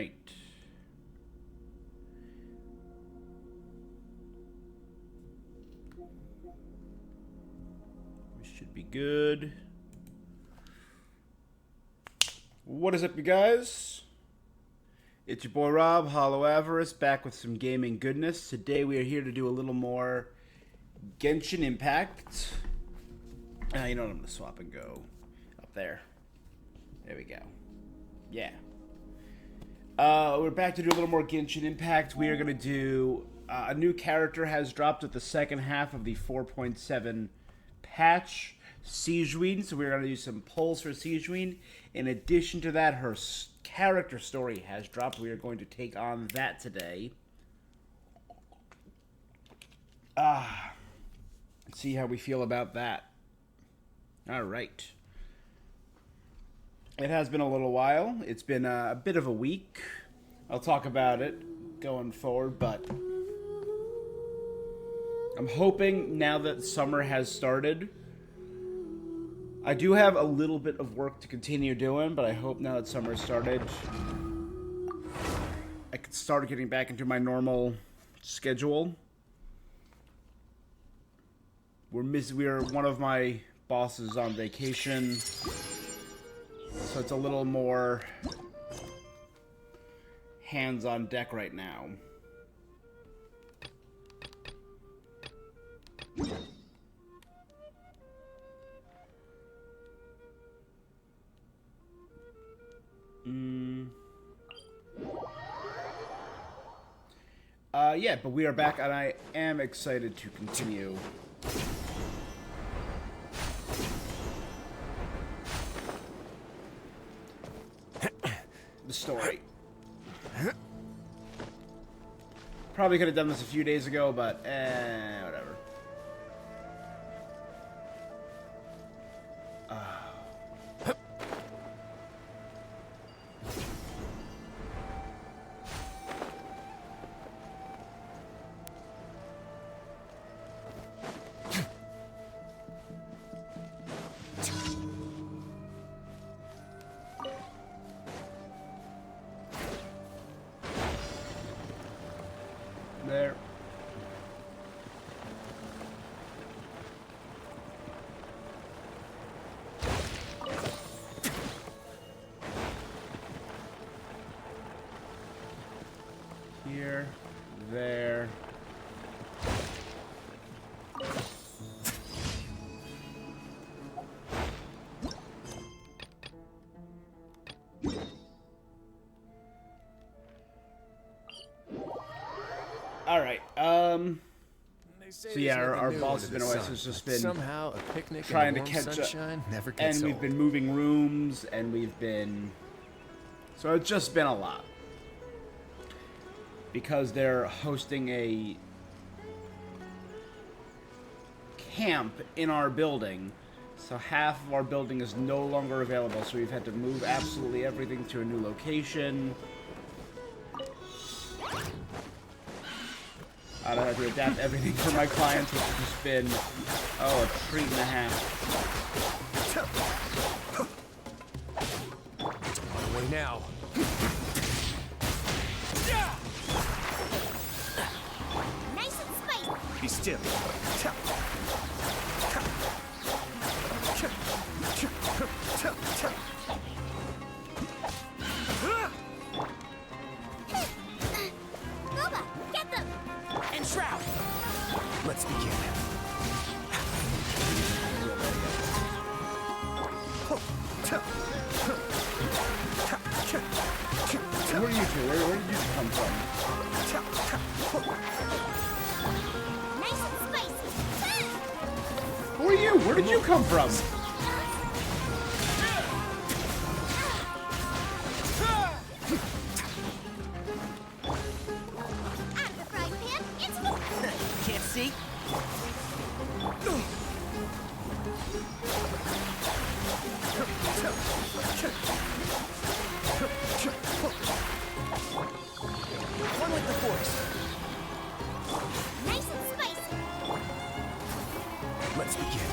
right. We should be good. What is up, you guys? It's your boy Rob, Hollow Avarice, back with some gaming goodness. Today we are here to do a little more Genshin Impact. You know what, I'm going to swap and go up there. There we go. Yeah. We're back to do a little more Genshin Impact. We are going to do... a new character has dropped at the second half of the 4.7 patch, SIGEWINNE. So we're going to do some polls for SIGEWINNE. In addition to that, her character story has dropped. We are going to take on that today. Let's see how we feel about that. All right. It has been a little while. It's been a bit of a week. I'll talk about it going forward, but I'm hoping now that summer has started. I do have a little bit of work to continue doing, but I hope now that summer started, I can start getting back into my normal schedule. One of my bosses on vacation, so it's a little more hands on deck right now. Yeah, but we are back, and I am excited to continue. The story. Probably could have done this a few days ago, but whatever. There. Here, there. All right. So yeah, our boss has been away. So it's just been somehow a picnic trying to in the catch warm up, sunshine never and gets we've old. been moving rooms, and we've been. So it's just been a lot because they're hosting a camp in our building. So half of our building is no longer available. So we've had to move absolutely everything to a new location. I don't have to adapt everything for my clients, which has just been, a treat and a half. On the way now. Nice and spicy. Be still. Boba, get them. And shroud. Let's begin. What are you two? Where did you come from? Nice and spicy. Who are you? Where did you come from? Out of the frying pan, into the... Can't see? One with the force. Nice and spicy. Let's begin.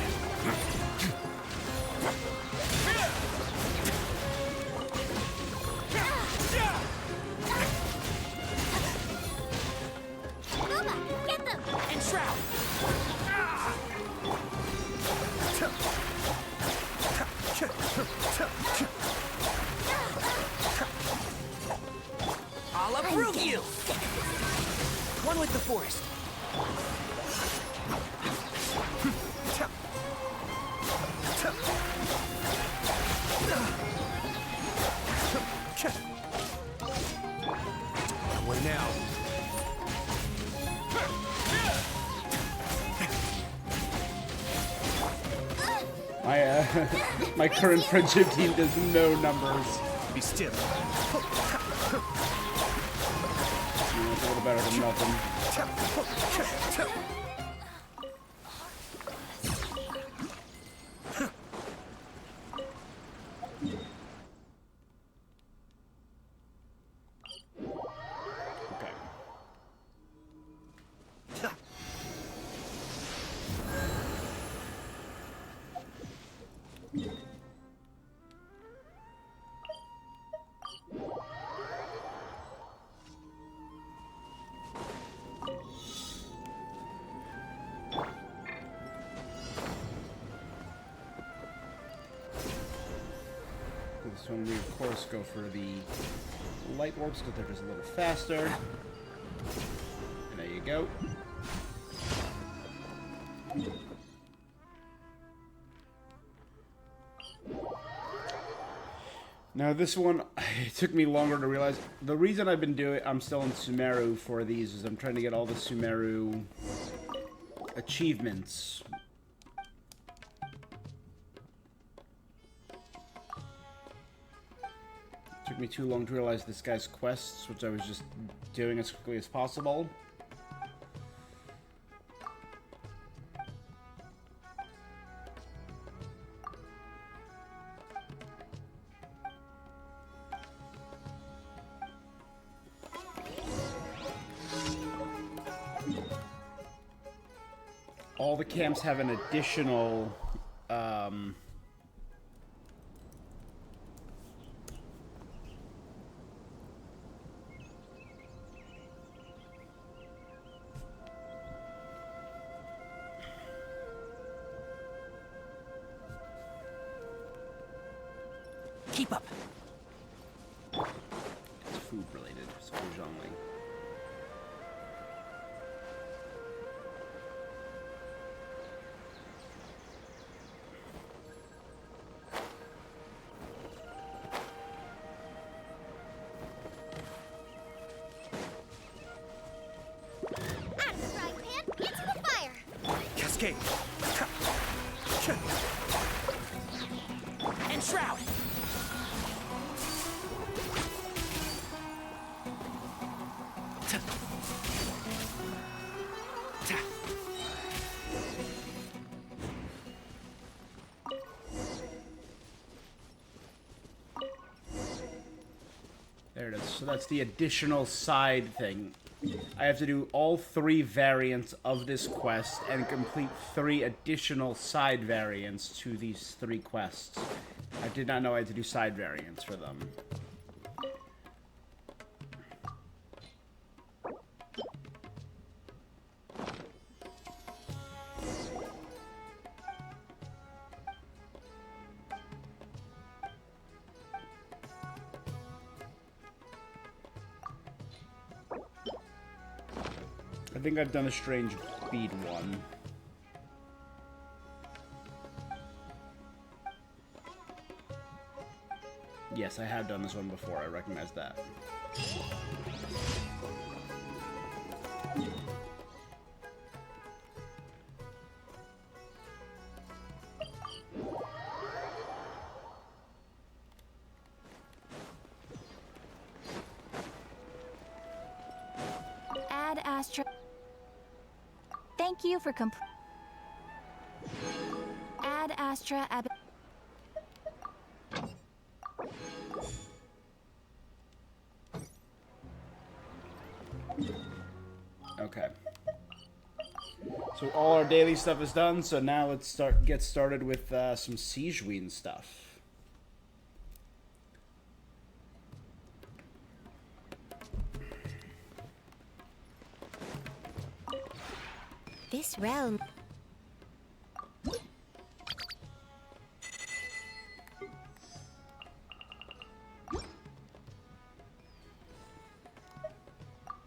Screw you! One with the forest. Away now. My my current friendship team does no numbers. Be still. It's a little better than nothing. Okay. This one we of course go for the light warps because they're just a little faster. And there you go. Now this one, it took me longer to realize. The reason I'm still in Sumeru for these is I'm trying to get all the Sumeru achievements. Took me too long to realize this guy's quests, which I was just doing as quickly as possible. All the camps have an additional Keep up. it's food related, supposedly. Out of the frying pan, into the fire. Cascade. And shroud. There it is. So that's the additional side thing. I have to do all 3 variants of this quest and complete 3 additional side variants to these 3 quests. I did not know I had to do side variants for them. I think I've done a strange bead one. Yes, I have done this one before. I recognize that. Add Astra. Thank you for Add Astra Okay. So all our daily stuff is done, so now let's get started with some SIGEWINNE stuff. This realm.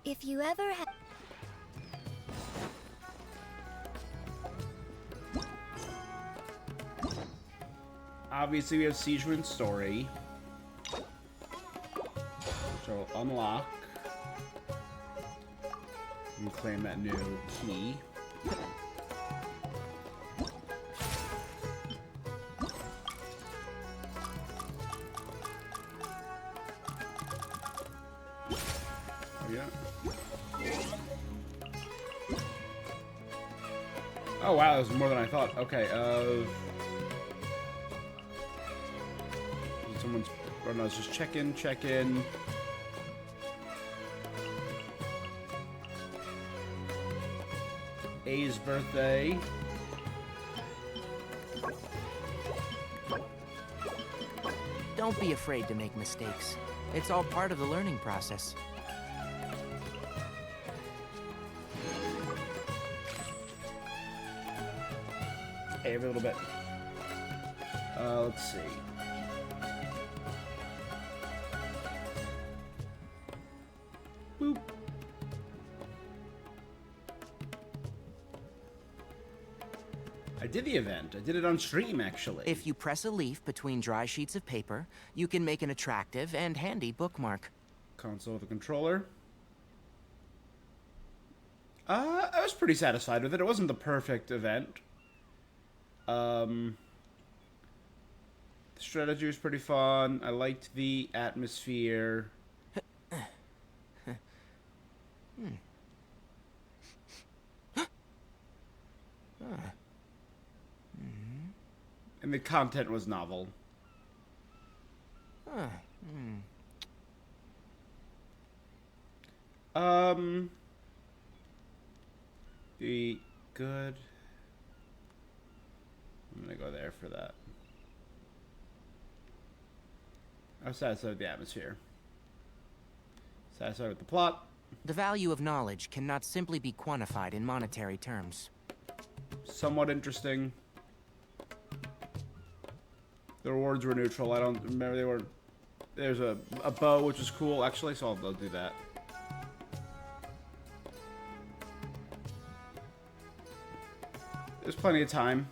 If you ever have... Obviously, we have SIGEWINNE story, which I'll unlock and claim that new key. Yeah. Oh wow, that was more than I thought. Okay, someone's... Oh no, it's just check in, check in. A's birthday. Don't be afraid to make mistakes. It's all part of the learning process. Hey, every little bit. Let's see. Boop. I did the event. I did it on stream, actually. If you press a leaf between dry sheets of paper, you can make an attractive and handy bookmark. Console with a controller. I was pretty satisfied with it. It wasn't the perfect event. The strategy was pretty fun. I liked the atmosphere. And the content was novel. The good... I'm gonna go there for that. I was satisfied with the atmosphere. Satisfied with the plot. The value of knowledge cannot simply be quantified in monetary terms. Somewhat interesting. The rewards were neutral. I don't remember they were... There's a bow, which was cool, actually, so I'll do that. There's plenty of time.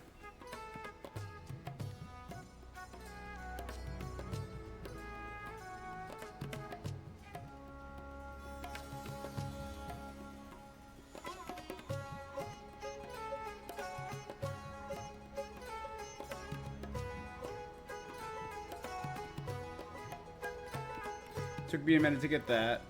Took me a minute to get that.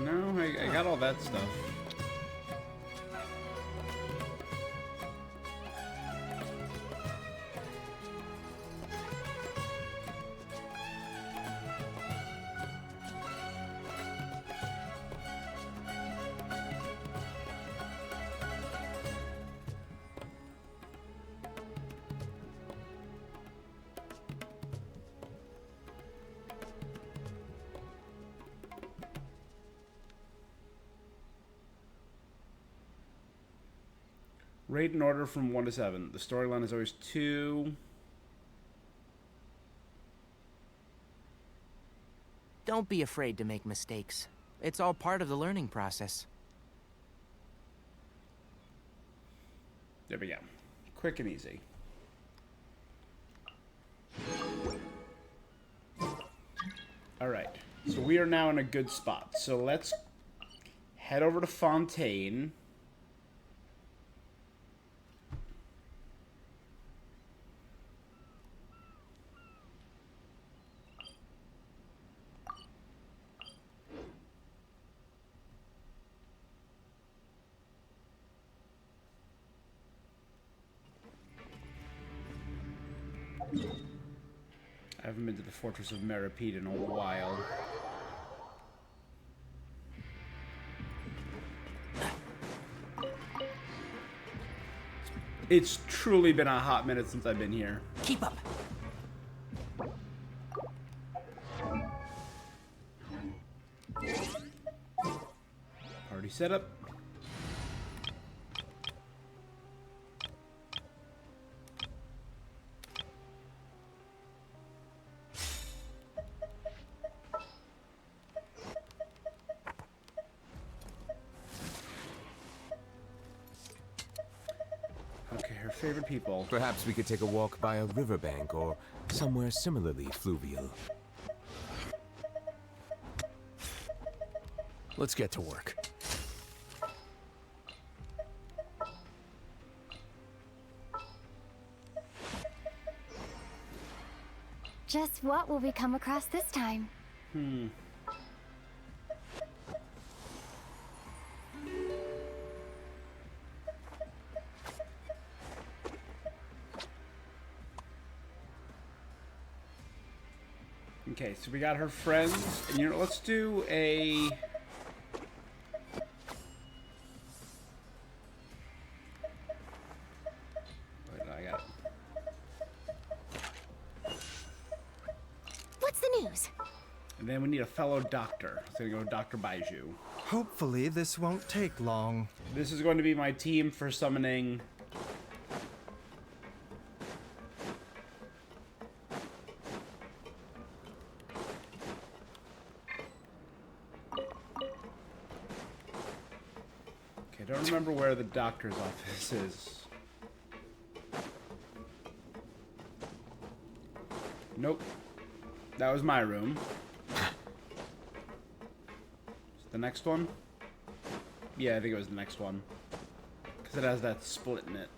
No, I got all that stuff. Rate in order from 1 to 7. The storyline is always 2. Don't be afraid to make mistakes. It's all part of the learning process. There we go. Quick and easy. Alright. So we are now in a good spot. So let's head over to Fontaine. I haven't been to the Fortress of Meripede in a while. It's truly been a hot minute since I've been here. Keep up. Party setup. Okay, her favorite people. Perhaps we could take a walk by a riverbank or somewhere similarly fluvial. Let's get to work. Just what will we come across this time? Okay, so we got her friends, and you know, let's do a... What did I got? What's the news? And then we need a fellow doctor. So I'm gonna go with Dr. Baiju. Hopefully this won't take long. This is going to be my team for summoning... Okay, I don't remember where the doctor's office is. Nope. That was my room. The next one? Yeah, I think it was the next one. Because it has that split in it.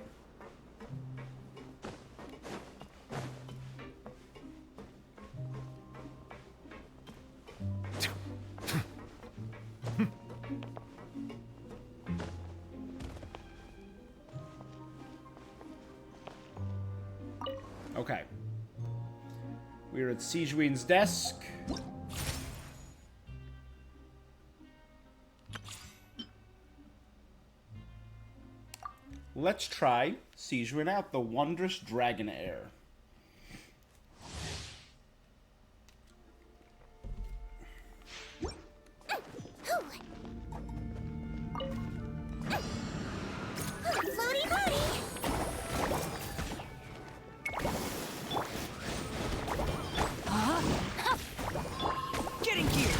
Okay. We're at SIGEWINNE's desk. Let's try SIGEWINNE out the wondrous dragon air. Floaty floaty! Get in gear.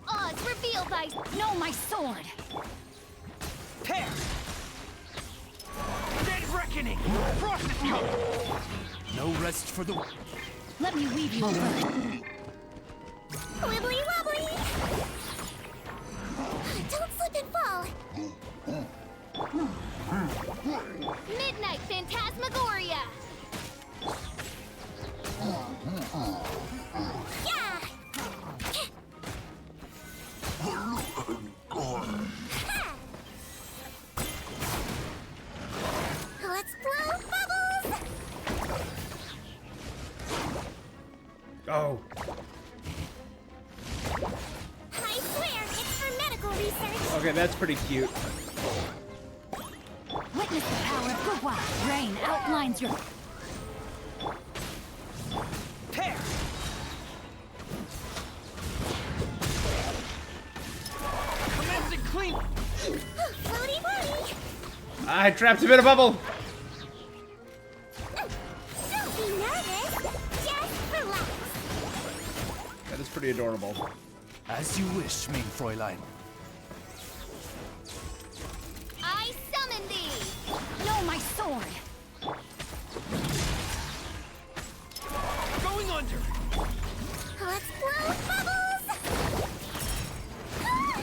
Oz revealed by... No, my sword! Tear. Dead reckoning. Frost is coming. No rest for the... Let me weave you over. Wibbly wobbly! Don't slip and fall! Midnight Phantasmagoria! Yeah! Let's blow bubbles! Oh. I swear, it's for medical research. Okay, that's pretty cute. Witness the power of Gugwa. Rain outlines your... Tear. Commencing clean. Floaty floaty! I trapped him in a bubble. Don't be nervous. Just relax. That is pretty adorable. As you wish, mein Fräulein. I summon thee! No, my sword! Going under. Let's blow bubbles! Ah!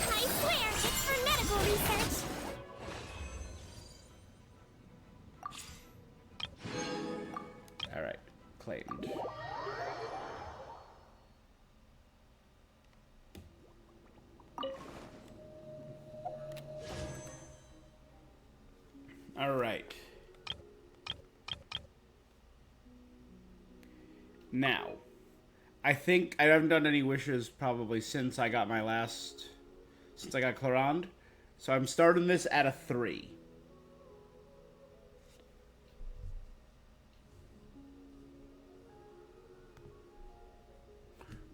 I swear, claimed. All right. Now, I think I haven't done any wishes probably since I got since I got Clarande. So I'm starting this at a 3.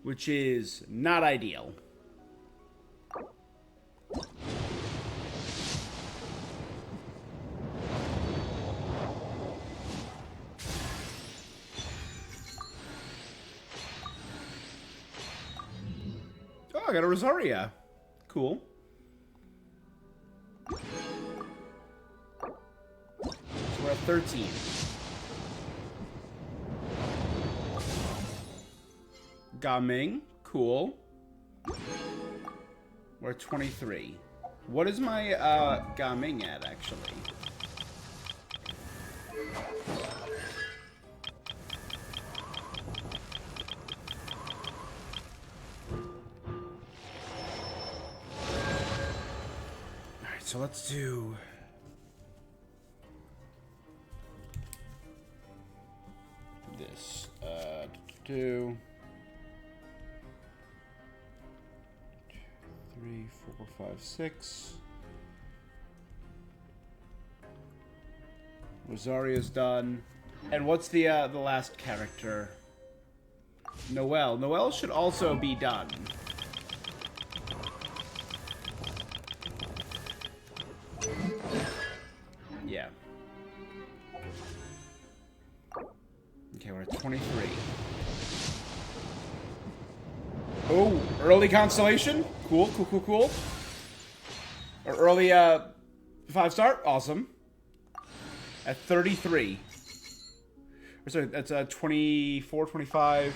Which is not ideal. Oh, I got a Rosaria. Cool. So we're at 13. Gaming. Cool. We're at 23. What is my Gaming at, actually? Alright, so let's do... this. 2... 3, 4, 5, 6. Rosaria's done. And what's the last character? Noelle. Noelle should also be done. Yeah. Okay, we're at 23. Oh, early constellation? Cool, cool, cool, cool. Or early 5-star? Awesome. At 33. Or sorry, that's 24, 25.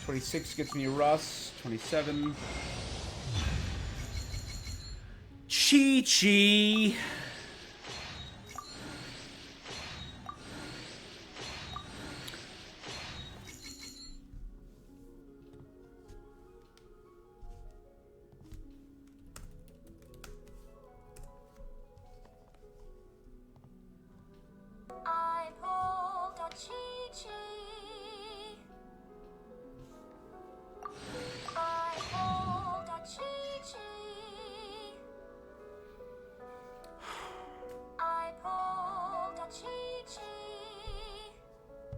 26 gets me a Russ. 27. Chi-Chi. I pulled a Chi-Chi. I pulled a Chi-Chi. I pulled a Chi-Chi.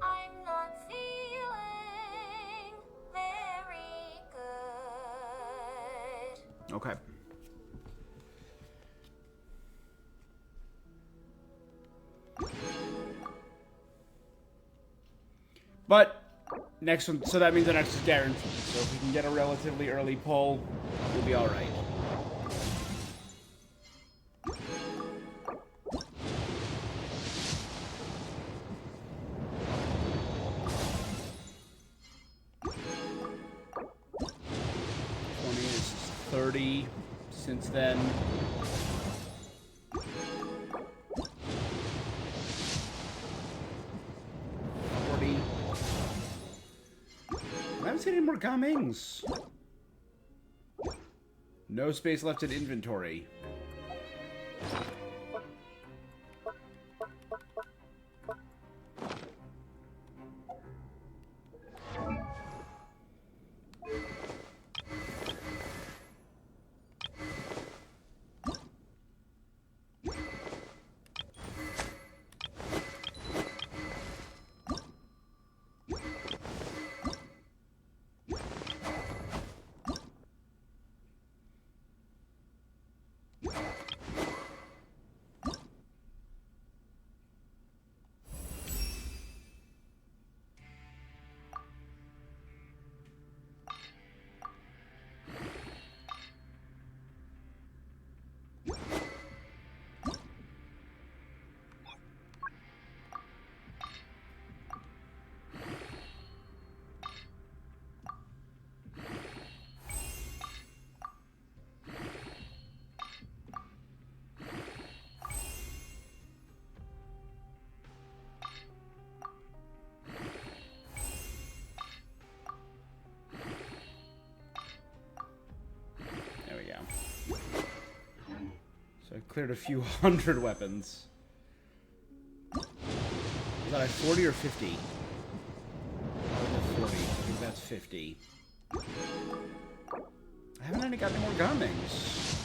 I'm not feeling very good. Okay. But next one, so that means the next is guaranteed. So if we can get a relatively early pull, we'll be all right. This is 30 since then. I haven't seen any more Gamings. No space left in inventory. Cleared a few hundred weapons. Is that like 40 or 50? 40. I think that's 50. I haven't got any more Gamings.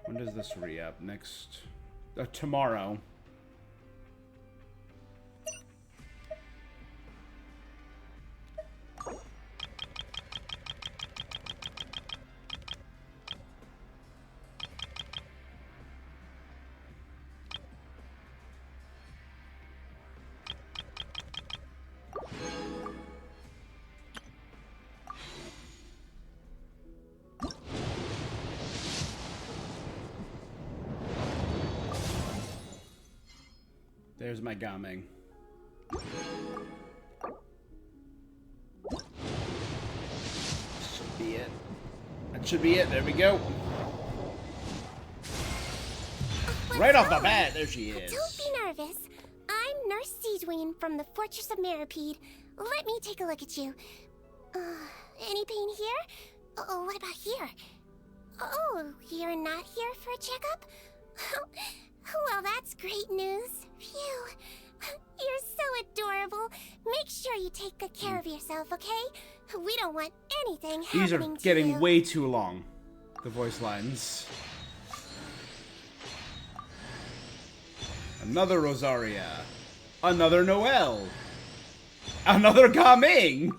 When does this re-up? Next... tomorrow. There's my Gaming. Should be it. That should be it. There we go. Right off the bat, there she is. Don't be nervous. I'm Nurse SIGEWINNE from the Fortress of Mirapede. Let me take a look at you. Any pain here? Oh, what about here? Oh, you're not here for a checkup? Well, that's great news. Phew. You're so adorable. Make sure you take good care of yourself, okay? We don't want anything These are happening to getting you. way too long. The voice lines. Another Rosaria. Another Noelle. Another Gaming.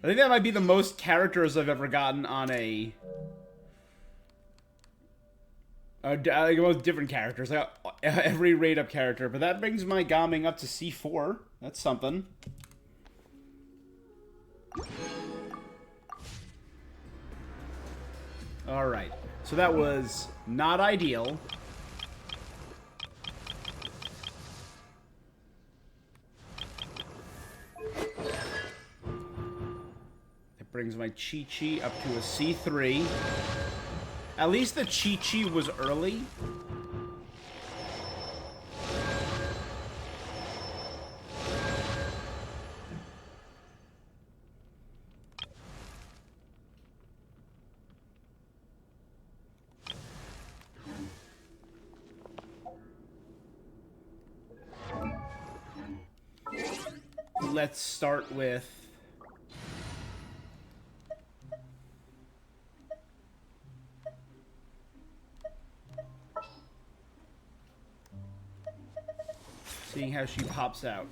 I think that might be the most characters I've ever gotten on a... most different characters. I got every raid up character, but that brings my Gaming up to C4. That's something. Alright, so that was not ideal. It brings my Chi-Chi up to a C3. At least the Chi-Chi was early. Let's start with... seeing how she pops out.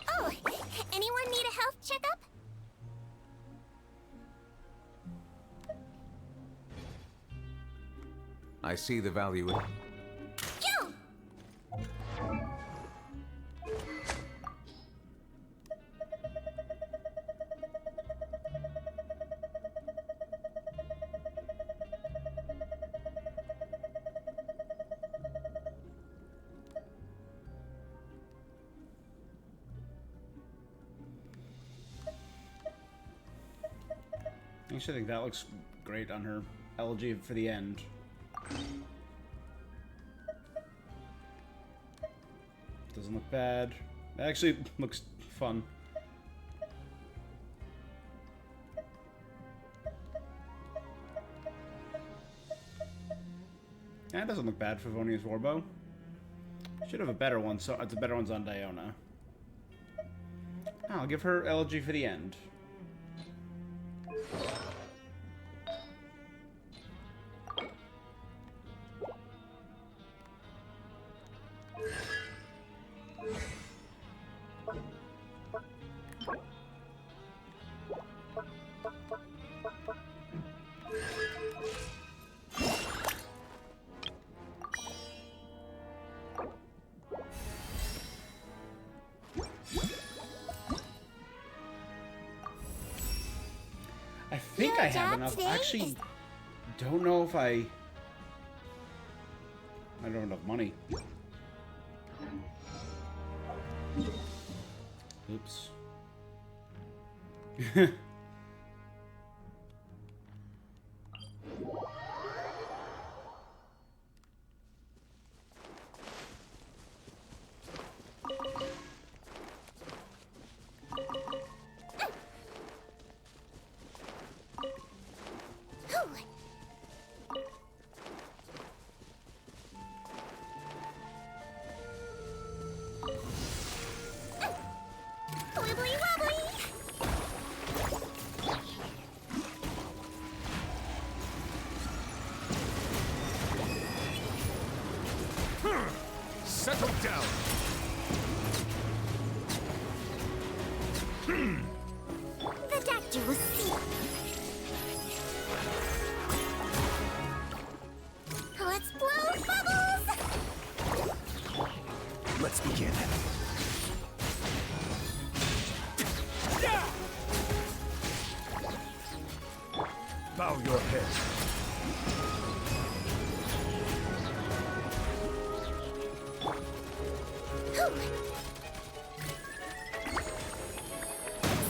Oh, anyone need a health checkup? I see the value in... You! I actually think that looks great on her elegy for the end. Doesn't look bad. It actually looks fun. Yeah, it doesn't look bad for Vonia's Warbow. Should have a better one, so it's a better one's on Diona. I'll give her elegy for the end. I think I have enough. I actually don't know if I don't have enough money. Oops. Wibbly wobbly! Settle down. The doctor will see. Let's blow bubbles! Let's begin. Bow your head.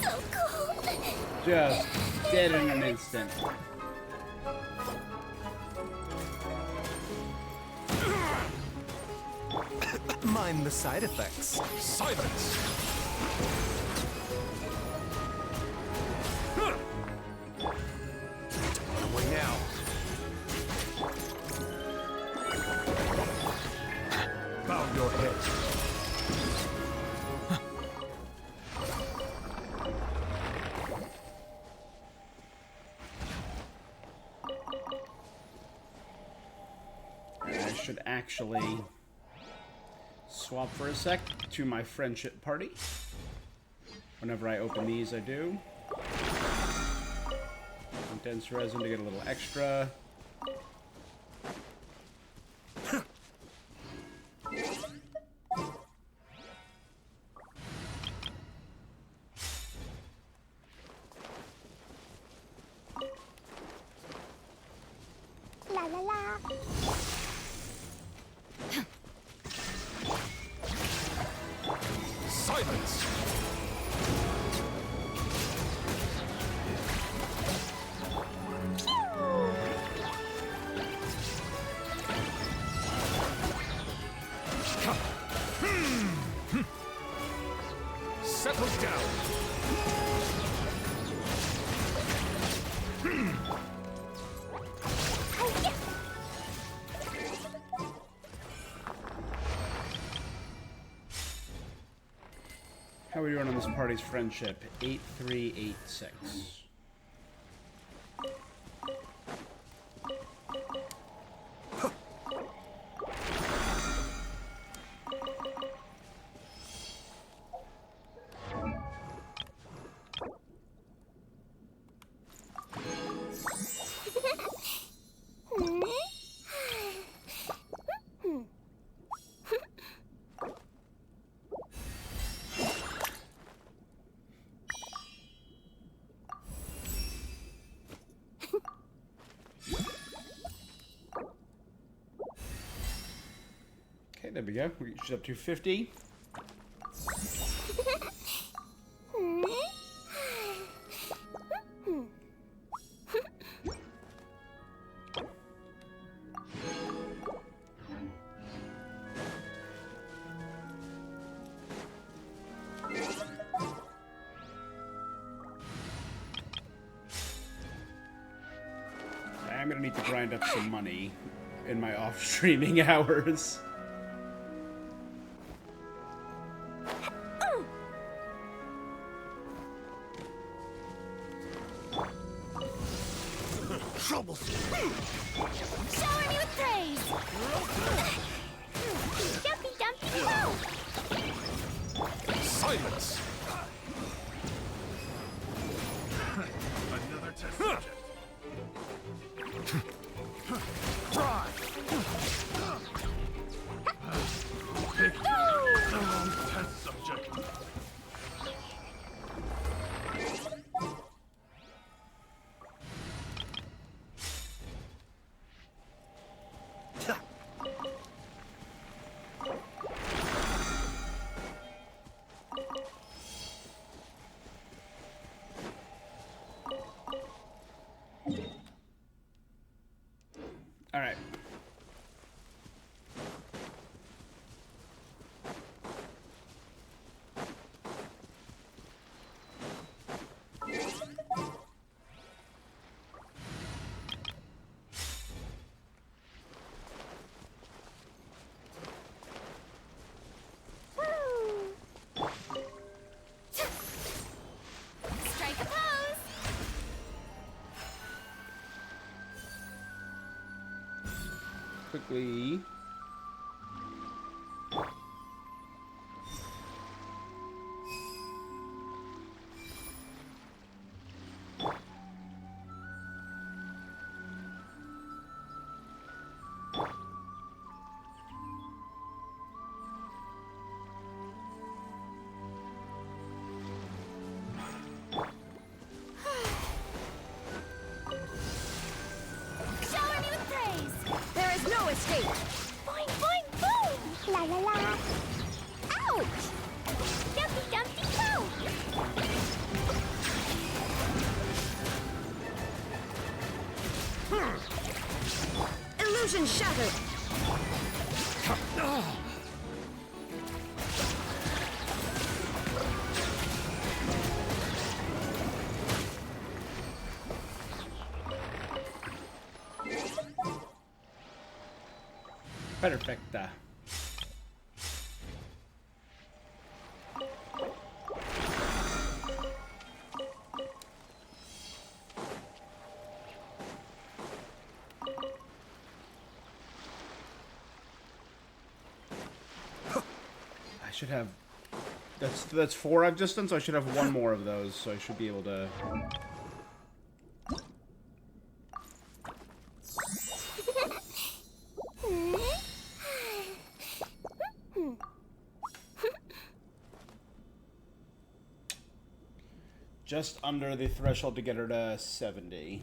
So cool! Just dead in an instant. Mind the side effects. Silence. Away now. Bow your head. I should actually swap for a sec to my friendship party. Whenever I open these, I do. Dense resin to get a little extra. La la la! Silence. Settle down. How are we doing on this party's friendship? 8386. Okay, there we go. She's up to 50. I'm gonna need to grind up some money in my off-streaming hours. Shower me with praise! Jumpy dumpy go! Silence. Another test subject. Pick the wrong test subject. All right. Strike a pose! Quickly. Shower me with praise! There is no escape. Boing, boing, boom! La la la! Ouch! Dumpy, dumpty, go! Illusion shattered. Perfecta. I should have. That's 4 I've just done, so I should have 1 more of those. So I should be able to. Just under the threshold to get her to 70.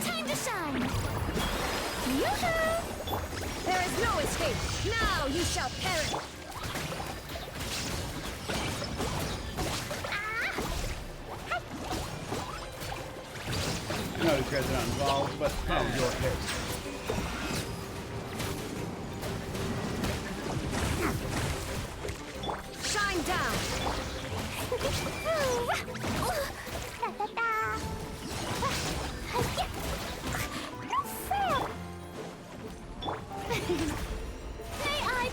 Time to shine! Yoo-hoo! There is no escape. Now you shall perish. I know these guys are not involved, but Bow your head. Shine down. Da da da! May I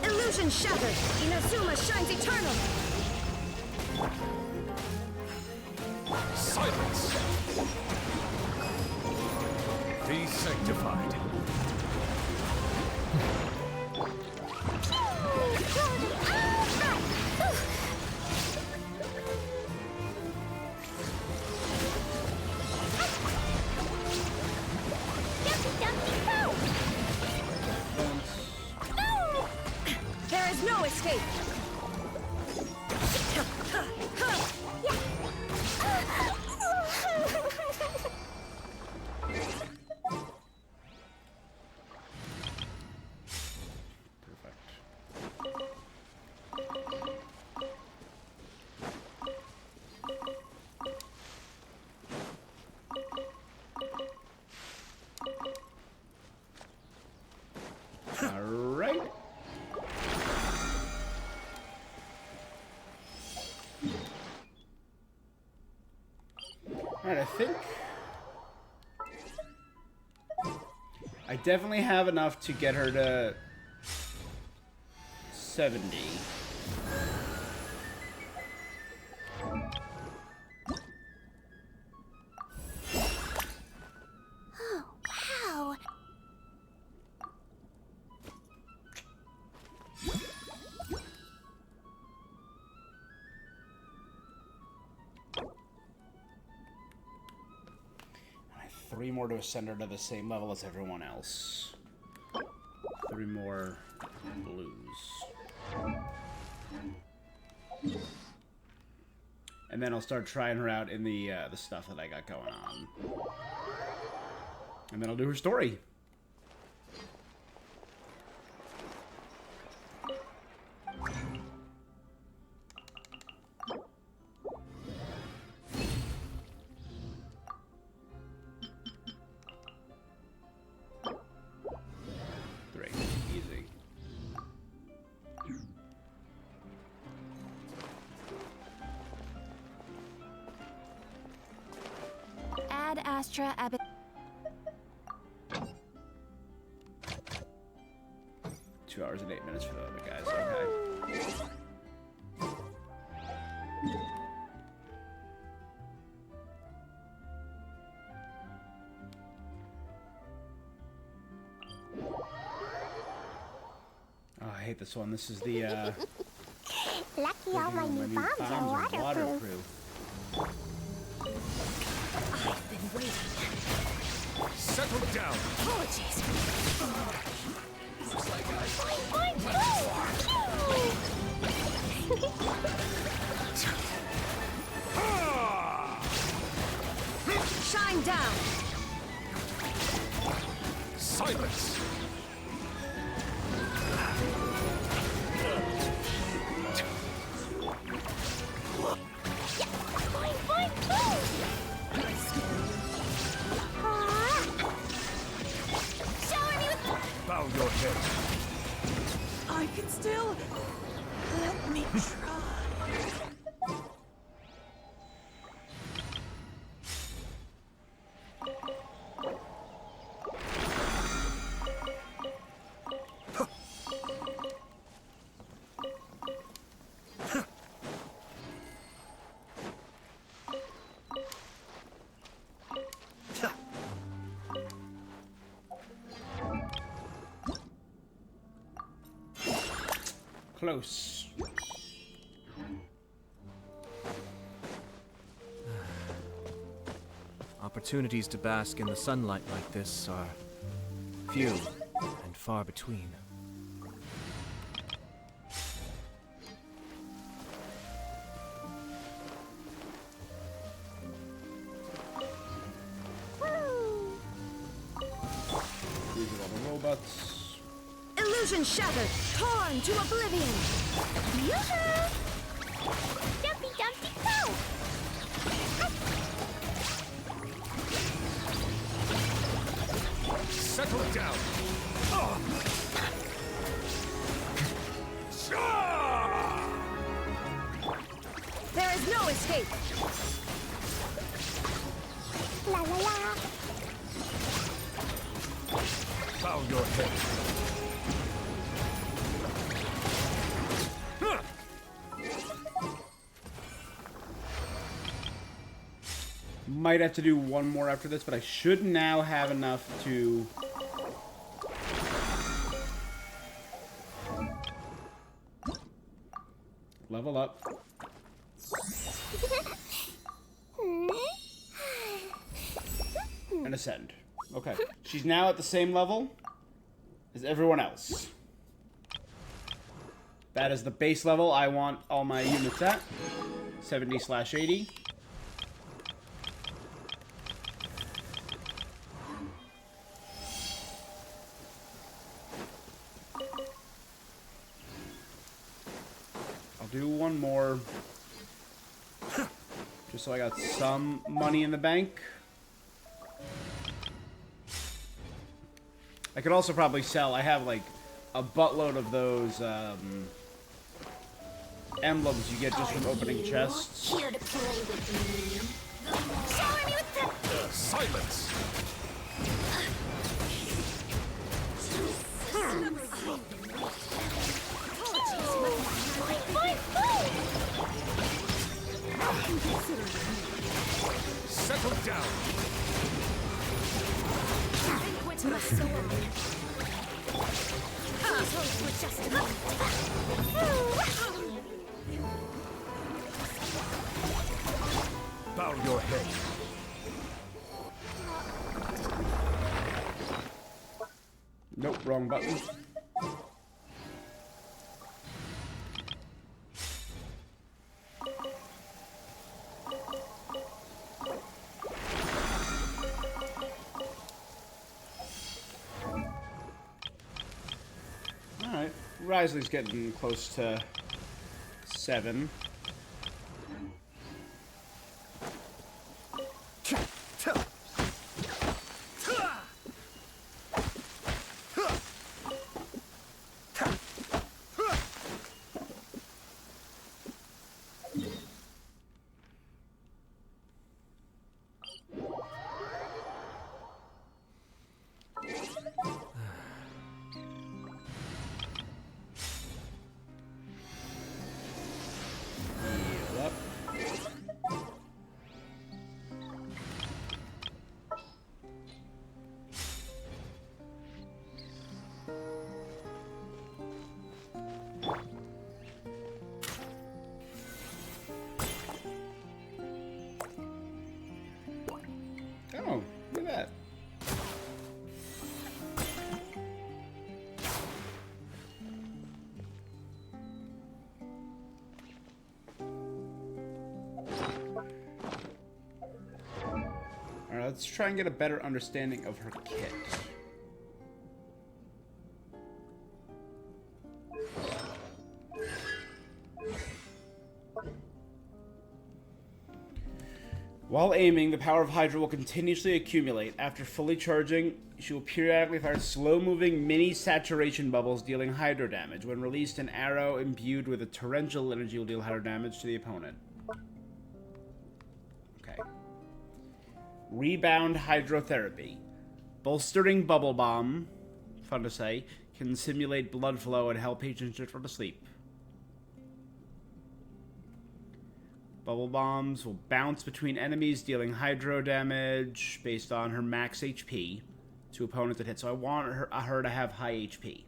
Illusion shattered. Inazuma shines eternal. Silence! Be sanctified. There is no escape. All right. All right, I I definitely have enough to get her to 70. Oh, wow. I have 3 more to ascend her to the same level as everyone else. 3 more blues. And then I'll start trying her out in the stuff that I got going on. And then I'll do her story. Easy. Ad Astra Abbot. 2 hours and 8 minutes for the other guys. Okay. Oh, I hate this one. This is the Lucky all my new bombs are waterproof. I've been waiting. Settle down. Apologies. Shine down. Silence. Bow your head. I can still. Let me try. close. Opportunities to bask in the sunlight like this are few and far between. These are all the robots. Illusion shattered, torn to oblivion. Yoo-hoo! Dumpy Dumpty go! Settle down. There is no escape. La la la! Bow your head. Might have to do one more after this, but I should now have enough to... level up. And ascend. Okay. She's now at the same level as everyone else. That is the base level I want all my units at. 70/80. I'll do one more. Just so I got some money in the bank. I could also probably sell. I have like a buttload of those emblems you get just from opening chests. Here to play with me. Shower me with the... Silence. to my soul. Please hold for just a moment. Bow your head. Nope, wrong button. Alright, Risley's getting close to 7. Yep. Oh, look at that. Alright, let's try and get a better understanding of her kit. While aiming, the power of Hydra will continuously accumulate. After fully charging, she will periodically fire slow-moving mini-saturation bubbles dealing Hydra damage. When released, an arrow imbued with a torrential energy will deal Hydra damage to the opponent. Okay. Rebound Hydrotherapy. Bolstering Bubble Bomb, fun to say, can simulate blood flow and help patients drift to sleep. Bubble bombs will bounce between enemies, dealing hydro damage based on her max HP to opponents that hit. So I want her to have high HP.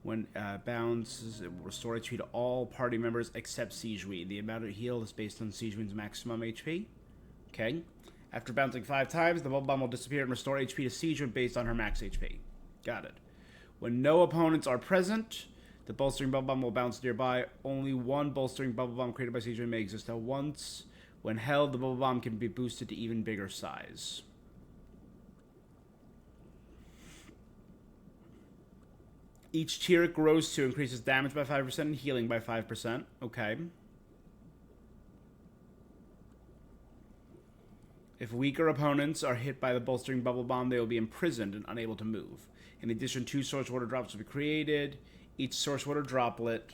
When bounces, it will restore HP to all party members except SIGEWINNE. The amount of heal is based on SIGEWINNE's maximum HP. Okay. After bouncing 5 times, the bubble bomb will disappear and restore HP to SIGEWINNE based on her max HP. Got it. When no opponents are present, the bolstering bubble bomb will bounce nearby. Only one bolstering bubble bomb created by SIGEWINNE may exist at once. When held, the bubble bomb can be boosted to even bigger size. Each tier it grows to increases damage by 5% and healing by 5%. Okay. If weaker opponents are hit by the bolstering bubble bomb, they will be imprisoned and unable to move. In addition, 2 source water drops will be created. Each source water droplet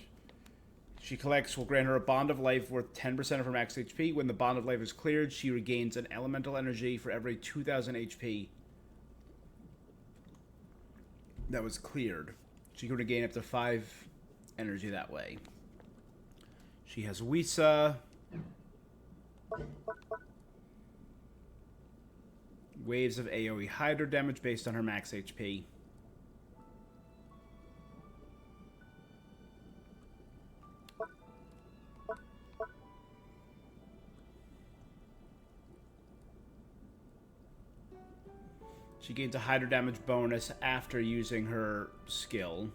she collects will grant her a bond of life worth 10% of her max HP. When the bond of life is cleared, she regains an elemental energy for every 2,000 HP that was cleared. She can regain up to 5 energy that way. She has Wisa. Waves of AoE Hydra damage based on her max HP. She gains a Hydra damage bonus after using her skill.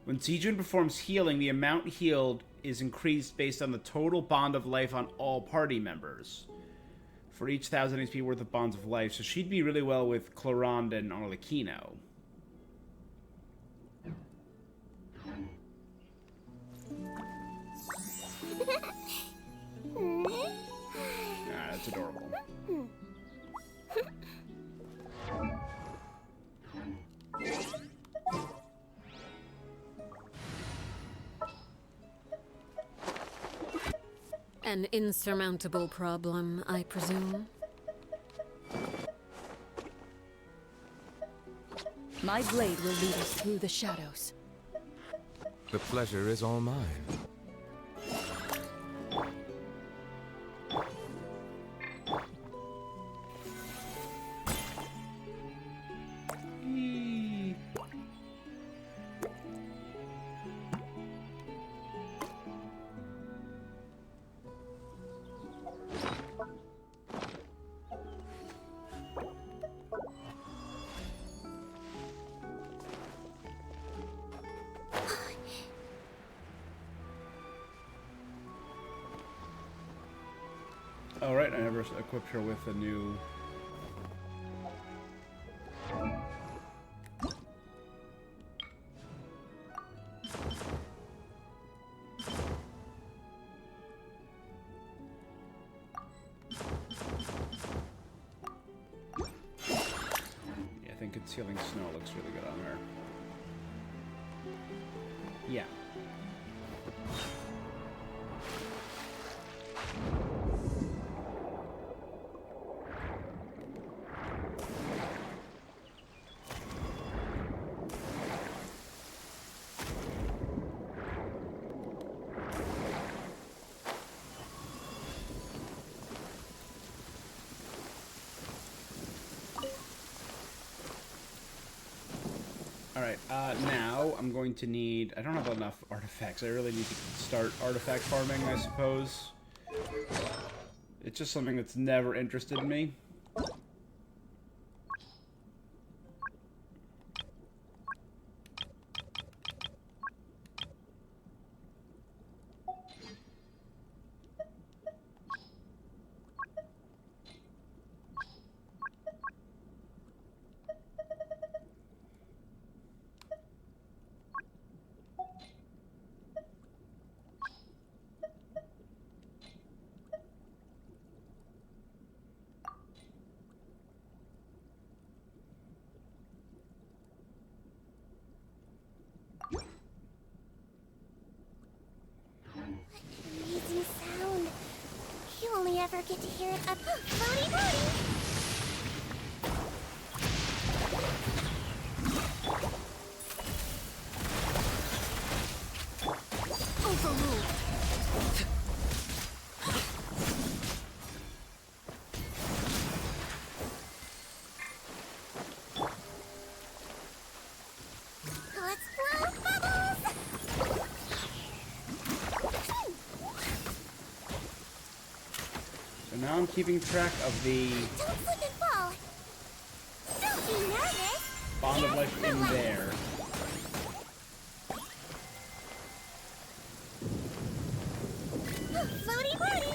When SIGEWINNE performs healing, the amount healed is increased based on the total bond of life on all party members. For each 1,000 HP worth of bonds of life. So she'd be really well with Cloronda and Arlecchino. Ah, that's adorable. An insurmountable problem, I presume. My blade will lead us through the shadows. The pleasure is all mine. Oh, right, I never equipped her with a new... Yeah, I think Concealing Snow looks really good on her. Yeah. Alright, now I'm going to need... I don't have enough artifacts. I really need to start artifact farming, I suppose. It's just something that's never interested me. Amazing sound. You only ever get to hear it up floaty floaty. Overruled. Let's blow bubbles. So now I'm keeping track of the Don't slip and fall. Don't be nervous. bond of life in there. Floaty floaty.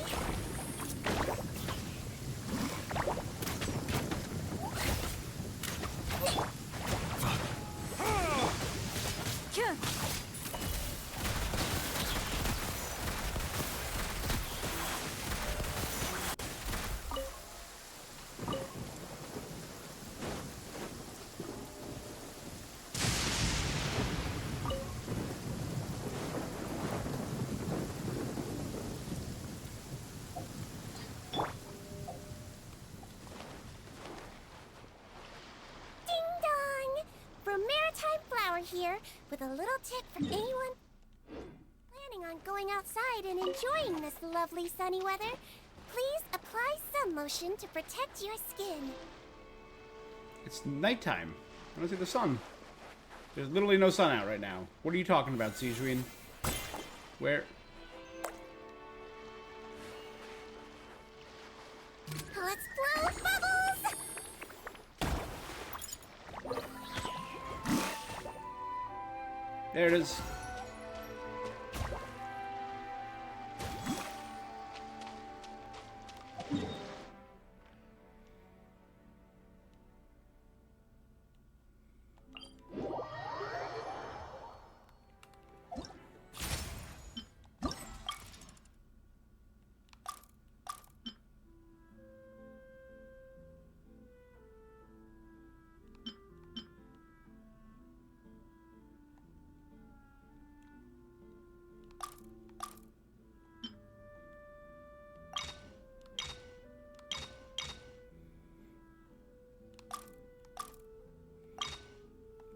Ding dong! From Maritime Flower here with a little tip for anyone planning on going outside and enjoying this lovely sunny weather. Please apply sun lotion to protect your skin. It's nighttime. I don't see the sun. There's literally no sun out right now. What are you talking about, SIGEWINNE? Where? Let's blow bubbles! There it is.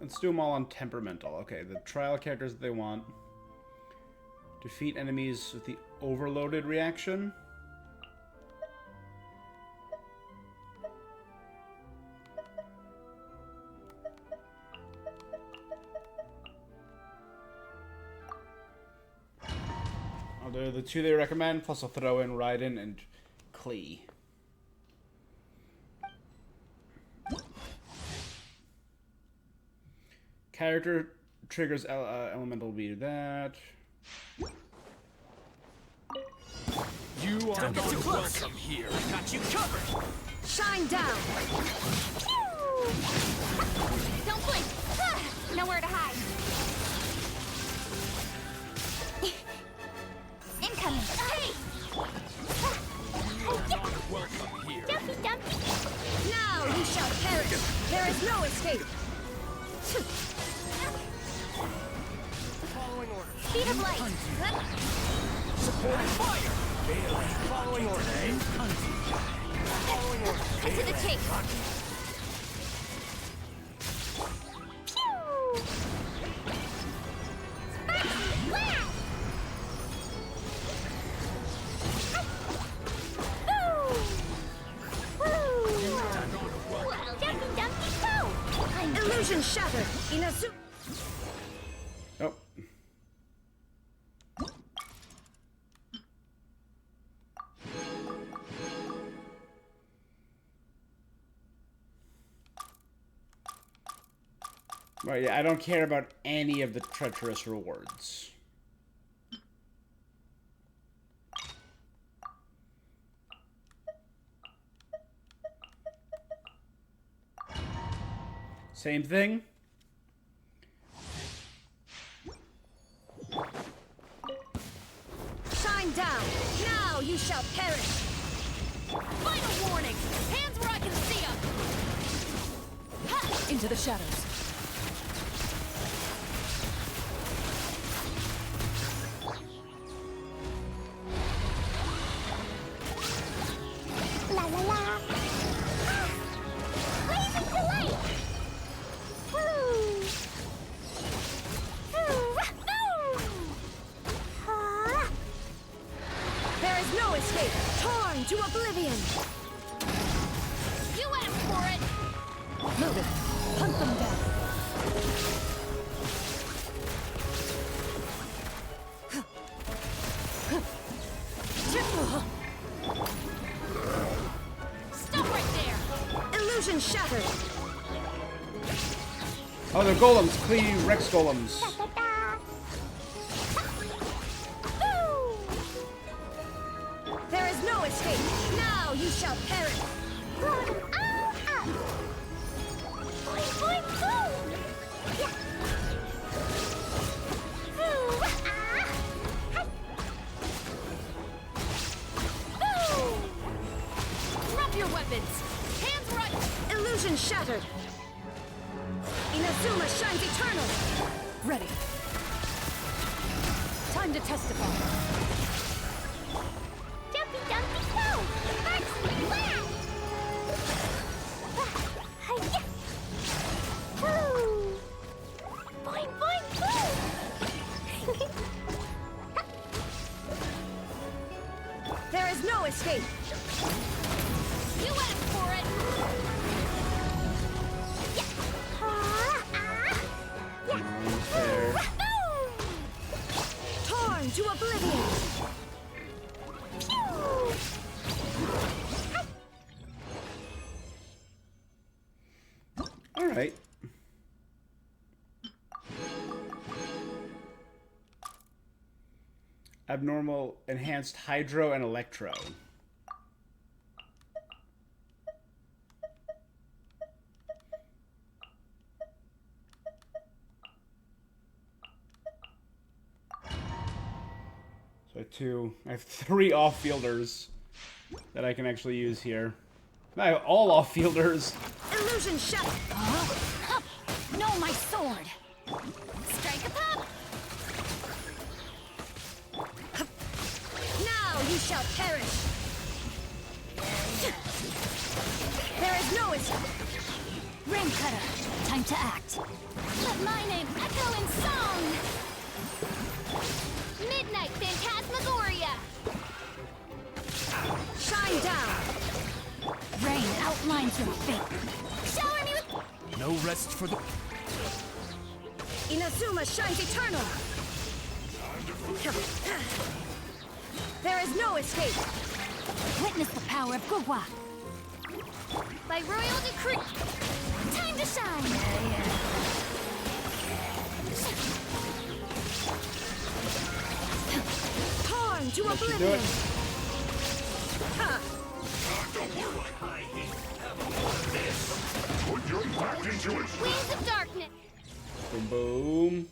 Let's do them all on temperamental. Okay, the trial characters that they want. Defeat enemies with the overloaded reaction. They're the two they recommend, plus I'll throw in Raiden and Klee. Character triggers elemental beat that. You are Don't get too not close. welcome here. I got you covered. Shine down! Don't blink! Ah, nowhere to hide. Incoming! Hey! Welcome here. Dumpy Dumpy! Now you shall perish! There is no escape! Following orders. Speed of light! Supporting fire. Following orders. Following orders. Cut to the chase! Pew! Spicy blast! Illusion shattered! Inazu... Oh. Right, yeah, I don't care about any of the treacherous rewards. Same thing. Shine down! Now you shall perish! Final warning! Hands where I can see them! Into the shadows. La la la! Ah! Blazing delight! Woo! Ah! There is no escape! Torn to oblivion! You asked for it! Move it! Hunt them down! Stop right there! Illusion shattered! Oh, they're golems. Klee Rex golems. There is no escape! Now you shall perish! Blow them all up! Boing, boing, boom! Yeah. Ooh, ah, hi. Ooh. Drop your weapons! Hands right! Illusion shattered! Inazuma shines eternal! Ready. Time to testify. Dumpy, dumpy, go! First, blast! Hi-ya! Woo! Boing, boing, boom! There is no escape! You asked for it! Yeah. Ah, ah. Yeah. There. Boom! Torn to oblivion! Pew! All right. Abnormal, enhanced hydro and electro. So I have 3 off-fielders that I can actually use here. I have all off-fielders. Illusion shattered! No, my sword! Strike a pop! Now you shall perish! There is no escape! Rain Cutter, time to act. Let my name echo in song! Midnight! Ignite Phantasmagoria! Shine down! Rain outlines your fate. Shower me with... No rest for the... Inazuma shines eternal! There is no escape! Witness the power of Gugwa. By royal decree... Time to shine! Torn to That should do oblivion! it. Ha! Put your back into it. Winds of darkness! Boom, boom.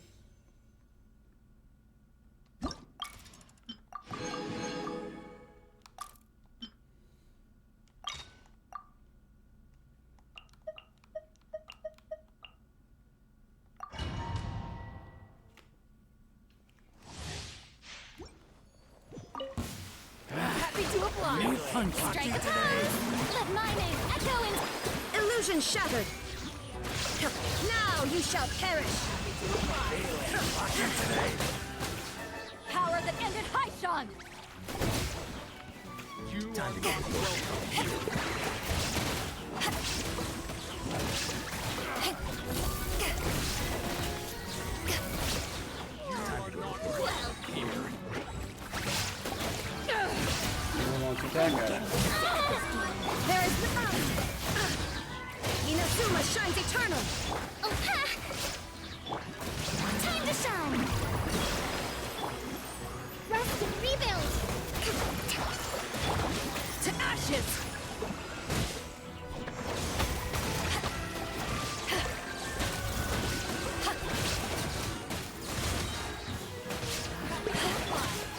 Happy to oblige! Strike a pose! Let my name echo in... Illusion shattered! Now you shall perish! Power that ended Haishan. You are not welcome here. You are not welcome here. No one wants to attack her. There is the... Inazuma shines eternal! Oh, ha! Time to shine! Rest and rebuild! To ashes!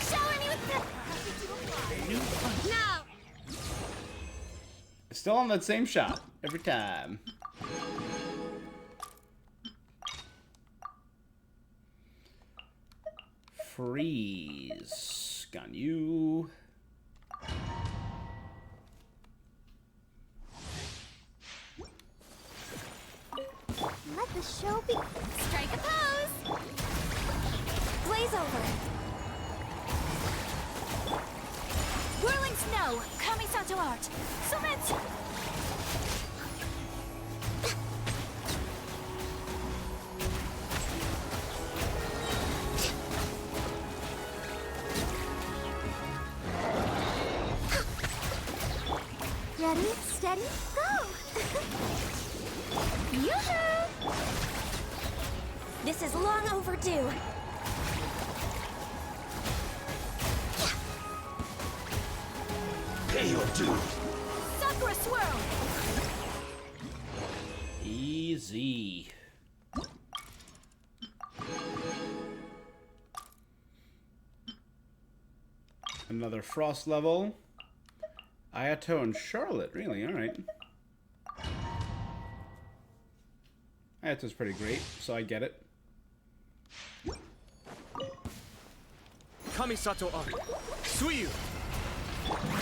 Shower me with the... Now! Still on that same shot every time. Freeze. Got you. Let the show be... Strike a pose! Blaze over! Whirling snow. Kamisato art. Submit. Ready, steady, go! Yoo-hoo! This is long overdue. Pay your due. Sakura swirl! Easy. Another frost level. Ayato and Charlotte, really? Alright. Ayato's pretty great, so I get it. Kamisato art. Suiyu.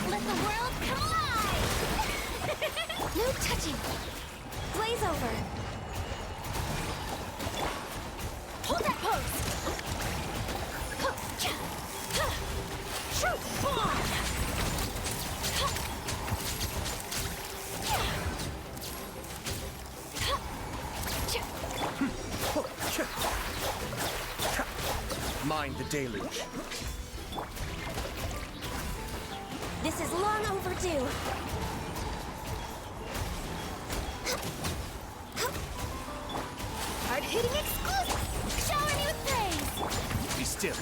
Let the world come alive! No touching! Blaze over! Hold that pose! Shoot! Mind the deluge. This is long overdue. Hard-hitting exclusive! Shower me with praise! Be still.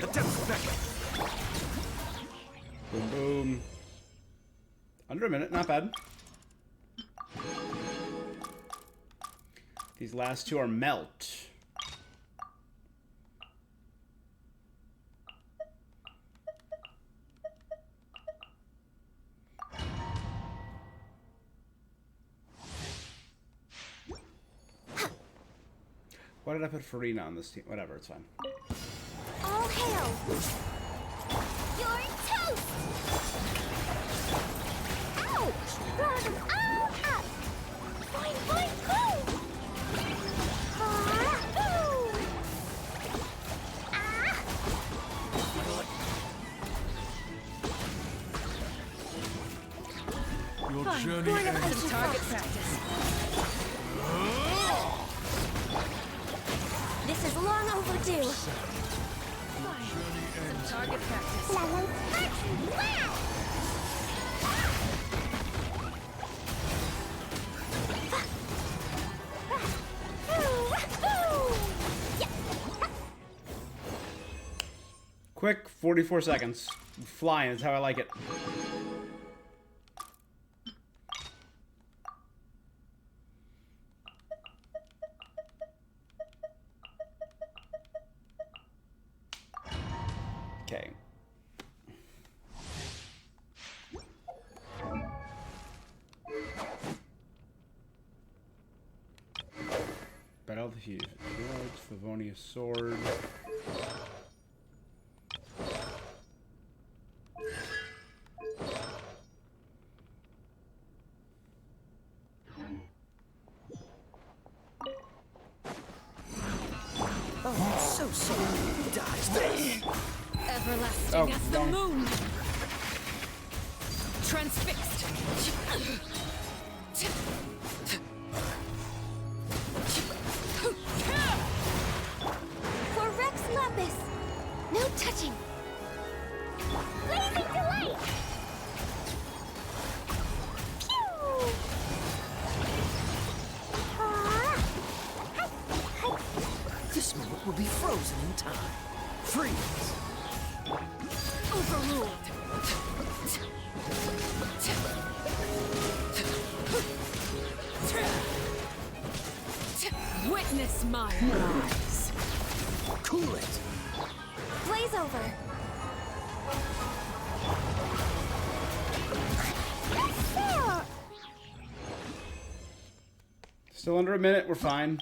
The depths beckon. Boom, boom. Under a minute, not bad. These last two are melt. Why did I put Farina on this team? Whatever, it's fine. All hail! You're toast! Ouch! Throw them all up! Fine. Journey Going up ends. some target practice. This is long overdue. Fine. Some target practice. La la. Wow! Quick, 44 seconds. Flying is how I like it. Okay. Battle the Hughes. Favonius Sword. Oh, so sorry. Dodge this. Everlasting Oh, as the wrong. moon. Transfixed. For Rex Lapis. No touching. Blazing delight. Pew! This moment will be frozen in time. Freeze. Overruled. Witness my rise. Cool it. Blaze over. Still under a minute, we're fine.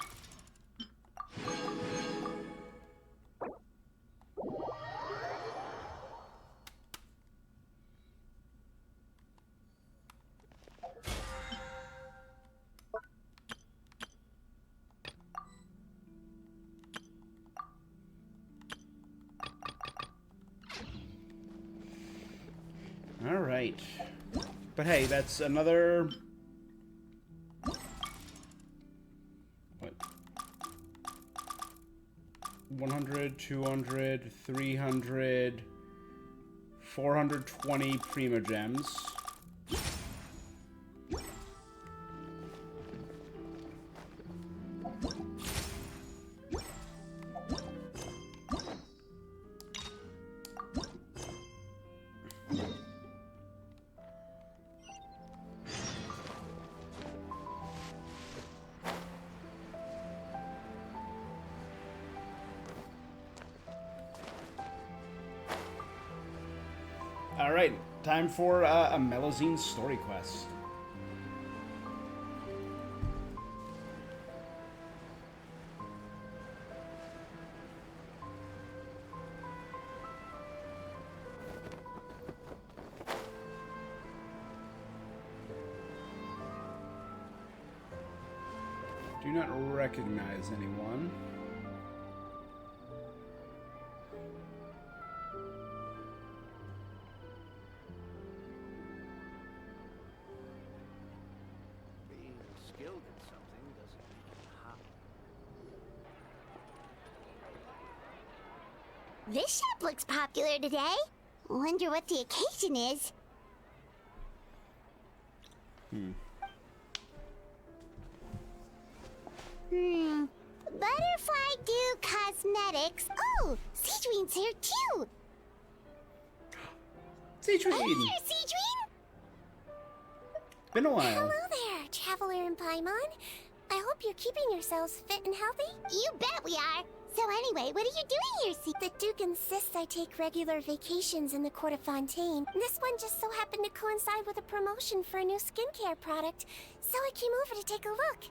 All right. But hey, that's another... What? 100, 200, 300, 420 Primo Gems. Alright, time for a Melazine story quest. Do not recognize anyone. Being skilled in something doesn't make you hot. This shop looks popular today. Wonder what the occasion is. Butterfly Dew Cosmetics. Oh, Sigewinne's here too. Sigewinne! Hey there, Sigewinne. Been a while. Hello there, Traveler and Paimon. I hope you're keeping yourselves fit and healthy. You bet we are. So anyway, what are you doing here, The Duke insists I take regular vacations in the Court of Fontaine. This one just so happened to coincide with a promotion for a new skincare product, so I came over to take a look.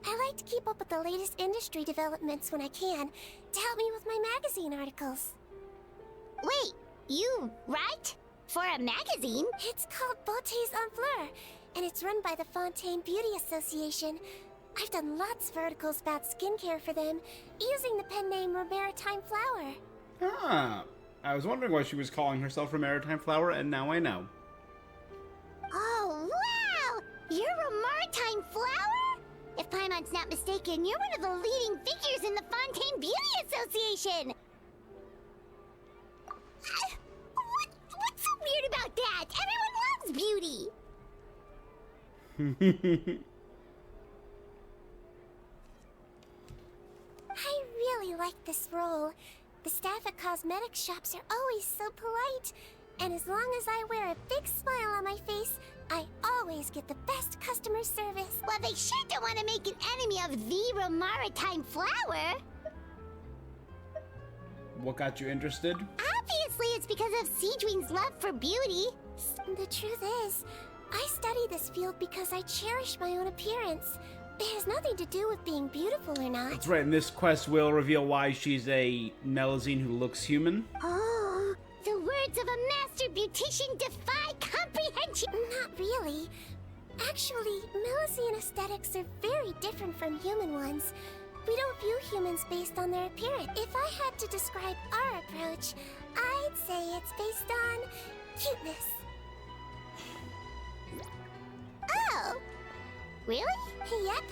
I like to keep up with the latest industry developments when I can, to help me with my magazine articles. Wait, you write? For a magazine? It's called Beautés en Fleur, and it's run by the Fontaine Beauty Association. I've done lots of articles about skincare for them, using the pen name Maritime Flower. Ah, I was wondering why she was calling herself a Maritime Flower, and now I know. Oh, wow! If Paimon's not mistaken, you're one of the leading figures in the Fontaine Beauty Association! What's so weird about that? Everyone loves beauty! I really like this role. The staff at cosmetic shops are always so polite. And as long as I wear a big smile on my face, I always get the best customer service. Well, they sure don't want to make an enemy of the Maritime Flower. What got you interested? Obviously, it's because of SIGEWINNE's love for beauty. The truth is, I study this field because I cherish my own appearance. It has nothing to do with being beautiful or not. That's right, and this quest will reveal why she's a Melusine who looks human. Oh, the words of a master beautician defy comprehension. Not really. Actually, Melusine aesthetics are very different from human ones. We don't view humans based on their appearance. If I had to describe our approach, I'd say it's based on cuteness. Oh! Really? Yep.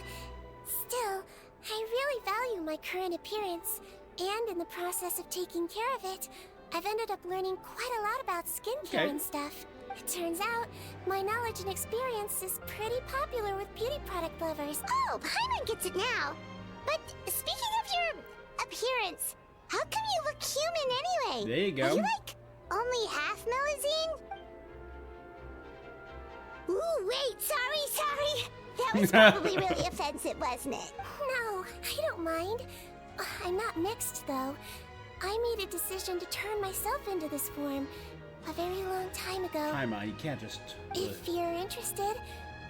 Still, I really value my current appearance, and in the process of taking care of it, I've ended up learning quite a lot about skincare and stuff. It turns out, my knowledge and experience is pretty popular with beauty product lovers. Oh, Paimon gets it now! But speaking of your appearance, how come you look human anyway? There you go. Are you like only half Melusine? Ooh, wait, sorry. That was probably really offensive, wasn't it? No, I don't mind. I'm not mixed, though. I made a decision to turn myself into this form a very long time ago. Paimon, you can't just... If you're interested,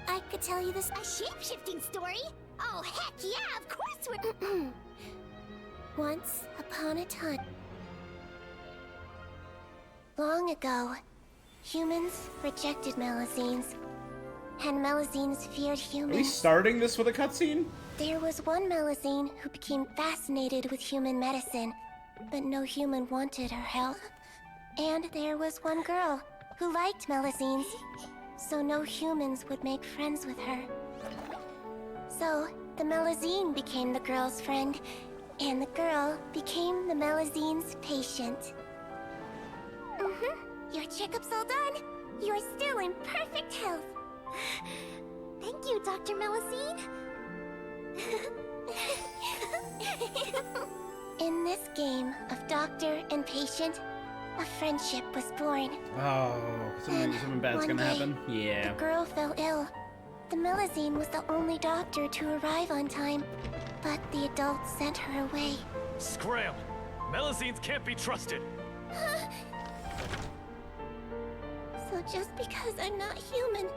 I could tell you this... A shape-shifting story? Oh, heck yeah, of course we're... Once upon a time... Long ago, humans rejected Melusines. And Melusines feared humans. Are we starting this with a cutscene? There was one Melusine who became fascinated with human medicine, but no human wanted her help. And there was one girl who liked Melusines, so no humans would make friends with her. So, the Melusine became the girl's friend, and the girl became the Melusine's patient. Your checkup's all done. You're still in perfect health. Thank you, Dr. Melusine. In this game of doctor and patient, a friendship was born. Oh, something bad's one gonna day, happen? Yeah. The girl fell ill. The Melusine was the only doctor to arrive on time, but the adults sent her away. Scram! Melusines can't be trusted! So just because I'm not human,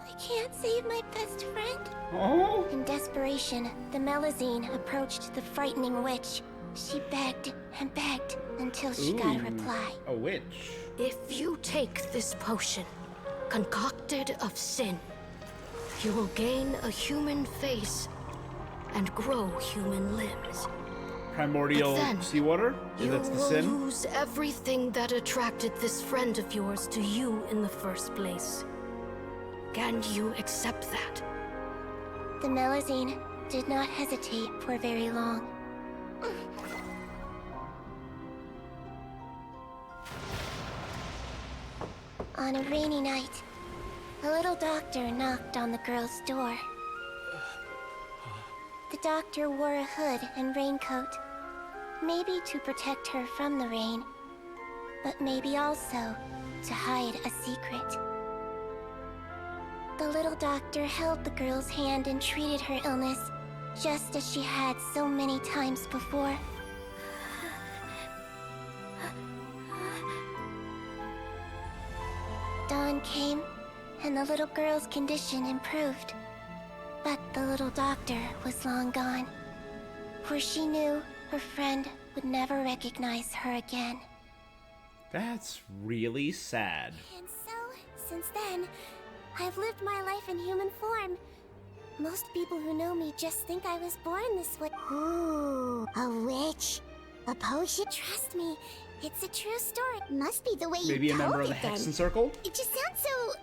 I can't save my best friend? Oh? In desperation, the Melusine approached the frightening witch. She begged and begged until she got a reply. A witch. If you take this potion, concocted of sin, you will gain a human face and grow human limbs. Primordial But then, seawater? You That's the will sin? lose everything that attracted this friend of yours to you in the first place. Can you accept that? The Melusine did not hesitate for very long. On a rainy night, a little doctor knocked on the girl's door. The doctor wore a hood and raincoat, maybe to protect her from the rain, but maybe also to hide a secret. The little doctor held the girl's hand and treated her illness, just as she had so many times before. Dawn came, and the little girl's condition improved. But the little doctor was long gone, for she knew her friend would never recognize her again. That's really sad. And so, since then, I've lived my life in human form. Most people who know me just think I was born this way. Ooh, a witch? A potion? Trust me, it's a true story. Must be the way Maybe you a told member of the it then. Hexen Circle? It just sounds so...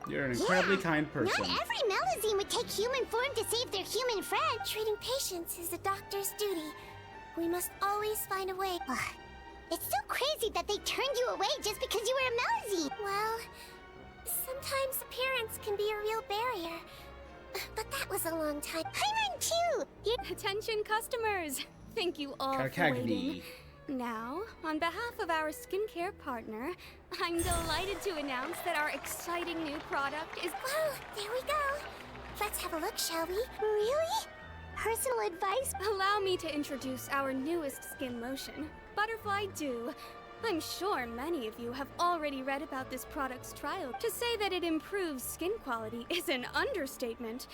You're an incredibly kind person. Not every Melazine would take human form to save their human friend. Treating patients is a doctor's duty. We must always find a way. It's so crazy that they turned you away just because you were a Melazine. Well, sometimes appearance can be a real barrier. But that was a long time. Paimon too! Attention customers! Thank you all for waiting. Now, on behalf of our skincare partner, I'm delighted to announce that our exciting new product is... Well, there we go. Let's have a look, shall we? Really? Personal advice? Allow me to introduce our newest skin lotion, Butterfly Dew. I'm sure many of you have already read about this product's trial. To say that it improves skin quality is an understatement.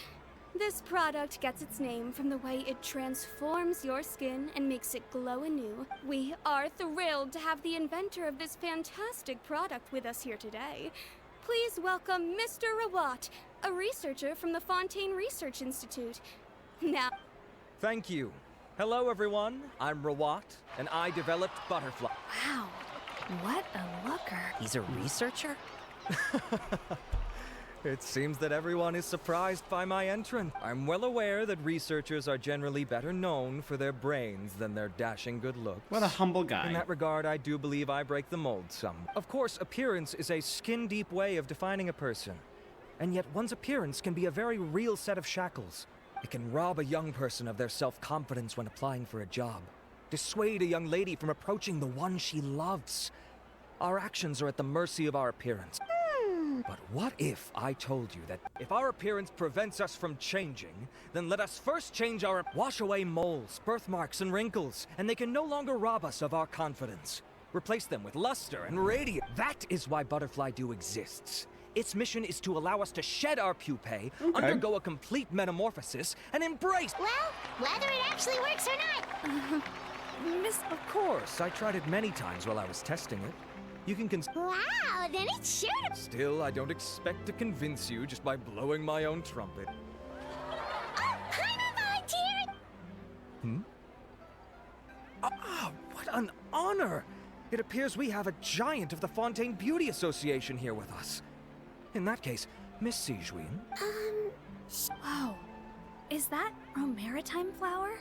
This product gets its name from the way it transforms your skin and makes it glow anew. We are thrilled to have the inventor of this fantastic product with us here today. Please welcome Mr. Rawat, a researcher from the Fontaine Research Institute. Now... Thank you. Hello, everyone. I'm Rawat, and I developed Butterfly. Wow, what a looker. He's a researcher? It seems that everyone is surprised by my entrance. I'm well aware that researchers are generally better known for their brains than their dashing good looks. What a humble guy. In that regard, I do believe I break the mold some. Of course, appearance is a skin-deep way of defining a person. And yet one's appearance can be a very real set of shackles. It can rob a young person of their self-confidence when applying for a job. Dissuade a young lady from approaching the one she loves. Our actions are at the mercy of our appearance. But what if I told you that if our appearance prevents us from changing, then let us first change our... Wash away moles, birthmarks, and wrinkles, and they can no longer rob us of our confidence. Replace them with luster and radiance. That is why Butterfly Dew exists. Its mission is to allow us to shed our pupae, undergo a complete metamorphosis, and embrace... Well, whether it actually works or not. Of course, I tried it many times while I was testing it. You can Wow, then it should have... Still, I don't expect to convince you just by blowing my own trumpet. Oh, I'm a volunteer! What an honor! It appears we have a giant of the Fontaine Beauty Association here with us. In that case, Miss SIGEWINNE. Whoa, is that a maritime flower?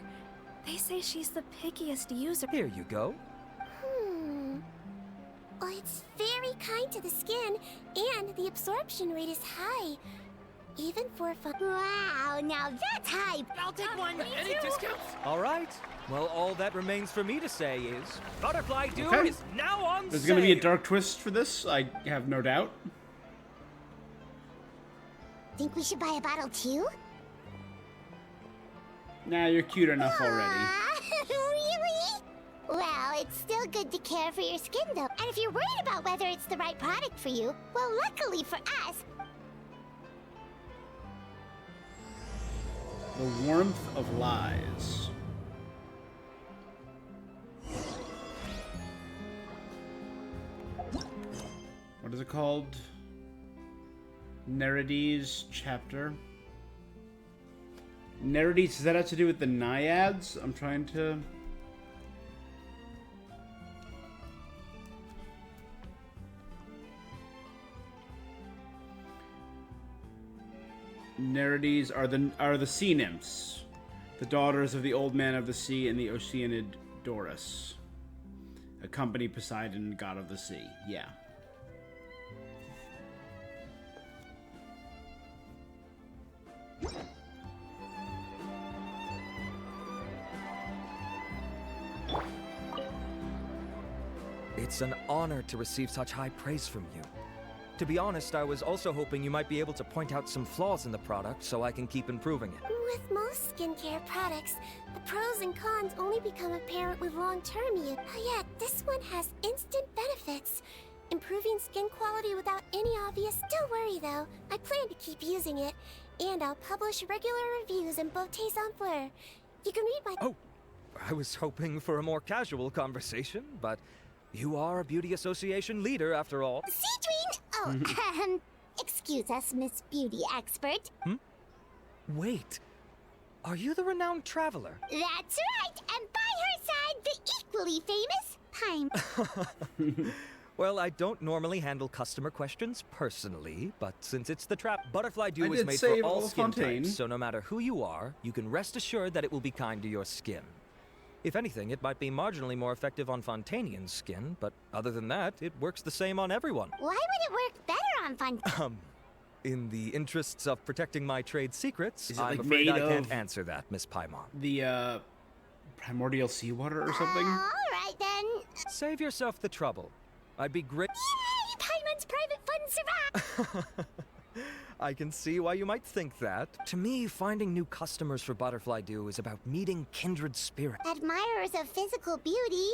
They say she's the pickiest user. Here you go. Well, it's very kind to the skin, and the absorption rate is high. Even for fun. Wow, now that's hype! I'll take one. Any discounts? All right. Well, all that remains for me to say is, Butterfly Dew is now on There's sale! gonna be a dark twist for this, I have no doubt. Think we should buy a bottle too? Nah, you're cute enough already. Really? Well, it's still good to care for your skin though. And if you're worried about whether it's the right product for you, well, luckily for us... The warmth of lies. What is it called? Nerides chapter. Nerides, does that have to do with the naiads? I'm trying to... Nerides are the sea nymphs, the daughters of the old man of the sea and the Oceanid Doris. Accompany Poseidon, god of the sea. Yeah. It's an honor to receive such high praise from you. To be honest, I was also hoping you might be able to point out some flaws in the product so I can keep improving it. With most skincare products, the pros and cons only become apparent with long-term use. Yet, this one has instant benefits. Improving skin quality without any obvious... Don't worry though, I plan to keep using it. And I'll publish regular reviews in Beauté Sans Fleur. You can read my... Oh, I was hoping for a more casual conversation, but you are a beauty association leader after all. SIGEWINNE! Oh, excuse us, Miss Beauty Expert. Wait, are you the renowned traveler? That's right, and by her side, the equally famous Paim. Well, I don't normally handle customer questions personally, but since it's the trap, Butterfly I Dew is did made save for all skin Fontaine. types, so no matter who you are, you can rest assured that it will be kind to your skin. If anything, it might be marginally more effective on Fontainian's skin, but other than that, it works the same on everyone. Why would it work better on Fun? In the interests of protecting my trade secrets, Is it, I'm like, afraid I made can't of- answer that, Miss Paimon. The primordial seawater or something? Alright then. Save yourself the trouble. I'd be great. Yay! Paimon's private fun survived! I can see why you might think that. To me, finding new customers for Butterfly Dew is about meeting kindred spirits. Admirers of physical beauty.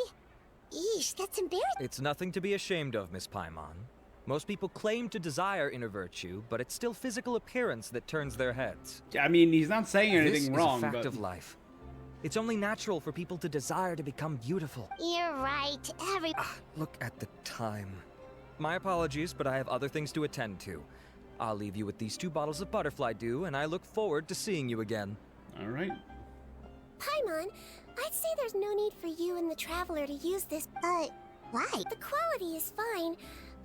Eesh, that's embarrassing. It's nothing to be ashamed of, Miss Paimon. Most people claim to desire inner virtue, but it's still physical appearance that turns their heads. I mean, he's not saying anything This wrong, is a fact but of life. It's only natural for people to desire to become beautiful. You're right. Look at the time. My apologies, but I have other things to attend to. I'll leave you with these 2 bottles of Butterfly Dew, and I look forward to seeing you again. all right. Paimon, I'd say there's no need for you and the Traveler to use this. Why? The quality is fine.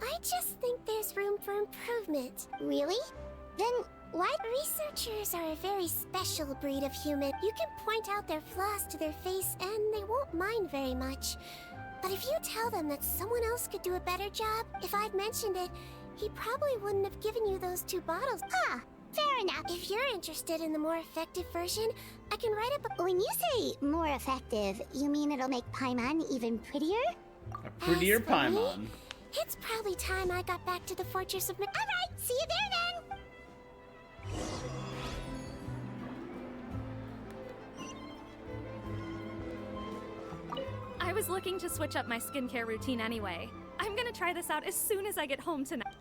I just think there's room for improvement. Really? Then why? Researchers are a very special breed of human. You can point out their flaws to their face and they won't mind very much. But if you tell them that someone else could do a better job, if I'd mentioned it, he probably wouldn't have given you those 2 bottles. Fair enough. If you're interested in the more effective version, I can write up a... When you say more effective, you mean it'll make Paimon even prettier? A prettier As for me, Paimon. It's probably time I got back to the Fortress of... Alright, see you there then! I was looking to switch up my skincare routine anyway. I'm gonna try this out as soon as I get home tonight.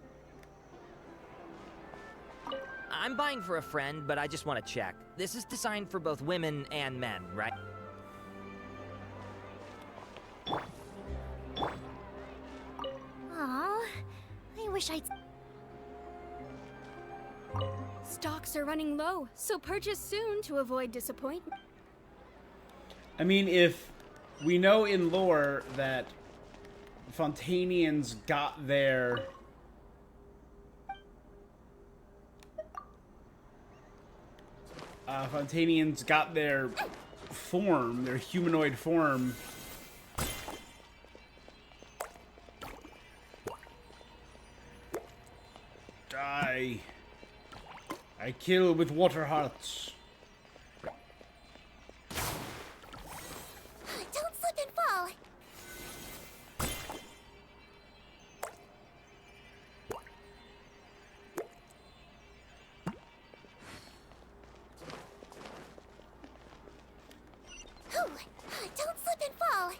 I'm buying for a friend, but I just want to check. This is designed for both women and men, right? Aw, I wish I'd... Stocks are running low, so purchase soon to avoid disappointment. I mean, if we know in lore that Fontainians got their form, their humanoid form. Die. I kill with water hearts. Don't slip and fall! Don't slip and fall!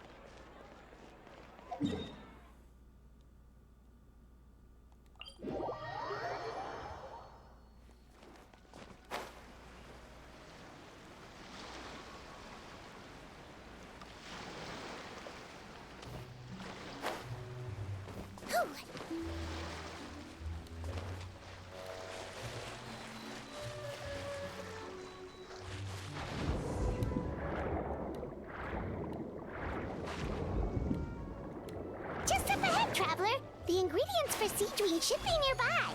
Just up ahead, Traveler. The ingredients for SIGEWINNE should be nearby.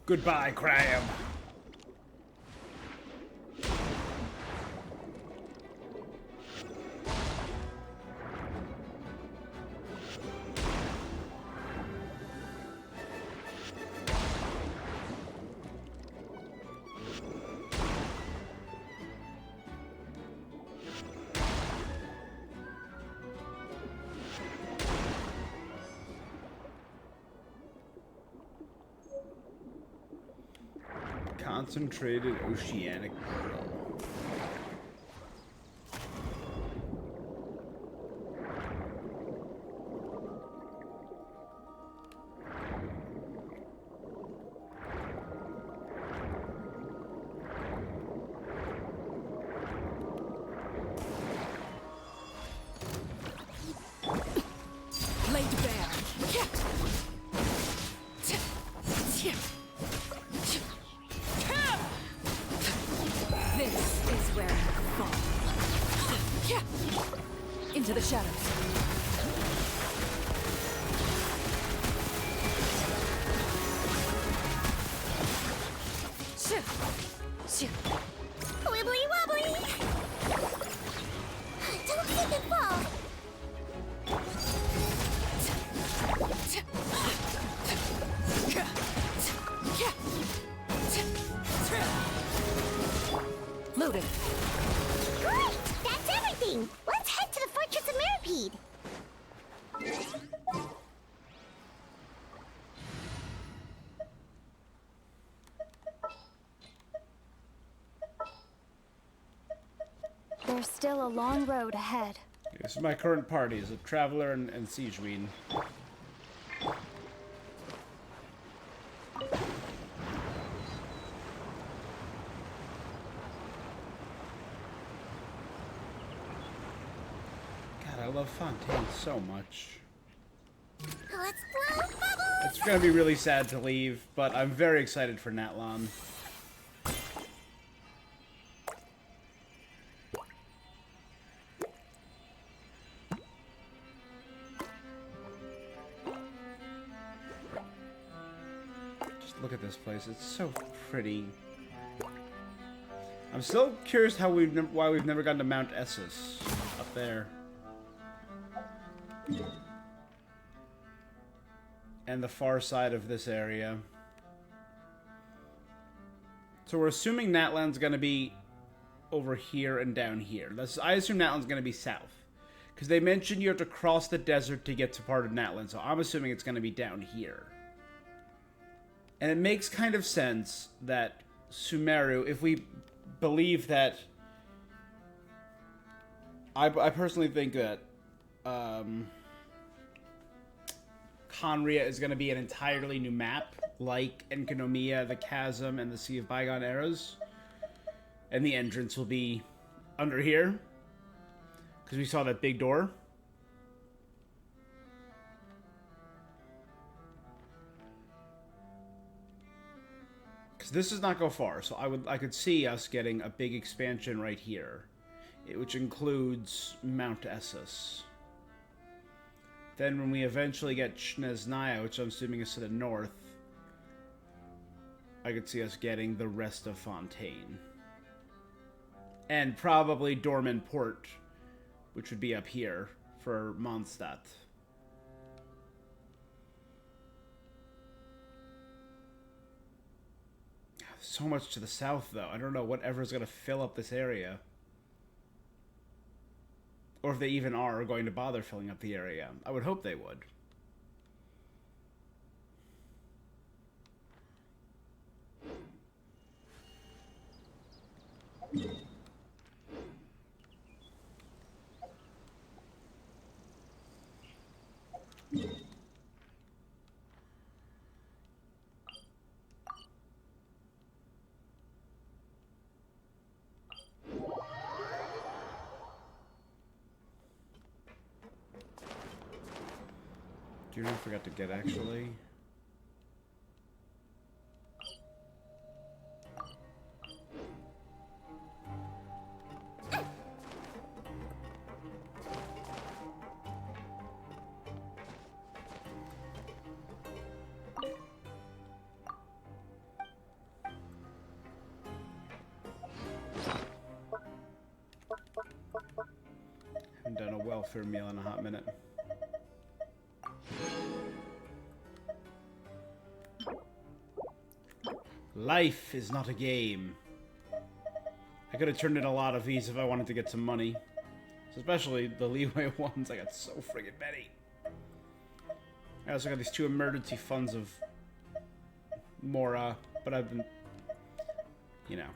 Goodbye, Crab. Concentrated oceanic pearl. Laid bare. Shadows. Wibbly wobbly! Don't slip and fall! Loaded. Great! That's everything! Let's head to the Fortress of Mirapede! There's still a long road ahead. This is my current party, is a Traveler and SIGEWINNE. God, I love Fontaine so much. Let's blow bubbles! It's gonna be really sad to leave, but I'm very excited for Natlan. Just look at this place, it's so pretty. I'm still curious how why we've never gotten to Mount Essus up there. And the far side of this area. So we're assuming Natlan's gonna be over here and down here. I assume Natlan's gonna be south. Because they mentioned you have to cross the desert to get to part of Natlan, so I'm assuming it's gonna be down here. And it makes kind of sense that Sumeru, if we believe that... I personally think that... Conria is going to be an entirely new map, like Enkanomiya, the Chasm, and the Sea of Bygone Eras. And the entrance will be under here, because we saw that big door. Because this does not go far, so I could see us getting a big expansion right here, which includes Mount Essus. Then when we eventually get Shneznaya, which I'm assuming is to the north, I could see us getting the rest of Fontaine. And probably Dorman Port, which would be up here for Mondstadt. So much to the south, though. I don't know whatever's going to fill up this area. Or if they even are going to bother filling up the area. I would hope they would. Do you know I forgot to get actually? Haven't done a welfare meal in a hot minute. Life is not a game. I could have turned in a lot of these if I wanted to get some money. Especially the leeway ones. I got so friggin' many. I also got these 2 emergency funds of Mora, but I've been, you know.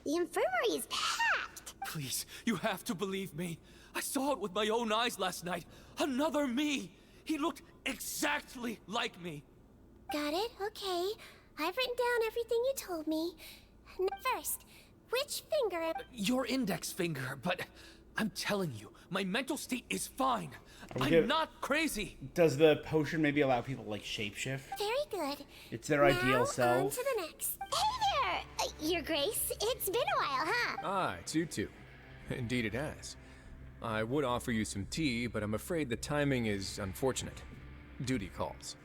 The infirmary is packed. Please, you have to believe me. I saw it with my own eyes last night. Another me. He looked exactly like me. Got it, okay. I've written down everything you told me. First, which finger am... Your index finger, but I'm telling you, my mental state is fine. I'm Okay. not crazy. Does the potion maybe allow people to, like, shapeshift? Very good. It's their ideal On self. to the next. Hey there, Your Grace. It's been a while, huh? Ah, Tutu. Indeed it has. I would offer you some tea, but I'm afraid the timing is unfortunate. Duty calls.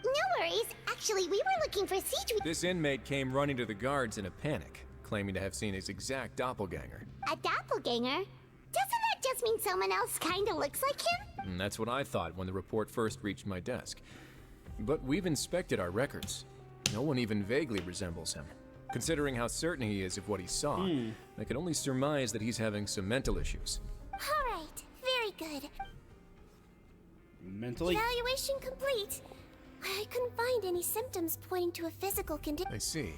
No worries. Actually, we were looking for SIGEWINNE. This inmate came running to the guards in a panic, claiming to have seen his exact doppelganger. A doppelganger? Doesn't that just mean someone else kinda looks like him? And that's what I thought when the report first reached my desk. But we've inspected our records. No one even vaguely resembles him. Considering how certain he is of what he saw, I can only surmise that he's having some mental issues. Alright, very good. Mentally? Evaluation complete. I couldn't find any symptoms pointing to a physical condition. I see.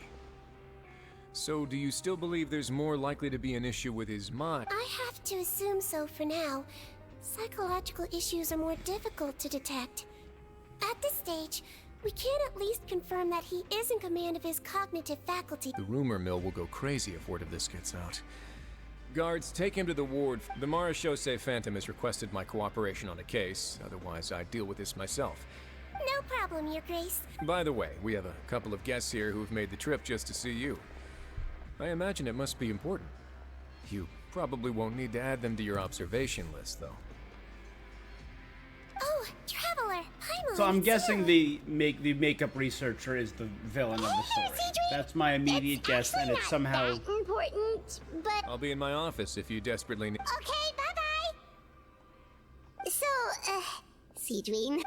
So do you still believe there's more likely to be an issue with his mind? I have to assume so for now. Psychological issues are more difficult to detect. At this stage, we can at least confirm that he is in command of his cognitive faculty. The rumor mill will go crazy if word of this gets out. Guards, take him to the ward. The Marechaussee Phantom has requested my cooperation on a case, otherwise I'd deal with this myself. No problem, Your Grace. By the way, we have a couple of guests here who've made the trip just to see you. I imagine it must be important. You probably won't need to add them to your observation list, though. Oh, Traveler, Paimon. So I'm guessing the makeup researcher is the villain of the story. That's my immediate guess, and it's somehow... That important, but... I'll be in my office if you desperately need... Okay, bye-bye! So, SIGEWINNE.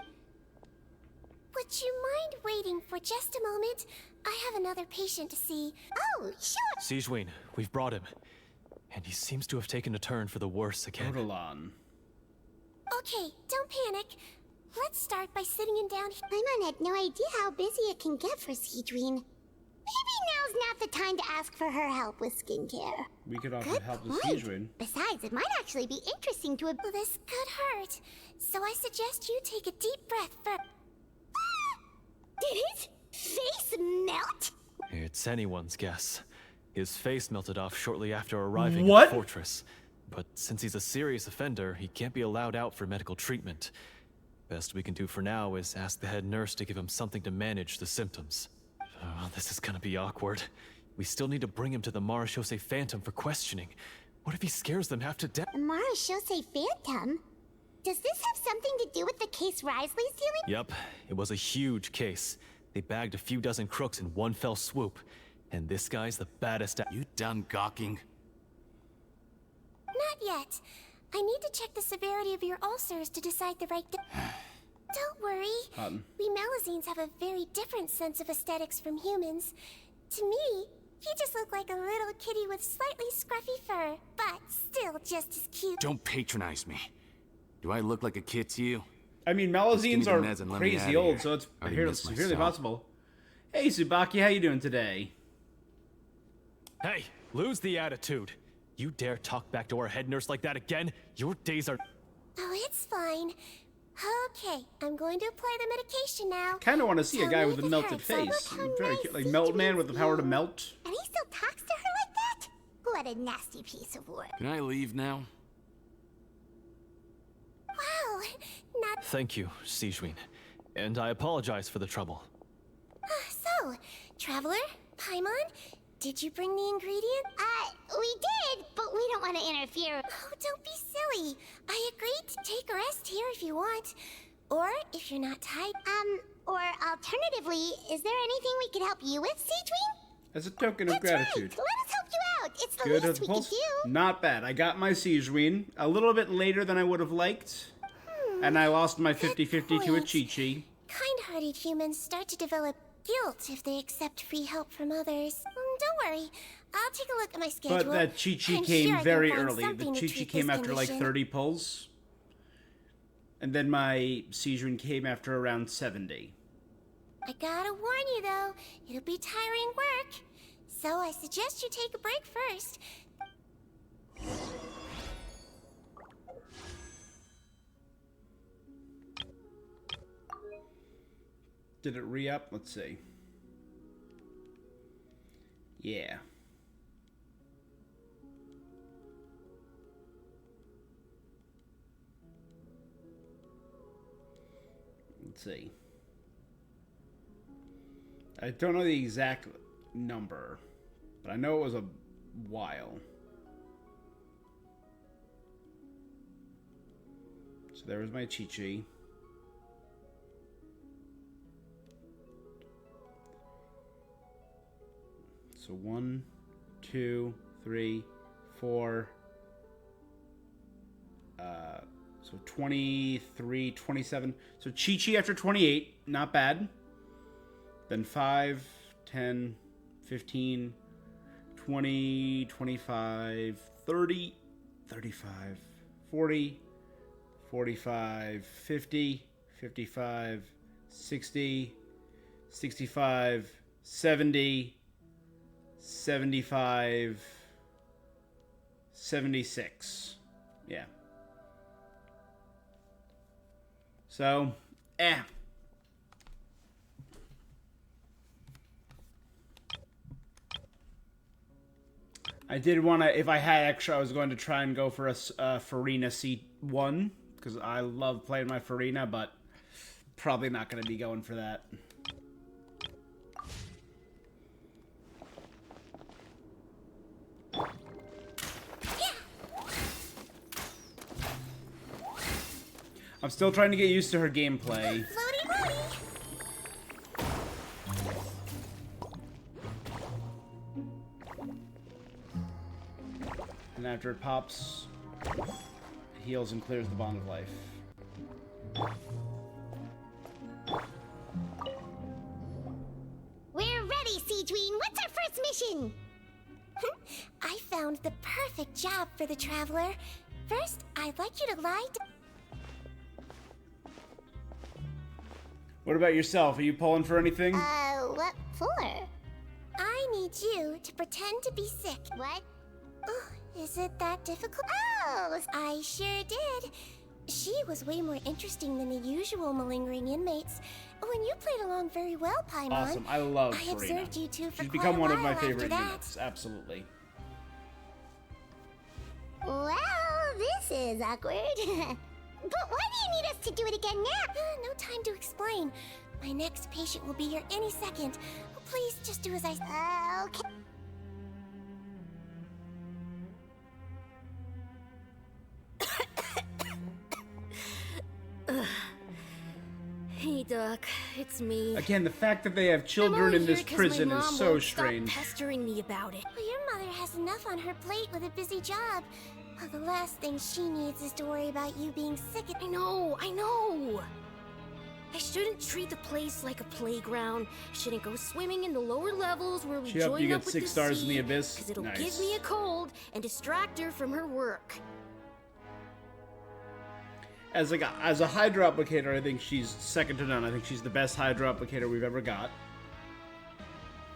Would you mind waiting for just a moment? I have another patient to see. Oh, sure! SIGEWINNE, we've brought him. And he seems to have taken a turn for the worse again. Odilon. Okay, don't panic. Let's start by sitting him down. Paimon had no idea how busy it can get for SIGEWINNE. Maybe now's not the time to ask for her help with skincare. We could offer Good help with point. SIGEWINNE. Besides, it might actually be interesting to... This could hurt. So I suggest you take a deep breath first. Did his face melt? It's anyone's guess. His face melted off shortly after arriving What? at the fortress. But since he's a serious offender, he can't be allowed out for medical treatment. Best we can do for now is ask the head nurse to give him something to manage the symptoms. Oh, this is gonna be awkward. We still need to bring him to the Marechaussee Phantom for questioning. What if he scares them half to death? The Marechaussee Phantom? Does this have something to do with the case Risley's dealing? Yep, it was a huge case. They bagged a few dozen crooks in one fell swoop. And this guy's the baddest at— You done gawking? Not yet. I need to check the severity of your ulcers to decide the right... Don't worry. We Melazines have a very different sense of aesthetics from humans. To me, he just looked like a little kitty with slightly scruffy fur, but still just as cute. Don't patronize me. Do I look like a kid to you? I mean, Just give me Melazines the are meds and let me crazy outta old, here. so it's I already missed severely myself. possible. Hey, Tsubaki, how you doing today? Hey, lose the attitude. You dare talk back to our head nurse like that again? Your days are— Oh, it's fine. Okay, I'm going to apply the medication now. Kind of want to see a Tell guy me with if a it melted hurts. face. Look how Very nice cute, like Melt Man with the power to you. melt. And he still talks to her like that? What a nasty piece of work. Can I leave now? Wow, not... Thank you, SIGEWINNE. And I apologize for the trouble. So, Traveler, Paimon, did you bring the ingredient? We did, but we don't want to interfere. Oh, don't be silly. I agreed to take a rest here if you want. Or, if you're not tired, or alternatively, is there anything we could help you with, SIGEWINNE? As a token of gratitude. Right. Let us help you out. It's the Good least we could pulse. do. Not bad. I got my SIGEWINNE a little bit later than I would have liked. And I lost my 50-50 to a point. Chi-Chi. Kind-hearted humans start to develop guilt if they accept free help from others. Don't worry. I'll take a look at my schedule. But that Chi-Chi I'm came sure I can very find early. The something to Chi-Chi treat came this after like condition. 30 pulls. And then my SIGEWINNE came after around 70. I gotta warn you though, it'll be tiring work. So I suggest you take a break first. Did it re-up? Let's see. Yeah. Let's see. I don't know the exact number, but I know it was a while. So there was my Chi-Chi. So 1, 2, 3, 4. So 23, 27. So Chi-Chi after 28, not bad. Then 5, 10, 15, 20, 25, 30, 35, 40, 45, 50, 55, 60, 65, 70, 75, 76. Yeah. So, I did want to, if I had extra, I was going to try and go for a Farina C1, because I love playing my Farina, but probably not going to be going for that. I'm still trying to get used to her gameplay. And after it pops, it heals and clears the bond of life. We're ready, SIGEWINNE. What's our first mission? I found the perfect job for the Traveler. First, I'd like you to lie down. What about yourself? Are you pulling for anything? What for? I need you to pretend to be sick. What? Oh, is it that difficult? Oh, I sure did. She was way more interesting than the usual malingering inmates. When you played along very well, Paimon. Awesome. I love I Farina. observed you two for She's quite become a one of while my favorite after that. units. Absolutely. Well, this is awkward. But why do you need us to do it again now? No time to explain. My next patient will be here any second. Please just do as I say. Okay. Hey, Doc, it's me. Again, the fact that they have children in this prison is so strange. Stop pestering me about it. Well, your mother has enough on her plate with a busy job. Well, the last thing she needs is to worry about you being sick. I know. I shouldn't treat the place like a playground. Shouldn't go swimming in the lower levels where we She helped join you up get with 6 the stars in the sea, abyss. because it'll Nice. give me a cold and distract her from her work. As a Hydra applicator, I think she's second to none. I think she's the best Hydra applicator we've ever got.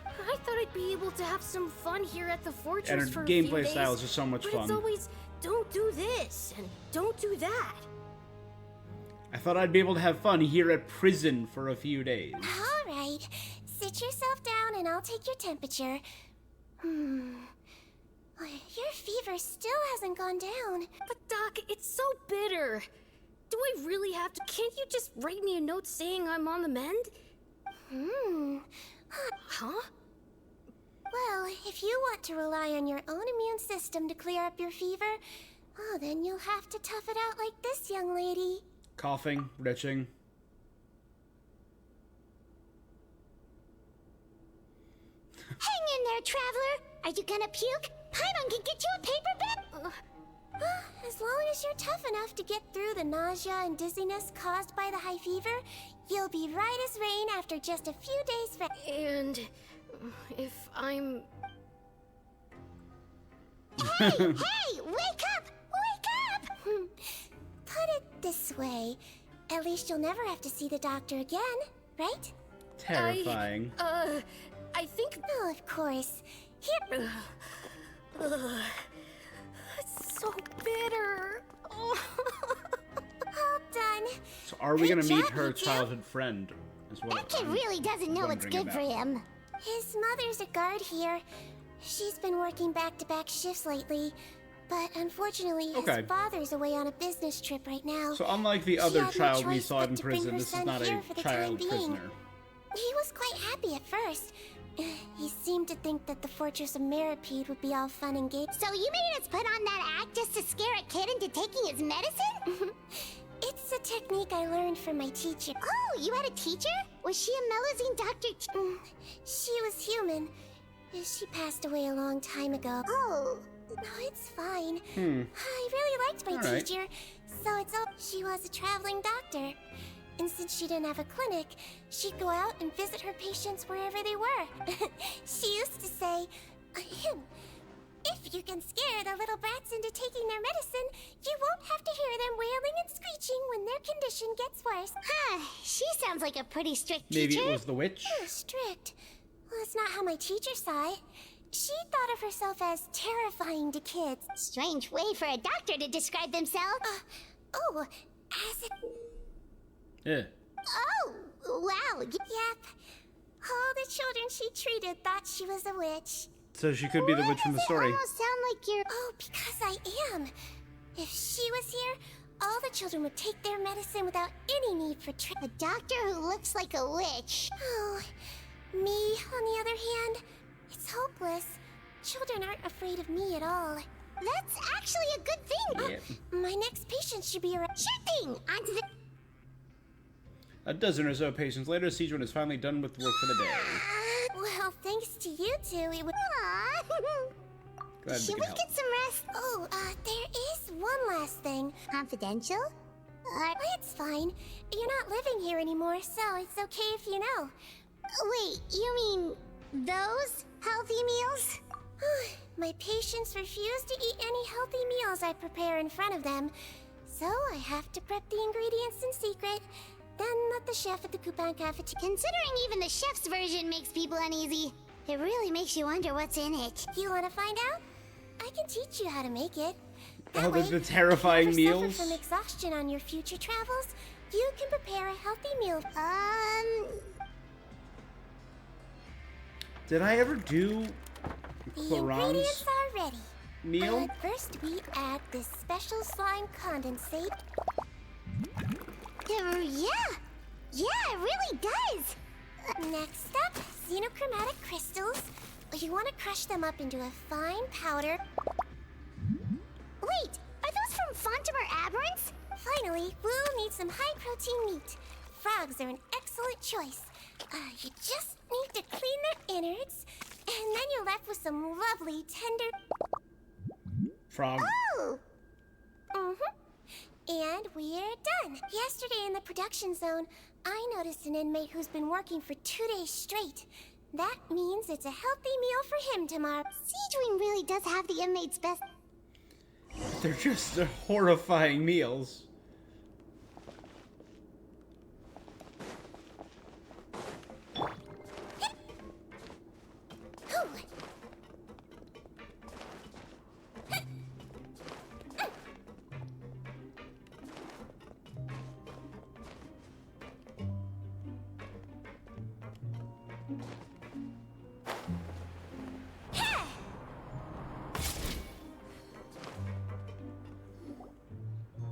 I thought I'd be able to have some fun here at the fortress And her for a few gameplay days, style is just so much but fun. it's always, don't do this and don't do that. I thought I'd be able to have fun here at prison for a few days. All right. Sit yourself down and I'll take your temperature. Your fever still hasn't gone down. But Doc, it's so bitter. Do I really have to? Can't you just write me a note saying I'm on the mend? Huh? Well, if you want to rely on your own immune system to clear up your fever, oh, then you'll have to tough it out like this young lady. Coughing, retching. Hang in there, Traveler. Are you gonna puke? Paimon can get you a paper bag. As long as you're tough enough to get through the nausea and dizziness caused by the high fever, you'll be right as rain after just a few days. And if I'm... Hey, wake up! Wake up! Put it this way. At least you'll never have to see the doctor again, right? Terrifying. I think... Oh, of course. Here. It's so bitter. Oh. All done. So are we gonna Good meet job, her you two. childhood friend? Is what That kid I'm really doesn't know what's wondering good for about. him. His mother's a guard here. She's been working back-to-back shifts lately, but unfortunately Okay. his father's away on a business trip right now. So unlike the She other had no child we choice saw but in to bring prison, her this is son not here a for the time child being. prisoner. He was quite happy at first. He seemed to think that the Fortress of Meripede would be all fun and games. So you made us put on that act just to scare a kid into taking his medicine? It's a technique I learned from my teacher. Oh, you had a teacher? Was she a Melazine doctor? She was human. She passed away a long time ago. Oh. No, it's fine. Hmm. I really liked my All right. teacher, so it's all. She was a traveling doctor. And since she didn't have a clinic, she'd go out and visit her patients wherever they were. She used to say, if you can scare the little brats into taking their medicine, you won't have to hear them wailing and screeching when their condition gets worse. Huh, she sounds like a pretty strict Maybe teacher. it was the witch? Oh, strict. Well, that's not how my teacher saw it. She thought of herself as terrifying to kids. Strange way for a doctor to describe themselves. As it... Yeah. Oh, wow. Yep. All the children she treated thought she was a witch. So she could be the witch from the story. Almost sound like you're... Oh, because I am. If she was here, all the children would take their medicine without any need for A doctor who looks like a witch. Oh, me, on the other hand, it's hopeless. Children aren't afraid of me at all. That's actually a good thing. Yeah. My next patient should be around. Sure thing. On to the... A dozen or so patients later, SIGEWINNE is finally done with work for the day. Well, thanks to you two, it would... Glad Should we we can help. get some rest? Oh, there is one last thing. Confidential? It's fine. You're not living here anymore, so it's okay if you know. Wait, you mean those healthy meals? My patients refuse to eat any healthy meals I prepare in front of them, so I have to prep the ingredients in secret, then let the chef at the Coupon Cafeteria... Considering even the chef's version makes people uneasy, it really makes you wonder what's in it. You want to find out? I can teach you how to make it. That Oh, way, the terrifying if you ever meals? suffer from exhaustion on your future travels, you can prepare a healthy meal. Did I ever do The Claran's ingredients are ready. meal? But first we add this special slime condensate. Yeah, it really does. Next up, xenochromatic crystals. You want to crush them up into a fine powder. Wait, are those from Fontimer Aberrants? Finally, we'll need some high-protein meat. Frogs are an excellent choice. You just need to clean their innards, and then you're left with some lovely, tender... Frog. Oh! And we're done. Yesterday in the production zone, I noticed an inmate who's been working for 2 days straight. That means it's a healthy meal for him tomorrow. SIGEWINNE really does have the inmates' best... They're just horrifying meals.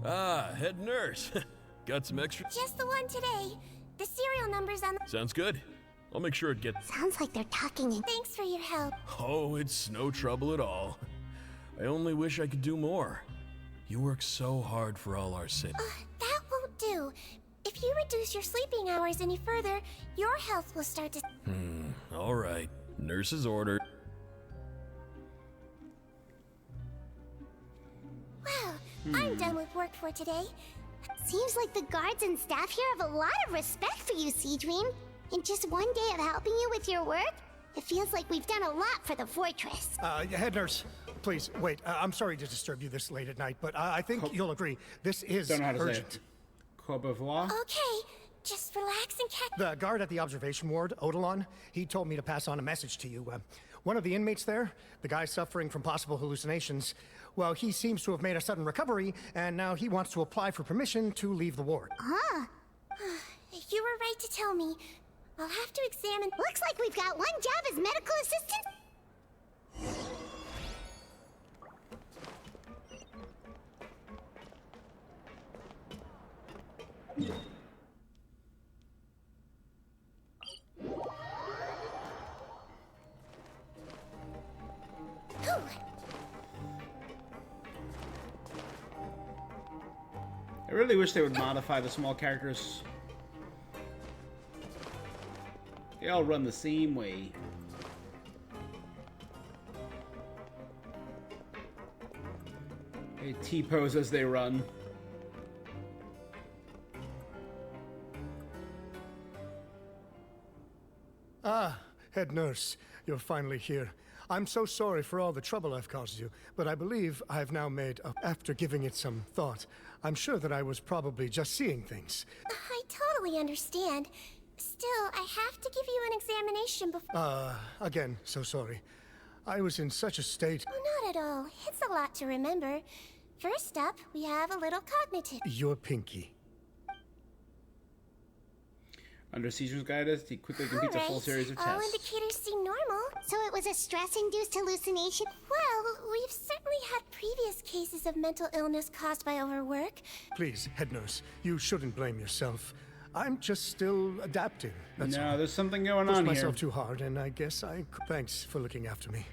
Ah, head nurse. Got some extra? Just the one today. The serial number's on the... Sounds good. I'll make sure it gets... Sounds like they're talking in... Thanks for your help. Oh, it's no trouble at all. I only wish I could do more. You work so hard for all our sins. That won't do. If you reduce your sleeping hours any further, your health will start to... All right. Nurse's order. Well, I'm done with work for today. Seems like the guards and staff here have a lot of respect for you, SIGEWINNE. In just one day of helping you with your work, it feels like we've done a lot for the fortress. Head nurse, please, wait. I'm sorry to disturb you this late at night, but I think you'll agree, this is Don't know how to urgent. say it. Courbevoie? Okay, just relax and catch... The guard at the observation ward, Odilon, he told me to pass on a message to you. One of the inmates there, the guy suffering from possible hallucinations, well, he seems to have made a sudden recovery, and now he wants to apply for permission to leave the ward. Huh. You were right to tell me. I'll have to examine... Looks like we've got one job as medical assistant. I really wish they would modify the small characters. They all run the same way. They T-pose as they run. Ah, head nurse, you're finally here. I'm so sorry for all the trouble I've caused you, but I believe I've now made up. After giving it some thought, I'm sure that I was probably just seeing things. I totally understand. Still, I have to give you an examination before... Again, so sorry. I was in such a state. Oh, not at all. It's a lot to remember. First up, we have a little cognitive. Your pinky. Under Seizures Guidance, he quickly completes a full series of All tests. indicators seem normal. So it was a stress-induced hallucination? Well, we've certainly had previous cases of mental illness caused by overwork. Please, head nurse, you shouldn't blame yourself. I'm just still adapting. That's all. There's something going Pushed on here. myself too hard, and I guess I... Thanks for looking after me.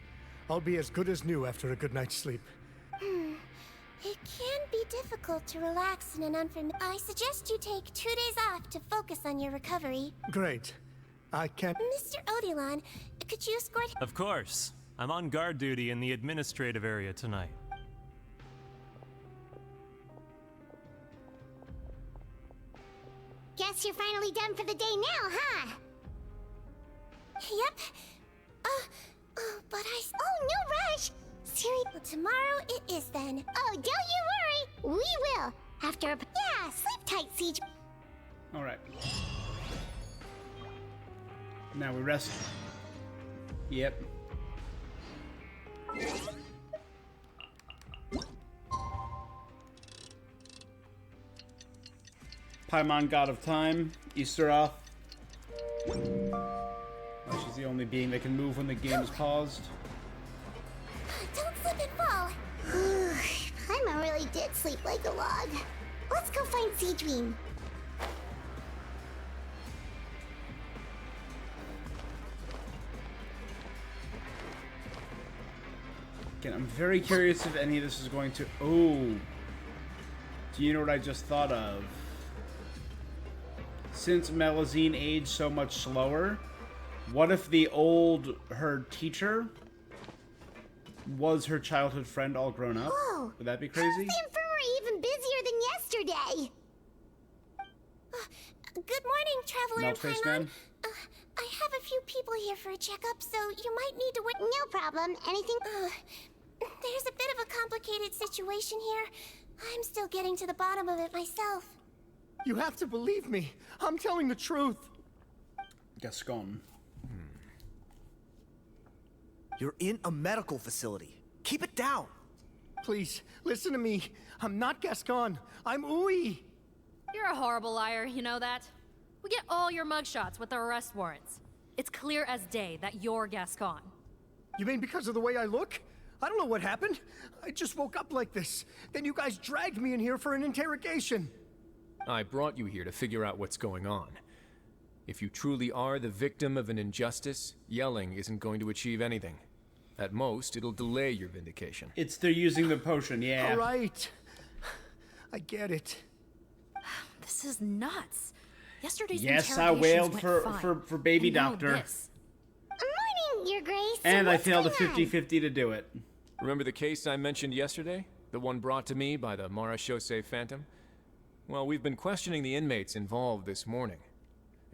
I'll be as good as new after a good night's sleep. It can be difficult to relax in an unfamiliar... I suggest you take 2 days off to focus on your recovery. Great. I can't... Mr. Odilon, could you escort... Of course. I'm on guard duty in the administrative area tonight. Guess you're finally done for the day now, huh? Yep. But I... Oh, no rush! Well, tomorrow it is then. Oh, don't you worry! We will! After a... Yeah, sleep tight, Siege. Alright. Now we rest. Yep. Paimon, God of Time, Easteroth. Oh, she's the only being that can move when the game is paused. Don't slip and fall. Paimon really did sleep like a log. Let's go find SIGEWINNE. Again, I'm very curious if any of this is going to... Oh! Do you know what I just thought of? Since Melusine aged so much slower, what if the her teacher was her childhood friend all grown up? Whoa. Would that be crazy? How's the infirmary even busier than yesterday? Good morning, Traveler and Meltface Paimon. Man? I have a few people here for a checkup, so you might need to wait. No problem. Anything? There's a bit of a complicated situation here. I'm still getting to the bottom of it myself. You have to believe me. I'm telling the truth. Gascon. You're in a medical facility. Keep it down. Please, listen to me. I'm not Gascon. I'm Uy. You're a horrible liar, you know that? We get all your mugshots with the arrest warrants. It's clear as day that you're Gascon. You mean because of the way I look? I don't know what happened. I just woke up like this. Then you guys dragged me in here for an interrogation. I brought you here to figure out what's going on. If you truly are the victim of an injustice, yelling isn't going to achieve anything. At most, it'll delay your vindication. It's they're using the potion, yeah. All right. I get it. This is nuts. Yesterday's Yes, I interrogations wailed went fine. for Baby And now Doctor. this. Morning, Your Grace. And I What's failed a going on? 50-50 to do it. Remember the case I mentioned yesterday? The one brought to me by the Marechaussee Phantom? Well, we've been questioning the inmates involved this morning.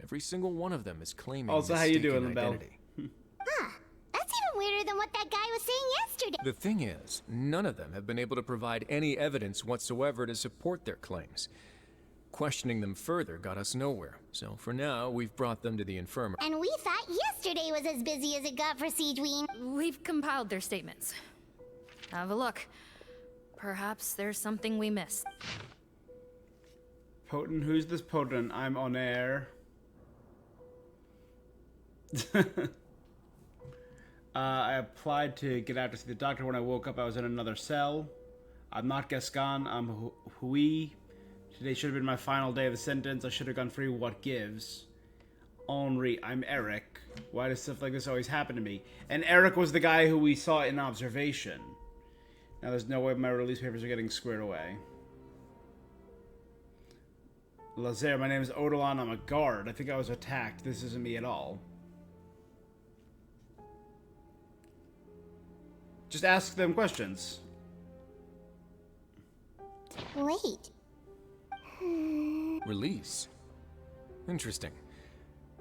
Every single one of them is claiming Also, how you doing, mistaken LaBelle? identity. Huh. That's even weirder than what that guy was saying yesterday. The thing is, none of them have been able to provide any evidence whatsoever to support their claims. Questioning them further got us nowhere, so for now, we've brought them to the infirmary. And we thought, yes, yesterday was as busy as it got for SIGEWINNE. We've compiled their statements. Have a look. Perhaps there's something we missed. Potent, who's this potent? I'm on air. I applied to get out to see the doctor. When I woke up, I was in another cell. I'm not Gascon, I'm Hui. Today should have been my final day of the sentence. I should have gone free. What gives? Henri, I'm Eric. Why does stuff like this always happen to me? And Eric was the guy who we saw in observation. Now there's no way my release papers are getting squared away. Lazaire, my name is Odilon. I'm a guard. I think I was attacked. This isn't me at all. Just ask them questions. Wait. Release? Interesting.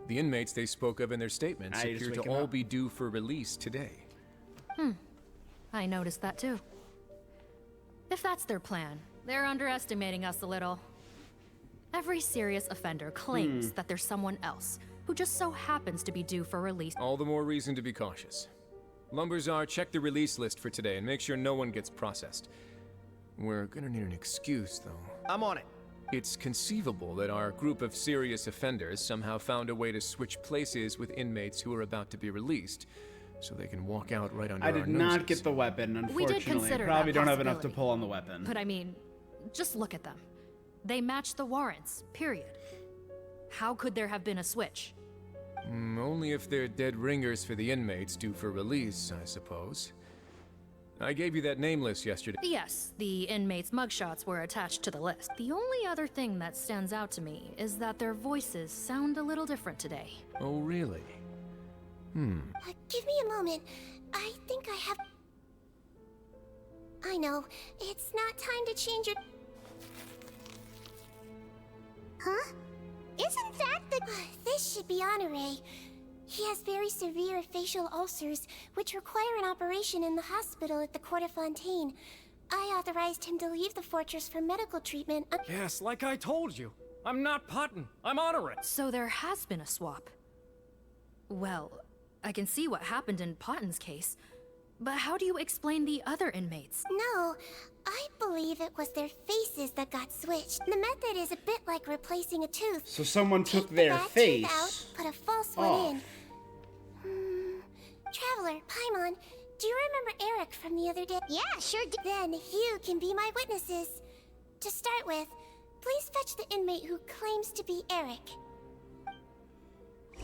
The inmates they spoke of in their statements appear to all be due for release today. I noticed that too. If that's their plan, they're underestimating us a little. Every serious offender claims that there's someone else who just so happens to be due for release. All the more reason to be cautious. Lumberzar, check the release list for today and make sure no one gets processed. We're gonna need an excuse, though. I'm on it. It's conceivable that our group of serious offenders somehow found a way to switch places with inmates who are about to be released, so they can walk out right under our noses. I did not get the weapon, unfortunately. We did consider I probably that don't have enough to possibility. pull on the weapon. But I mean, just look at them. They match the warrants, period. How could there have been a switch? Only if they're dead ringers for the inmates due for release, I suppose. I gave you that name list yesterday. Yes, the inmates' mugshots were attached to the list. The only other thing that stands out to me is that their voices sound a little different today. Oh, really? Give me a moment. I think I have... I know. It's not time to change your... Huh? Isn't that the... This should be Honore. He has very severe facial ulcers, which require an operation in the hospital at the Court of Fontaine. I authorized him to leave the fortress for medical treatment. Yes, like I told you. I'm not Potton. I'm Honore. So there has been a swap. Well, I can see what happened in Potton's case, but how do you explain the other inmates? No, I believe it was their faces that got switched. The method is a bit like replacing a tooth. So someone took Take their the bad face. tooth out, put a false one in. Traveler, Paimon, do you remember Eric from the other day? Yeah, sure do. Then you can be my witnesses. To start with, please fetch the inmate who claims to be Eric.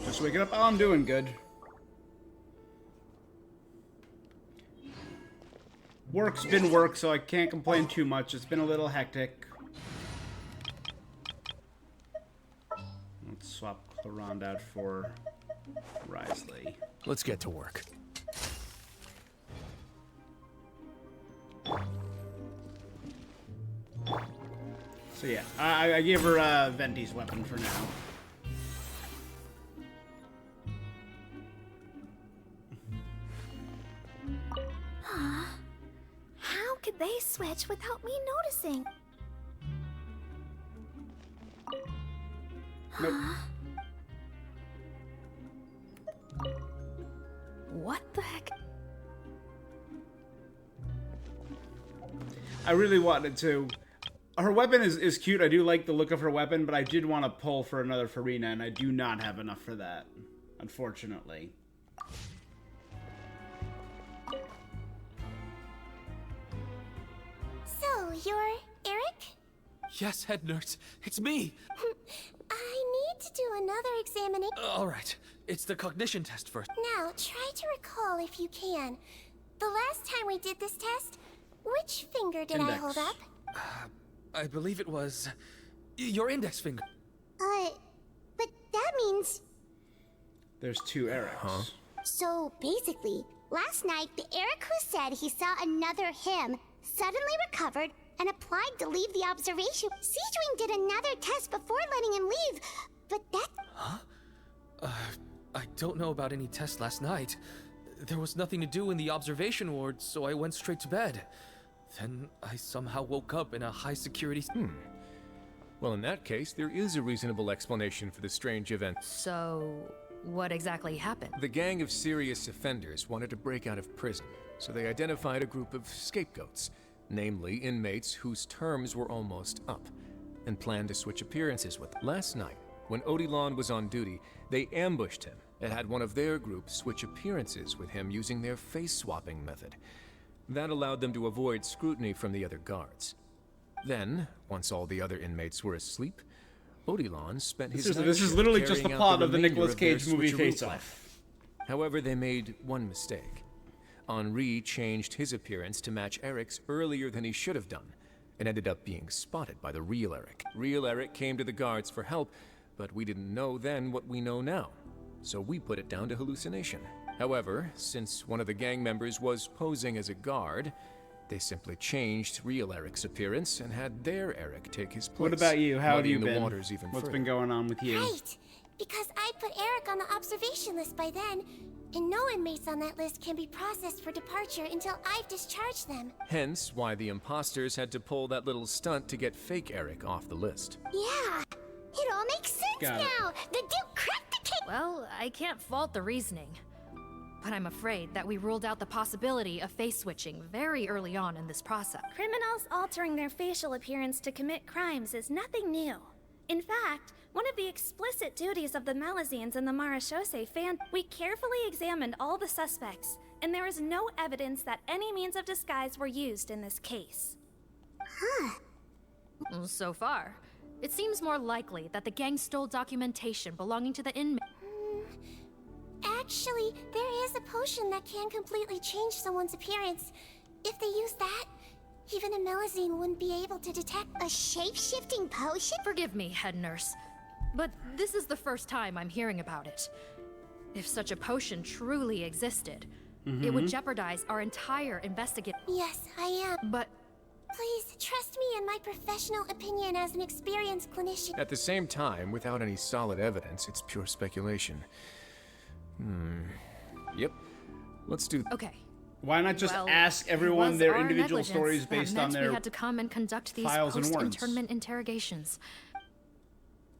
Just waking up. Oh, I'm doing good. Work's been work, so I can't complain too much. It's been a little hectic. Let's swap Clarond out for Risley. Let's get to work. So yeah, I gave her Venti's weapon for now. How could they switch without me noticing? Nope. What the heck? I really wanted to. Her weapon is cute. I do like the look of her weapon, but I did want to pull for another Farina, and I do not have enough for that, unfortunately. So, you're Eric? Yes, head nurse. It's me. I need to do another examination. All right. It's the cognition test first. Now, try to recall if you can. The last time we did this test, which finger did I hold up? I believe it was your index finger. But that means... There's two Erics. So, basically, last night, the Eric who said he saw another him suddenly recovered and applied to leave the observation. SIGEWINNE did another test before letting him leave, but that... Huh? I don't know about any test last night. There was nothing to do in the observation ward, so I went straight to bed. Then I somehow woke up in a high-security... Well, in that case, there is a reasonable explanation for the strange event. So, What exactly happened? The gang of serious offenders wanted to break out of prison, so they identified a group of scapegoats, namely inmates whose terms were almost up, and planned to switch appearances with them. Last night, when Odilon was on duty, they ambushed him and had one of their group switch appearances with him using their face-swapping method. That allowed them to avoid scrutiny from the other guards. Then, once all the other inmates were asleep, Odilon spent his This is literally just the plot of the Nicolas Cage movie Face Off. However, they made one mistake. Henri changed his appearance to match Eric's earlier than he should have done, and ended up being spotted by the real Eric. Real Eric came to the guards for help, but we didn't know then what we know now, so we put it down to hallucination. However, since one of the gang members was posing as a guard, they simply changed real Eric's appearance and had their Eric take his place. What about you? How have you muddying the been? waters even What's further. been going on with you? Right, because I put Eric on the observation list by then, and no inmates on that list can be processed for departure until I've discharged them. Hence why the imposters had to pull that little stunt to get fake Eric off the list. Yeah, it all makes sense Got it. now. The Duke cracked the cake. Well, I can't fault the reasoning. But I'm afraid that we ruled out the possibility of face switching very early on in this process. Criminals altering their facial appearance to commit crimes is nothing new. In fact, one of the explicit duties of the Malazines and the Marachose fan, we carefully examined all the suspects, and there is no evidence that any means of disguise were used in this case. So far, it seems more likely that the gang stole documentation belonging to the inmate. Actually, there is a potion that can completely change someone's appearance. If they use that, even a Melazine wouldn't be able to detect a shape-shifting potion? Forgive me, head nurse, but this is the first time I'm hearing about it. If such a potion truly existed, it would jeopardize our entire investigation. Yes, I am. But please, trust me in my professional opinion as an experienced clinician. At the same time, without any solid evidence, it's pure speculation. Yep. Let's do... Okay. Why not just Well, ask it everyone was their our individual negligence stories that based on meant their we had to come and conduct these files and warrants? post-internment interrogations.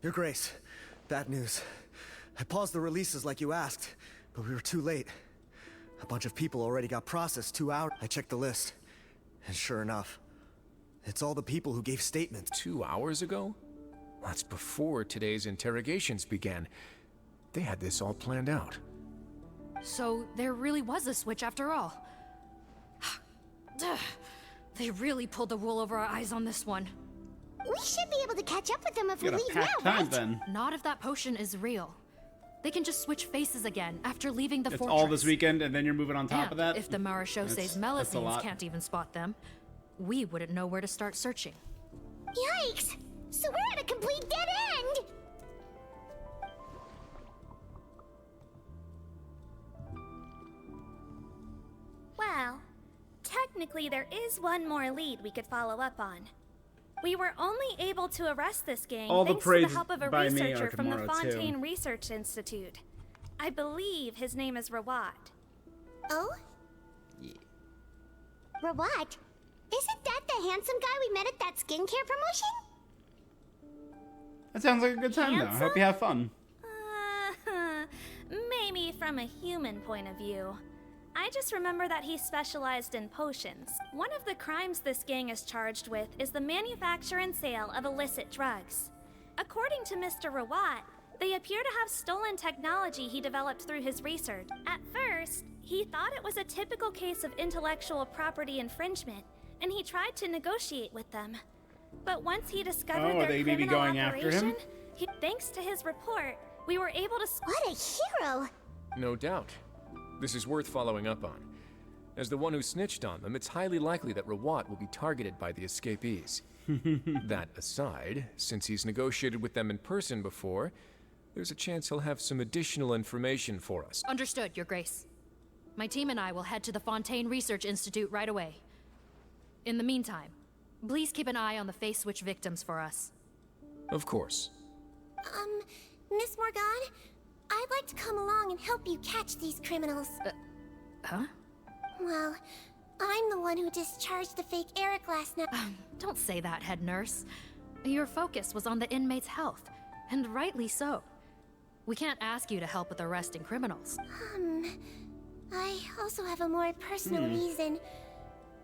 Your Grace, bad news. I paused the releases like you asked, but we were too late. A bunch of people already got processed 2 hours. I checked the list, and sure enough, it's all the people who gave statements. 2 hours ago? That's before today's interrogations began. They had this all planned out. So there really was a switch after all. They really pulled the wool over our eyes on this one. We should be able to catch up with them if we You got a leave now, packed time right? then. Not if that potion is real. They can just switch faces again after leaving the It's fortress. all this weekend, and then you're moving on top And of that? if the Marechausse's That's a Melazines lot. can't even spot them, we wouldn't know where to start searching. Yikes! So we're at a complete dead end! Well, technically there is one more lead we could follow up on. We were only able to arrest this gang All the thanks to praise the help of a by me researcher are from the tomorrow, too. Fontaine Research Institute. I believe his name is Rawat. Oh? Rawat? Isn't that the handsome guy we met at that skincare promotion? That sounds like a good time, though. I hope you have fun. Maybe from a human point of view. I just remember that he specialized in potions. One of the crimes this gang is charged with is the manufacture and sale of illicit drugs. According to Mr. Rawat, they appear to have stolen technology he developed through his research. At first, he thought it was a typical case of intellectual property infringement, and he tried to negotiate with them. But once he discovered their they may be criminal going after him? operation, thanks to his report, we were able to... What a hero! No doubt. This is worth following up on. As the one who snitched on them, it's highly likely that Rawat will be targeted by the escapees. That aside, since he's negotiated with them in person before, there's a chance he'll have some additional information for us. Understood, Your Grace. My team and I will head to the Fontaine Research Institute right away. In the meantime, please keep an eye on the face switch victims for us. Of course. Miss Morgane, I'd like to come along and help you catch these criminals. Huh? Well, I'm the one who discharged the fake Eric last night. Don't say that, head nurse. Your focus was on the inmate's health, and rightly so. We can't ask you to help with arresting criminals. I also have a more personal reason.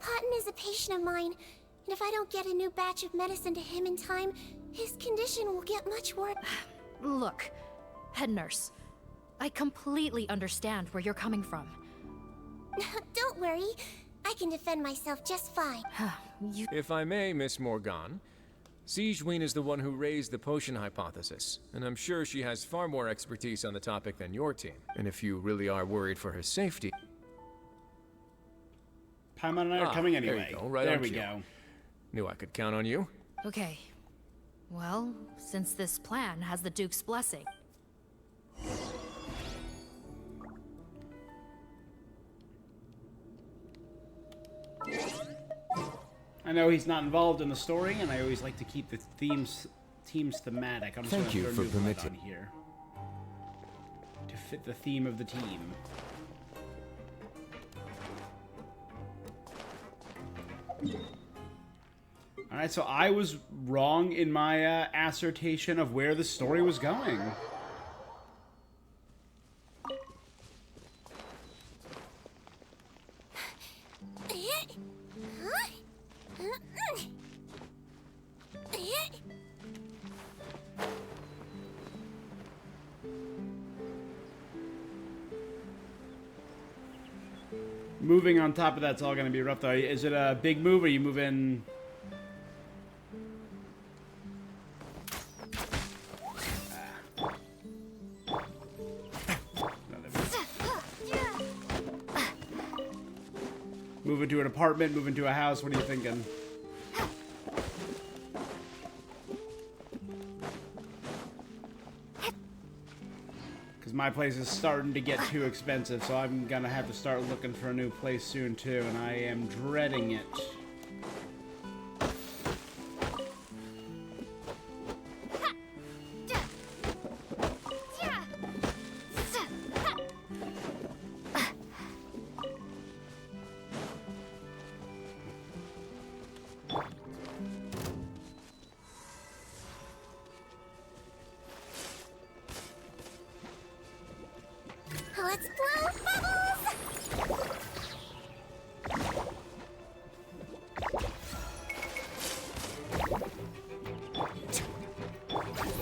Cotton is a patient of mine, and if I don't get a new batch of medicine to him in time, his condition will get much worse. Look, head nurse, I completely understand where you're coming from. Don't worry, I can defend myself just fine. If I may, Miss Morgan, SIGEWINNE is the one who raised the potion hypothesis, and I'm sure she has far more expertise on the topic than your team. And if you really are worried for her safety... Paimon and I are coming anyway. There you go, right there on we cue. go. Knew I could count on you. Okay. Well, since this plan has the Duke's blessing... I know he's not involved in the story, and I always like to keep the teams thematic. I'm just Thank you gonna for throw new blood permitting- on here to fit the theme of the team. All right, so I was wrong in my assertion of where the story was going. Moving on top of that's all going to be rough, though. Is it a big move, or are you moving? Moving to an apartment, moving to a house. What are you thinking? Because my place is starting to get too expensive, so I'm gonna have to start looking for a new place soon too, and I am dreading it. Let's blow bubbles!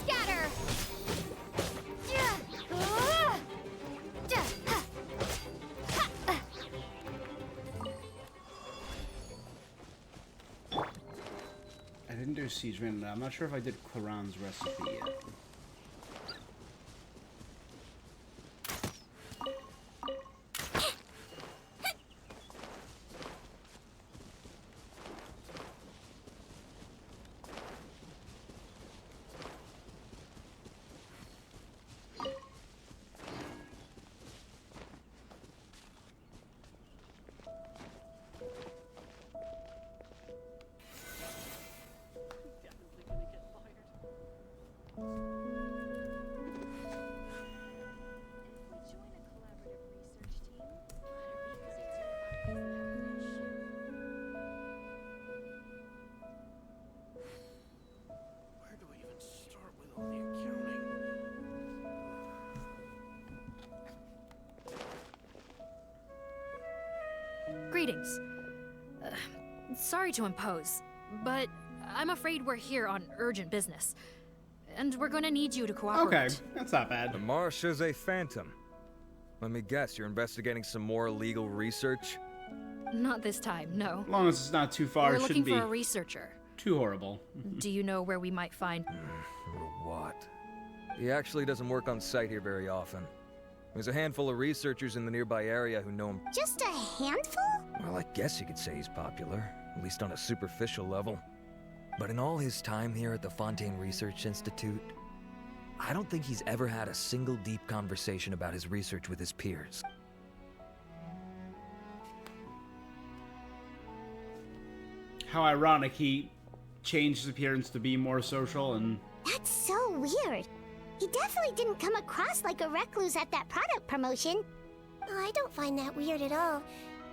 Scatter! I didn't do SIGEWINNE. I'm not sure if I did Claran's recipe yet. Greetings. Sorry to impose, but I'm afraid we're here on urgent business. And we're gonna need you to cooperate. Okay, that's not bad. The Marsh is a phantom. Let me guess, you're investigating some more illegal research? Not this time, no. As long as it's not too far, We're it looking shouldn't be for a researcher. too horrible. Do you know where we might find... What? He actually doesn't work on site here very often. There's a handful of researchers in the nearby area who know him. Just a handful? Well, I guess you could say he's popular, at least on a superficial level. But in all his time here at the Fontaine Research Institute, I don't think he's ever had a single deep conversation about his research with his peers. How ironic, he changed his appearance to be more social and... That's so weird. He definitely didn't come across like a recluse at that product promotion. I don't find that weird at all.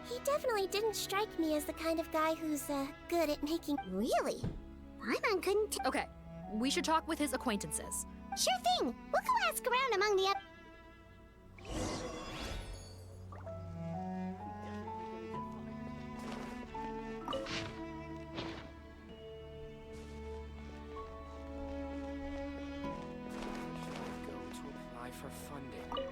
He definitely didn't strike me as the kind of guy who's good at making... Really? Paimon couldn't... Okay, we should talk with his acquaintances. Sure thing. We'll go ask around among the Go to apply for funding.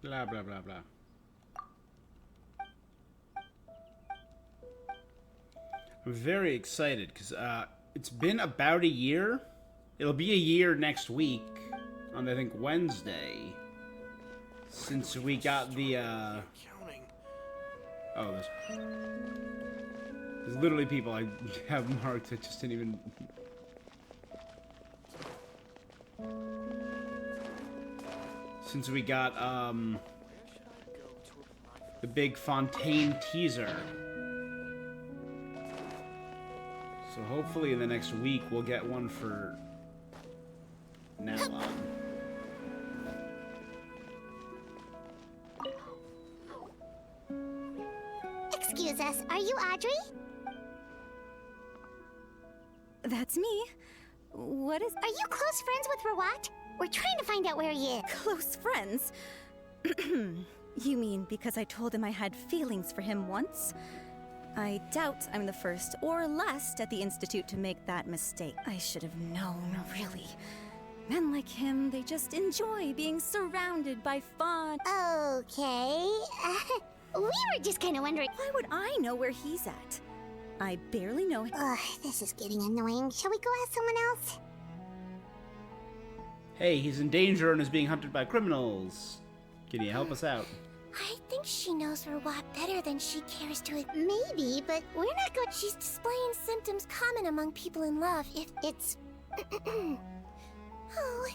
Blah, blah, blah, blah. I'm very excited because it's been about a year. It'll be a year next week on, I think, Wednesday, since we got the oh, there's literally people I have marked that just didn't even. Since we got the big Fontaine teaser. So hopefully in the next week we'll get one for now on. Excuse us, are you Audrey? That's me. What is... Are you close friends with Rawat? We're trying to find out where he is. Close friends? You mean because I told him I had feelings for him once? I doubt I'm the first or last at the Institute to make that mistake. I should have known, really. Men like him, they just enjoy being surrounded by fun. Okay. We were just kind of wondering. Why would I know where he's at? I barely know him. Ugh, this is getting annoying. Shall we go ask someone else? Hey, he's in danger and is being hunted by criminals. Can you help us out? I think she knows Rawat better than she cares to. Maybe, but we're not going. She's displaying symptoms common among people in love. If it's. Oh,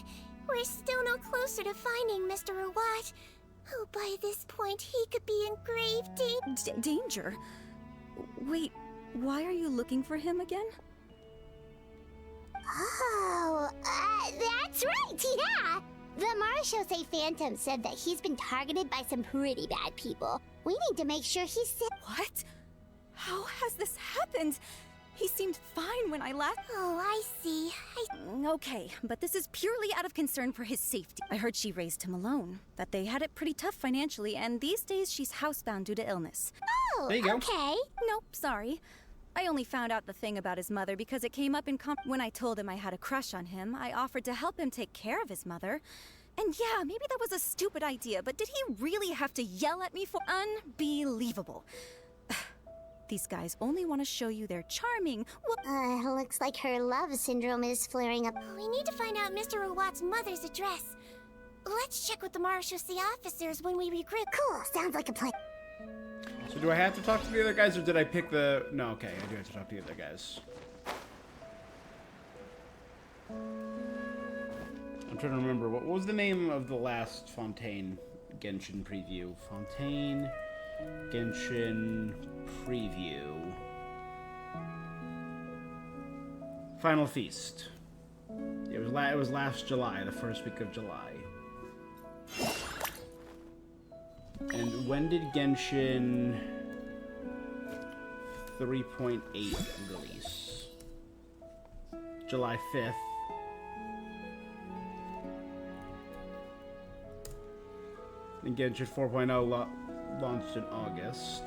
we're still no closer to finding Mr. Rawat. Oh, by this point, he could be in grave danger? Wait, why are you looking for him again? Oh, that's right, yeah! The Marshosei Phantom said that he's been targeted by some pretty bad people. We need to make sure he's safe. What? How has this happened? He seemed fine when I left. Oh, I see. Okay, but this is purely out of concern for his safety. I heard she raised him alone, that they had it pretty tough financially, and these days she's housebound due to illness. Oh, there you go. Okay. Nope, sorry. I only found out the thing about his mother because it came up in when I told him I had a crush on him. I offered to help him take care of his mother. And yeah, maybe that was a stupid idea, but did he really have to yell at me for unbelievable? These guys only want to show you they're charming. Looks like her love syndrome is flaring up. We need to find out Mr. Rawat's mother's address. Let's check with the Marshosei officers when we regroup. Cool, sounds like a plan. So do I have to talk to the other guys, or did I pick the... No, okay, I do have to talk to the other guys. I'm trying to remember, what was the name of the last Fontaine Genshin preview? Fontaine Genshin preview. Final Feast. It was last July, the first week of July. And when did Genshin 3.8 release? July 5th. And Genshin 4.0 launched in August.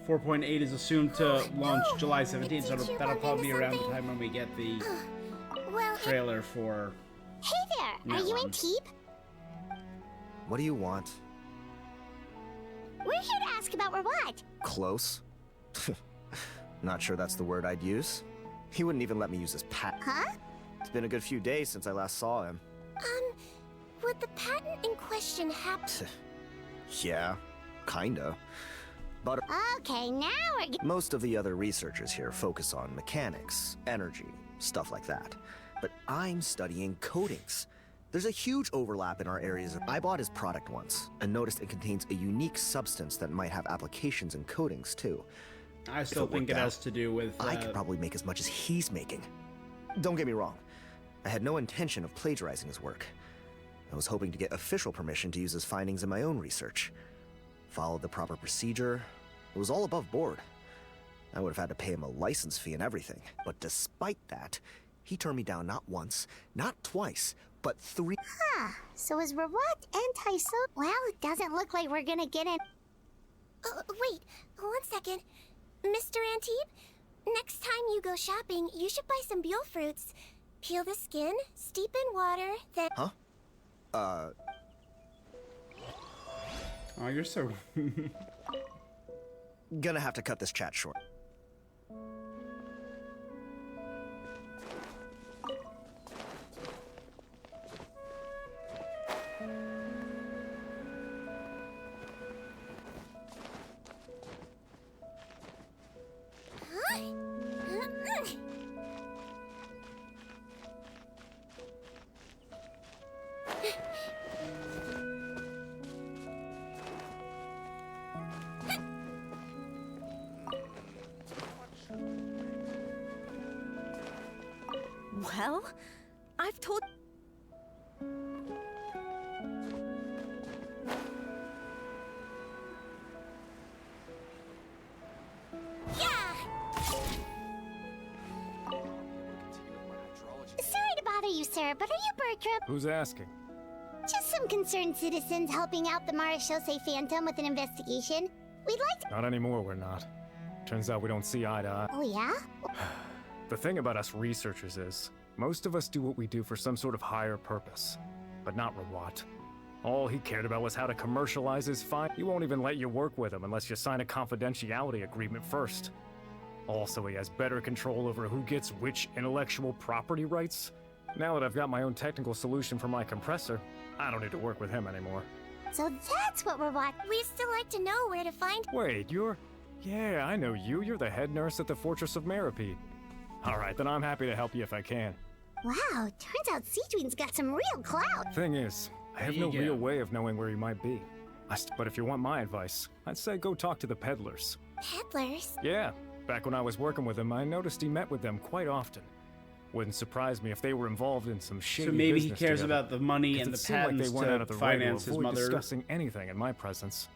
4.8 is assumed to launch July 17th, so that'll probably be around the time when we get the trailer for... Hey there, are you in Teep? What do you want? We're here to ask about Rawat. Close? Not sure that's the word I'd use. He wouldn't even let me use his patent. Huh? It's been a good few days since I last saw him. Would the patent in question happen? Yeah, kinda. But okay, now we're most of the other researchers here focus on mechanics, energy, stuff like that. But I'm studying coatings. There's a huge overlap in our areas. I bought his product once and noticed it contains a unique substance that might have applications in coatings too. I still think it has to do with... I could probably make as much as he's making. Don't get me wrong. I had no intention of plagiarizing his work. I was hoping to get official permission to use his findings in my own research. Followed the proper procedure. It was all above board. I would have had to pay him a license fee and everything. But despite that, he turned me down not once, not twice, but 3. Huh. So is Rawat anti-so? Well, it doesn't look like we're gonna get in. Wait, 1 second. Mr. Antibes, next time you go shopping, you should buy some Buell fruits. Peel the skin, steep in water, then... Huh? Oh, you're so... Gonna have to cut this chat short. Well, I've told... Sorry to bother you, sir, but are you Bertram? Who's asking? Just some concerned citizens helping out the Marechaussee Phantom with an investigation. We'd like to... Not anymore, we're not. Turns out we don't see eye to eye. Oh, yeah? The thing about us researchers is, most of us do what we do for some sort of higher purpose. But not Rawat. All he cared about was how to commercialize his find. He won't even let you work with him unless you sign a confidentiality agreement first. Also, he has better control over who gets which intellectual property rights. Now that I've got my own technical solution for my compressor, I don't need to work with him anymore. So that's what we're watching. We'd still like to know where to find... Wait, you're... Yeah, I know you. You're the head nurse at the Fortress of Meripede. Alright, then I'm happy to help you if I can. Wow, turns out SIGEWINNE's got some real clout. Thing is, I have no real way of knowing where he might be. But if you want my advice, I'd say go talk to the peddlers. Peddlers? Yeah, back when I was working with him, I noticed he met with them quite often. Wouldn't surprise me if they were involved in some shady So maybe he business cares together. about the money and the patents to finance his mother. Discussing anything in my presence.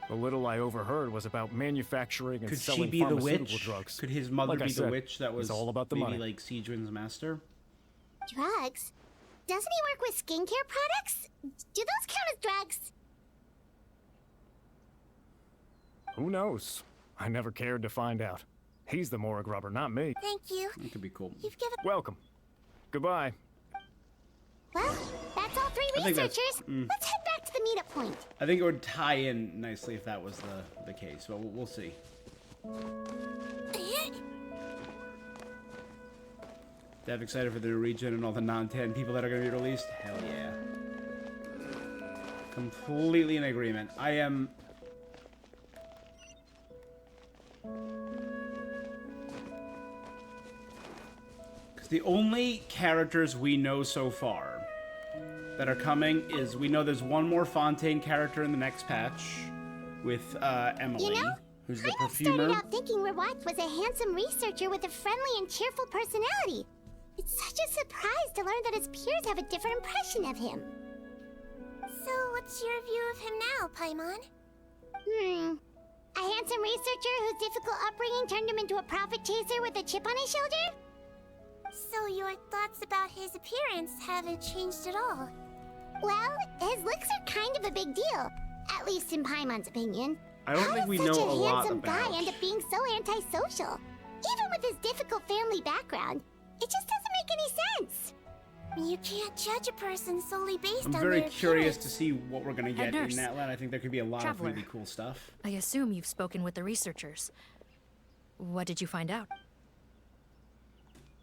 The little I overheard was about manufacturing and Could selling she be the pharmaceutical witch? drugs. Could his mother Like I be the said, witch that was it's all about the maybe money. like SIGEWINNE's master? Drugs? Doesn't he work with skincare products? Do those count as drugs? Who knows? I never cared to find out. He's the Morag rubber, not me. Thank you. That could be cool. You've given... Welcome. Goodbye. Well, that's all 3 I think that's- researchers. Let's head back to the meetup point. I think it would tie in nicely if that was the case, but we'll see. Dev excited for the new region and all the non-10 people that are going to be released? Hell yeah. Completely in agreement. I am... Because the only characters we know so far that are coming is we know there's one more Fontaine character in the next patch with Emily, You know, who's the I perfumer. started out thinking Rawat was a handsome researcher with a friendly and cheerful personality. It's such a surprise to learn that his peers have a different impression of him. So, what's your view of him now, Paimon? A handsome researcher whose difficult upbringing turned him into a profit chaser with a chip on his shoulder? So your thoughts about his appearance haven't changed at all? Well, his looks are kind of a big deal. At least in Paimon's opinion. I don't think we know Such a a lot handsome about... guy end up being so antisocial. Even with his difficult family background, it just doesn't make any sense. You can't judge a person solely based I'm on very their curious appearance. to see what we're going to Head get in nurse. that land. I think there could be a lot Traveler. of really cool stuff. I assume you've spoken with the researchers. What did you find out?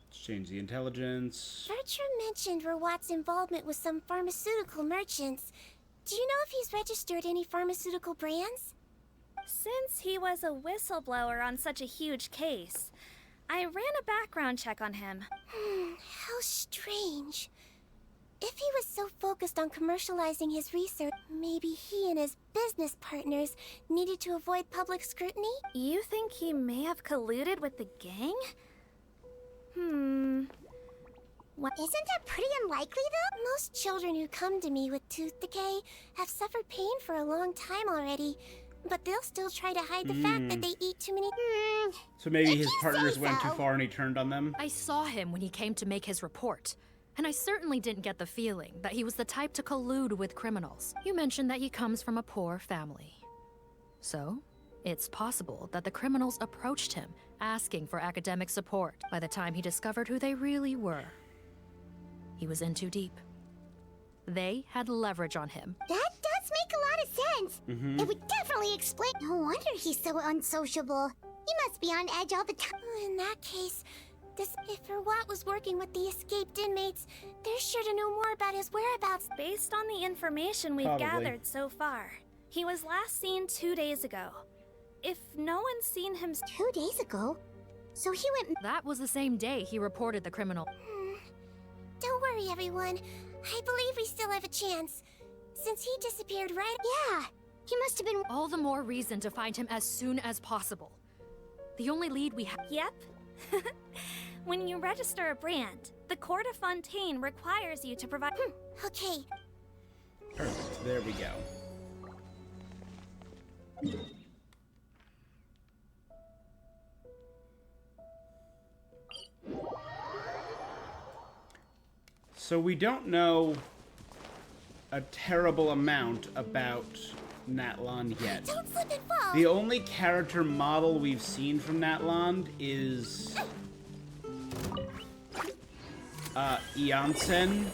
Let's change the intelligence. Bertram mentioned Rawat's involvement with some pharmaceutical merchants. Do you know if he's registered any pharmaceutical brands? Since he was a whistleblower on such a huge case, I ran a background check on him. How strange. If he was so focused on commercializing his research, maybe he and his business partners needed to avoid public scrutiny? You think he may have colluded with the gang? What? Isn't that pretty unlikely, though? Most children who come to me with tooth decay have suffered pain for a long time already, but they'll still try to hide the fact that they eat too many. So maybe his partners went too far and he turned on them? I saw him when he came to make his report. And I certainly didn't get the feeling that he was the type to collude with criminals. You mentioned that he comes from a poor family. So, it's possible that the criminals approached him, asking for academic support by the time he discovered who they really were. He was in too deep. They had leverage on him. That does make a lot of sense. It would definitely explain. No wonder he's so unsociable. He must be on edge all the time. In that case, if Rawat was working with the escaped inmates, they're sure to know more about his whereabouts. Based on the information we've gathered so far, he was last seen 2 days ago. If no one's seen him 2 days ago? So he went... That was the same day he reported the criminal. Don't worry, everyone. I believe we still have a chance. Since he disappeared right... Yeah, he must have been... All the more reason to find him as soon as possible. The only lead we have... Yep. When you register a brand, the Court of Fontaine requires you to provide... Okay. Perfect. There we go. So we don't know a terrible amount about Natland yet. Don't slip and fall. The only character model we've seen from Natland is Janssen.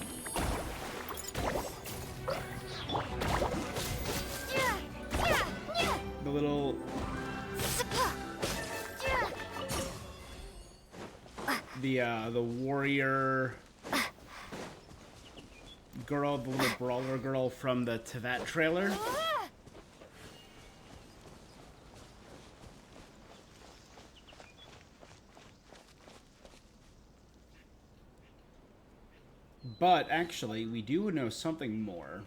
The little the warrior girl, the little brawler girl from the Tevat trailer. But actually, we do know something more.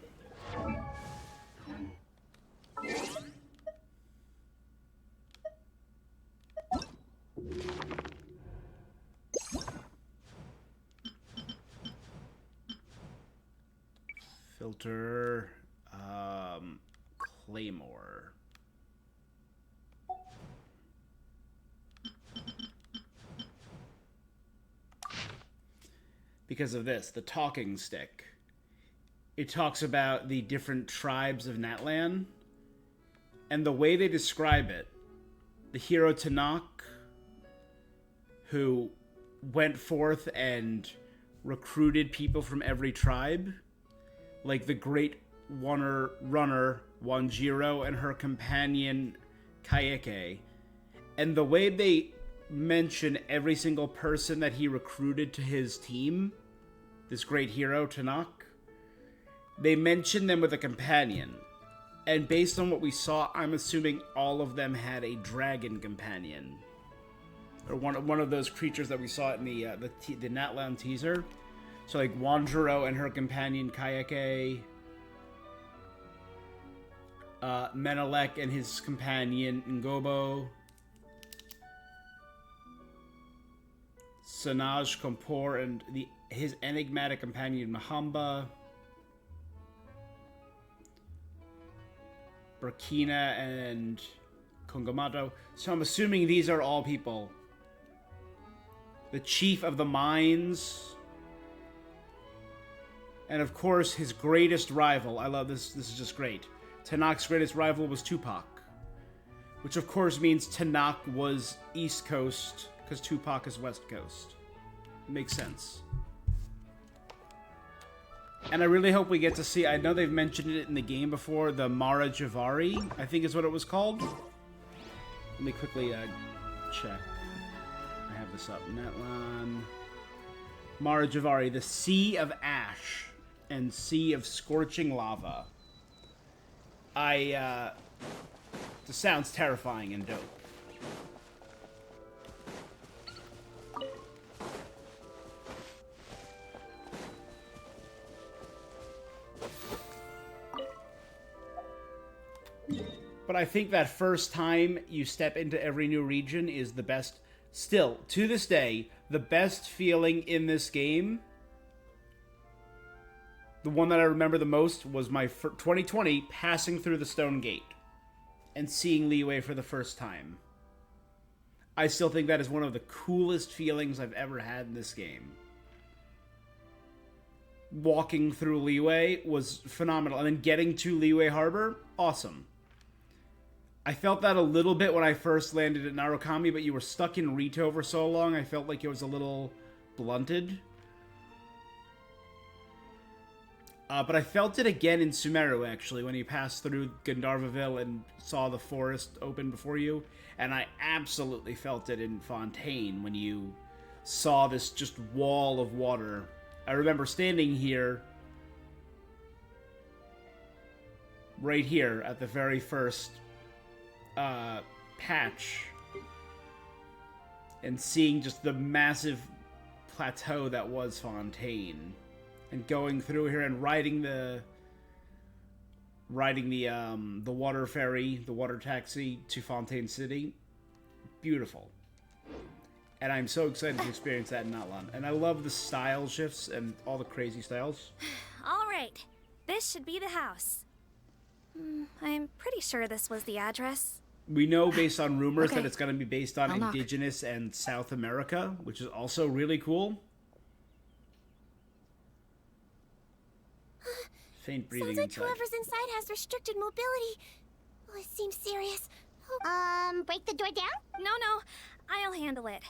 Filter, Claymore. Because of this, the talking stick. It talks about the different tribes of Natlan, and the way they describe it, the hero Tanakh, who went forth and recruited people from every tribe, like the great runner Wanjiro and her companion Kayeke, and the way they mention every single person that he recruited to his team, this great hero Tanakh, they mention them with a companion. And based on what we saw, I'm assuming all of them had a dragon companion, or one of those creatures that we saw in the Natlan teaser. So like Wanjiro and her companion Kayeke, Menelek and his companion Ngobo, Sanaj Kompor and his enigmatic companion Mahamba, Burkina and Kongamato. So I'm assuming these are all people. The chief of the mines. And of course, his greatest rival. I love this. This is just great. Tanakh's greatest rival was Tupac. Which of course means Tanakh was East Coast, because Tupac is West Coast. It makes sense. And I really hope we get to see, I know they've mentioned it in the game before, the Mara Javari, I think is what it was called. Let me quickly check. I have this up. Natlan. Mara Javari, the Sea of Ash and Sea of Scorching Lava. This sounds terrifying and dope. But I think that first time you step into every new region is the best. Still, to this day, the best feeling in this game, the one that I remember the most, was my 2020 passing through the Stone Gate and seeing Liyue for the first time. I still think that is one of the coolest feelings I've ever had in this game. Walking through Liyue was phenomenal. And then getting to Liyue Harbor, awesome. I felt that a little bit when I first landed at Narukami, but you were stuck in Rito for so long, I felt like it was a little blunted. But I felt it again in Sumeru, actually, when you passed through Gandharvaville and saw the forest open before you. And I absolutely felt it in Fontaine when you saw this just wall of water. I remember standing here, right here, at the very first patch, and seeing just the massive plateau that was Fontaine. And going through here and riding the water ferry, the water taxi to Fontaine City. Beautiful. And I'm so excited to experience that in Natlan. And I love the style shifts and all the crazy styles. All right. This should be the house. I'm pretty sure this was the address. We know based on rumors Okay. that it's going to be based on I'll knock. Indigenous and South America, which is also really cool. Faint breathing Sounds like inside. whoever's inside has restricted mobility. Oh, it seems serious. Break the door down? No, I'll handle it.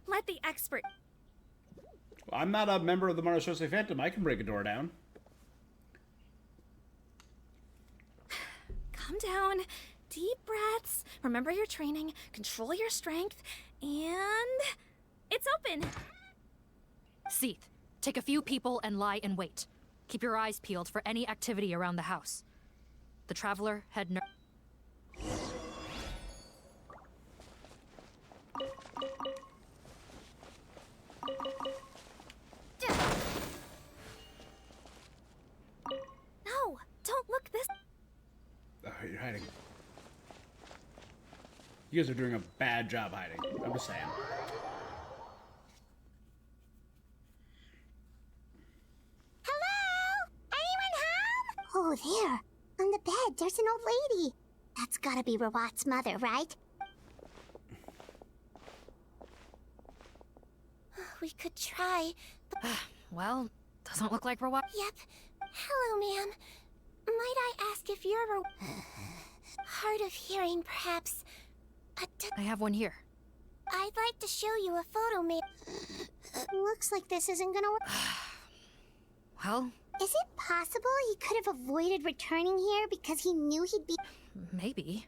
Let the expert. I'm not a member of the Marashose Phantom. I can break a door down. Calm down. Deep breaths. Remember your training. Control your strength. And it's open. Seath, take a few people and lie in wait. Keep your eyes peeled for any activity around the house. The Traveler, head nurse. No, don't look this. Oh, you're hiding. You guys are doing a bad job hiding. I'm just saying. Oh, there. On the bed, there's an old lady. That's gotta be Rawat's mother, right? We could try, but... Well, doesn't look like Rawat. Yep. Hello, ma'am. Might I ask if you're hard of hearing, perhaps? I have one here. I'd like to show you a photo, ma'am. Looks like this isn't gonna work. Well, is it possible he could have avoided returning here because he knew he'd be... maybe.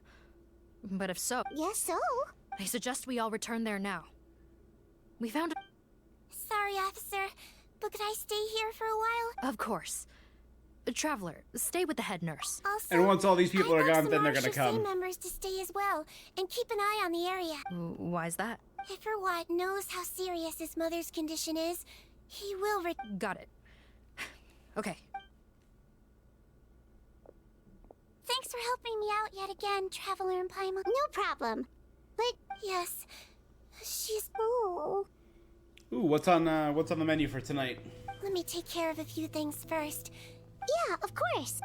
But if so... Yes, so? I suggest we all return there now. We found... Sorry, officer, but could I stay here for a while? Of course. Traveler, stay with the head nurse. Also, And once all these people are gone, then they're gonna gonna come. members to stay as well, and keep an eye on the area. Why's that? If Rawat knows how serious his mother's condition is, he will Got it. Okay. Thanks for helping me out yet again, Traveler and Paimon. No problem. But... Yes. She's... Ooh. Ooh, what's on the menu for tonight? Let me take care of a few things first. Yeah, of course.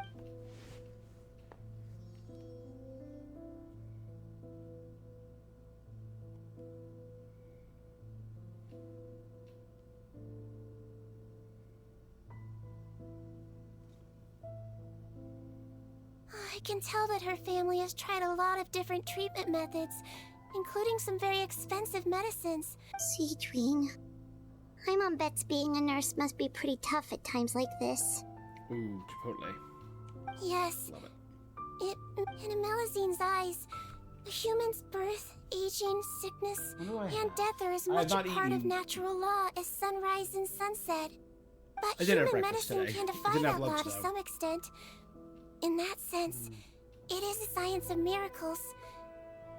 I can tell that her family has tried a lot of different treatment methods, including some very expensive medicines. SIGEWINNE. Paimon bets being a nurse must be pretty tough at times like this. Ooh, Chipotle. Yes. Love it. In Amelazine's eyes, a human's birth, aging, sickness, and death are as much a part of natural law as sunrise and sunset. But I did have human breakfast medicine today. can I defy didn't have that law lunch, to though. some extent. In that sense, it is a science of miracles.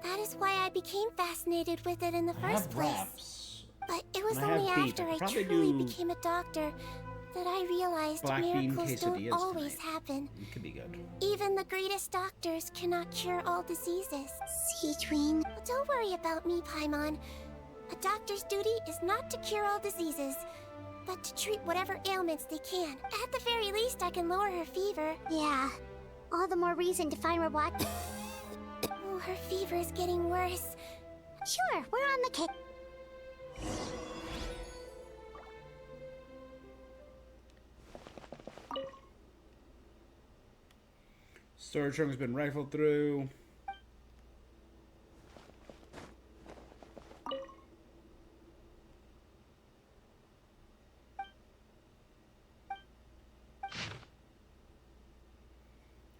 That is why I became fascinated with it in the I have first place. wraps. But it was And I have only beef. after I I probably truly do- became a doctor that I realized Black bean miracles don't quesadillas always tonight. happen. It could be good. Even the greatest doctors cannot cure all diseases. SIGEWINNE. Don't worry about me, Paimon. A doctor's duty is not to cure all diseases, but to treat whatever ailments they can. At the very least, I can lower her fever. Yeah. All the more reason to find reward. Oh, her fever is getting worse. Sure, we're on the case. Storage room has been rifled through.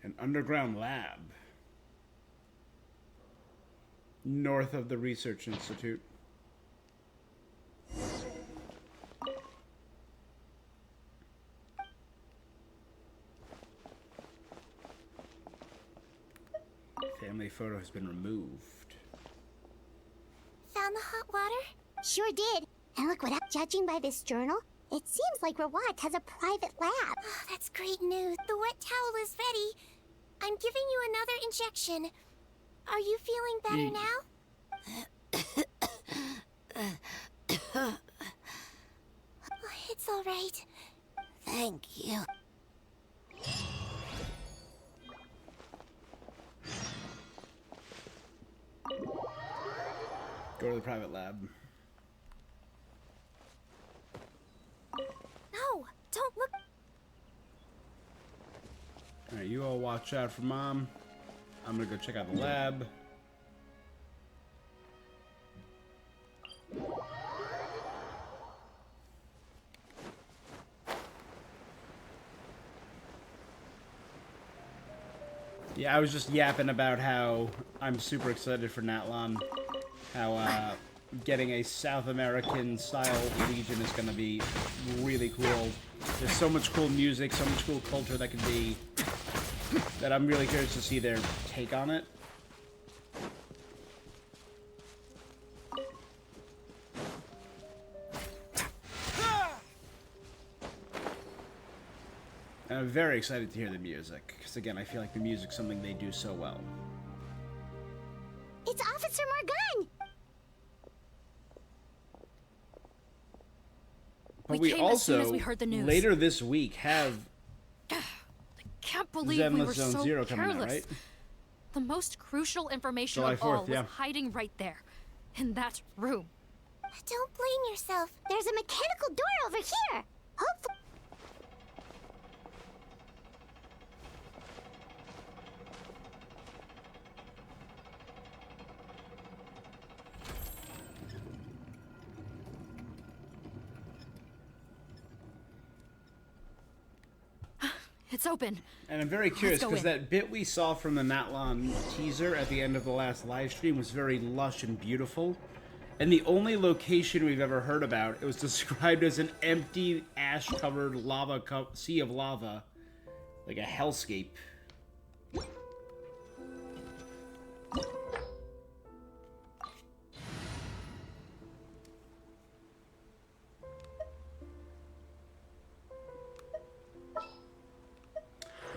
An underground lab. North of the Research Institute. Family photo has been removed. Found the hot water? Sure did. And look what up. Judging by this journal, it seems like Rawat has a private lab. Oh, that's great news. The wet towel is ready. I'm giving you another injection. Are you feeling better now? Oh, it's all right. Thank you. Go to the private lab. No, don't look. Alright, you all watch out for Mom. I'm gonna go check out the lab. Yeah, I was just yapping about how I'm super excited for Natlon. How getting a South American style Legion is gonna be really cool. There's so much cool music, so much cool culture that could be, that I'm really curious to see their take on it. And I'm very excited to hear the music, because again, I feel like the music's something they do so well. It's Officer Morgan! But We we came as soon also, as we heard the news. later this week, have Can't believe we Zenless were Zone so Zero coming out, careless. right? The most crucial information July of all 4th, yeah. was hiding right there, in that room. Don't blame yourself. There's a mechanical door over here. Hopefully. It's open. And I'm very curious, go because in. that bit we saw from the Natlon teaser at the end of the last live stream was very lush and beautiful. And the only location we've ever heard about, it was described as an empty, ash-covered sea of lava. Like a hellscape.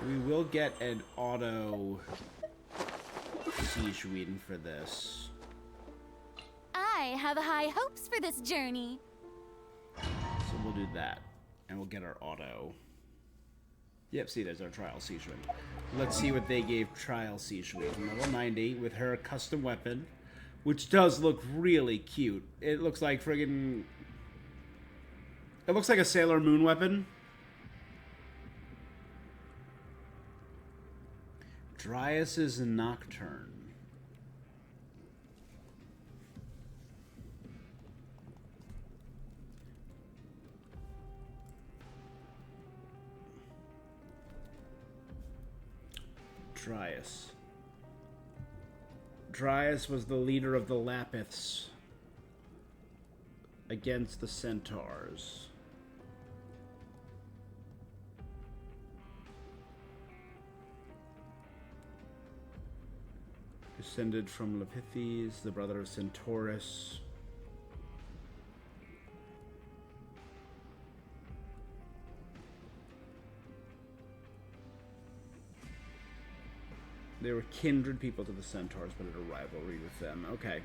We will get an auto SIGEWINNE for this. I have high hopes for this journey. So we'll do that. And we'll get our auto. Yep, see, there's our trial SIGEWINNE. Let's see what they gave trial SIGEWINNE. Level 90 with her custom weapon, which does look really cute. It looks like friggin'... It looks like a Sailor Moon weapon. Dryas's Nocturne. Dryas. Dryas was the leader of the Lapiths against the Centaurs. Descended from Lapithes, the brother of Centaurus. They were kindred people to the centaurs, but had a rivalry with them. Okay.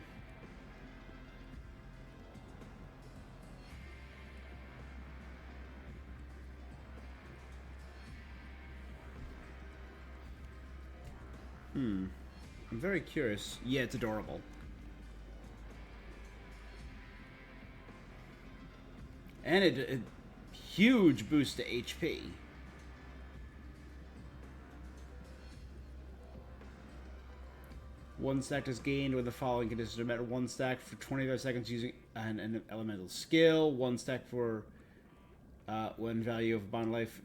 I'm very curious. Yeah, it's adorable. And a huge boost to HP. One stack is gained when the following conditions are met. One stack for 25 seconds using an elemental skill. One stack for when value of bond life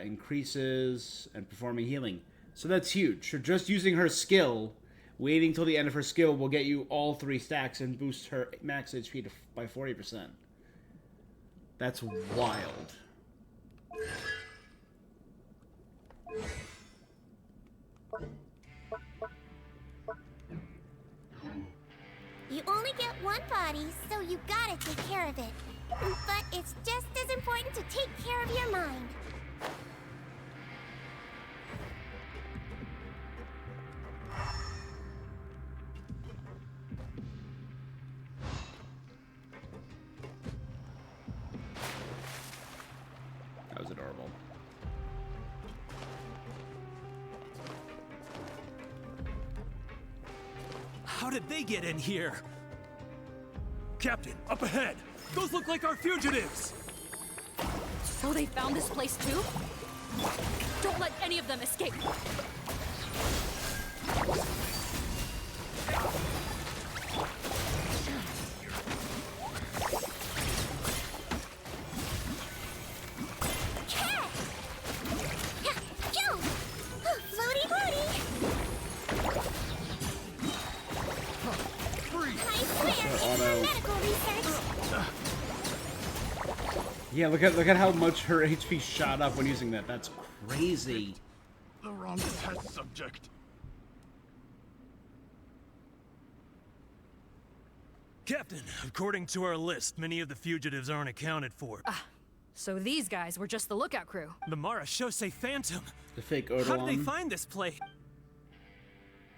increases and performing healing. So that's huge. So just using her skill, waiting till the end of her skill will get you all 3 stacks and boost her max HP by 40%. That's wild. You only get one body, so you gotta take care of it. But it's just as important to take care of your mind. That was adorable. How did they get in here? Captain, up ahead! Those look like our fugitives! So they found this place too? Don't let any of them escape! Floaty booty! I swear, it's for medical research! Yeah, look at how much her HP shot up when using that. That's crazy. The wrong test subject. Captain, according to our list, many of the fugitives aren't accounted for. So these guys were just the lookout crew. The Marachose Phantom. The fake How did they Odilon. find this place?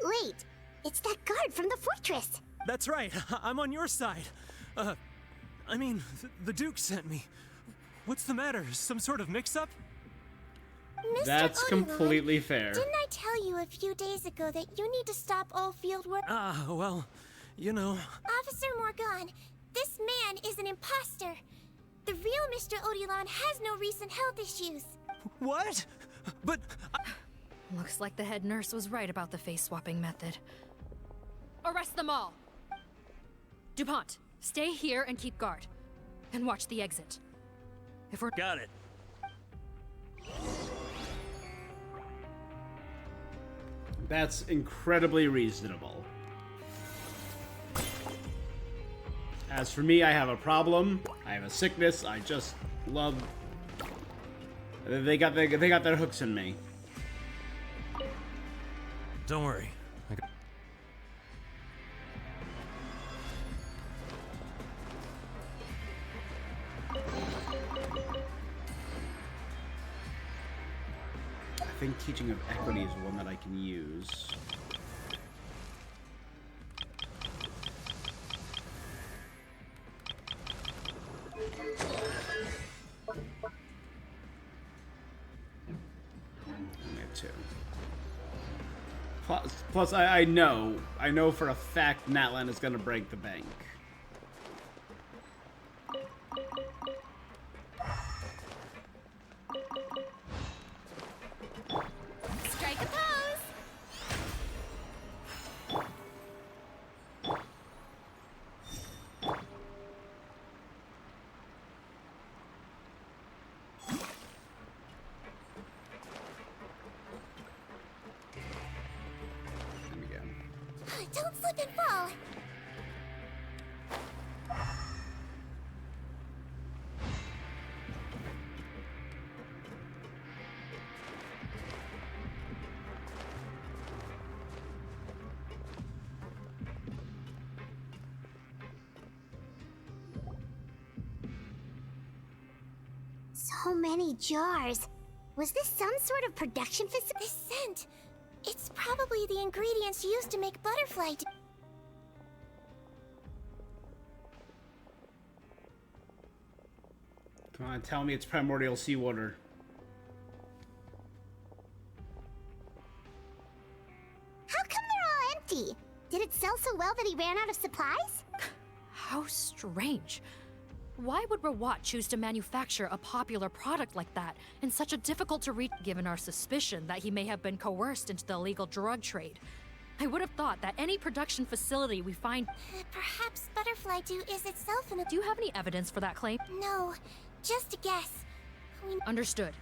Wait, it's that guard from the fortress. That's right. I'm on your side. I mean, the Duke sent me. What's the matter? Some sort of mix-up? Mr. That's Odilon, completely fair. Didn't I tell you a few days ago that you need to stop all field work? Well, you know. Officer Morgan, this man is an imposter. The real Mr. Odilon has no recent health issues. What? But Looks like the head nurse was right about the face-swapping method. Arrest them all! DuPont, stay here and keep guard. And watch the exit. If we're— Got it. That's incredibly reasonable. As for me, I have a problem. I have a sickness. I just love. They got their hooks in me. Don't worry. I think teaching of equity is one that I can use. Only have 2. Plus I know for a fact Natlan is gonna break the bank. Strike a pose! There we go. Don't slip and fall! So many jars. Was this some sort of production facility? The scent! It's probably the ingredients used to make butterfly dew. Come on, tell me it's primordial seawater. How come they're all empty? Did it sell so well that he ran out of supplies? How strange. Why would Rawat choose to manufacture a popular product like that in such a difficult to reach, given our suspicion that he may have been coerced into the illegal drug trade? I would have thought that any production facility we find... Perhaps butterfly dew is itself an... Do you have any evidence for that claim? No, just a guess. Understood.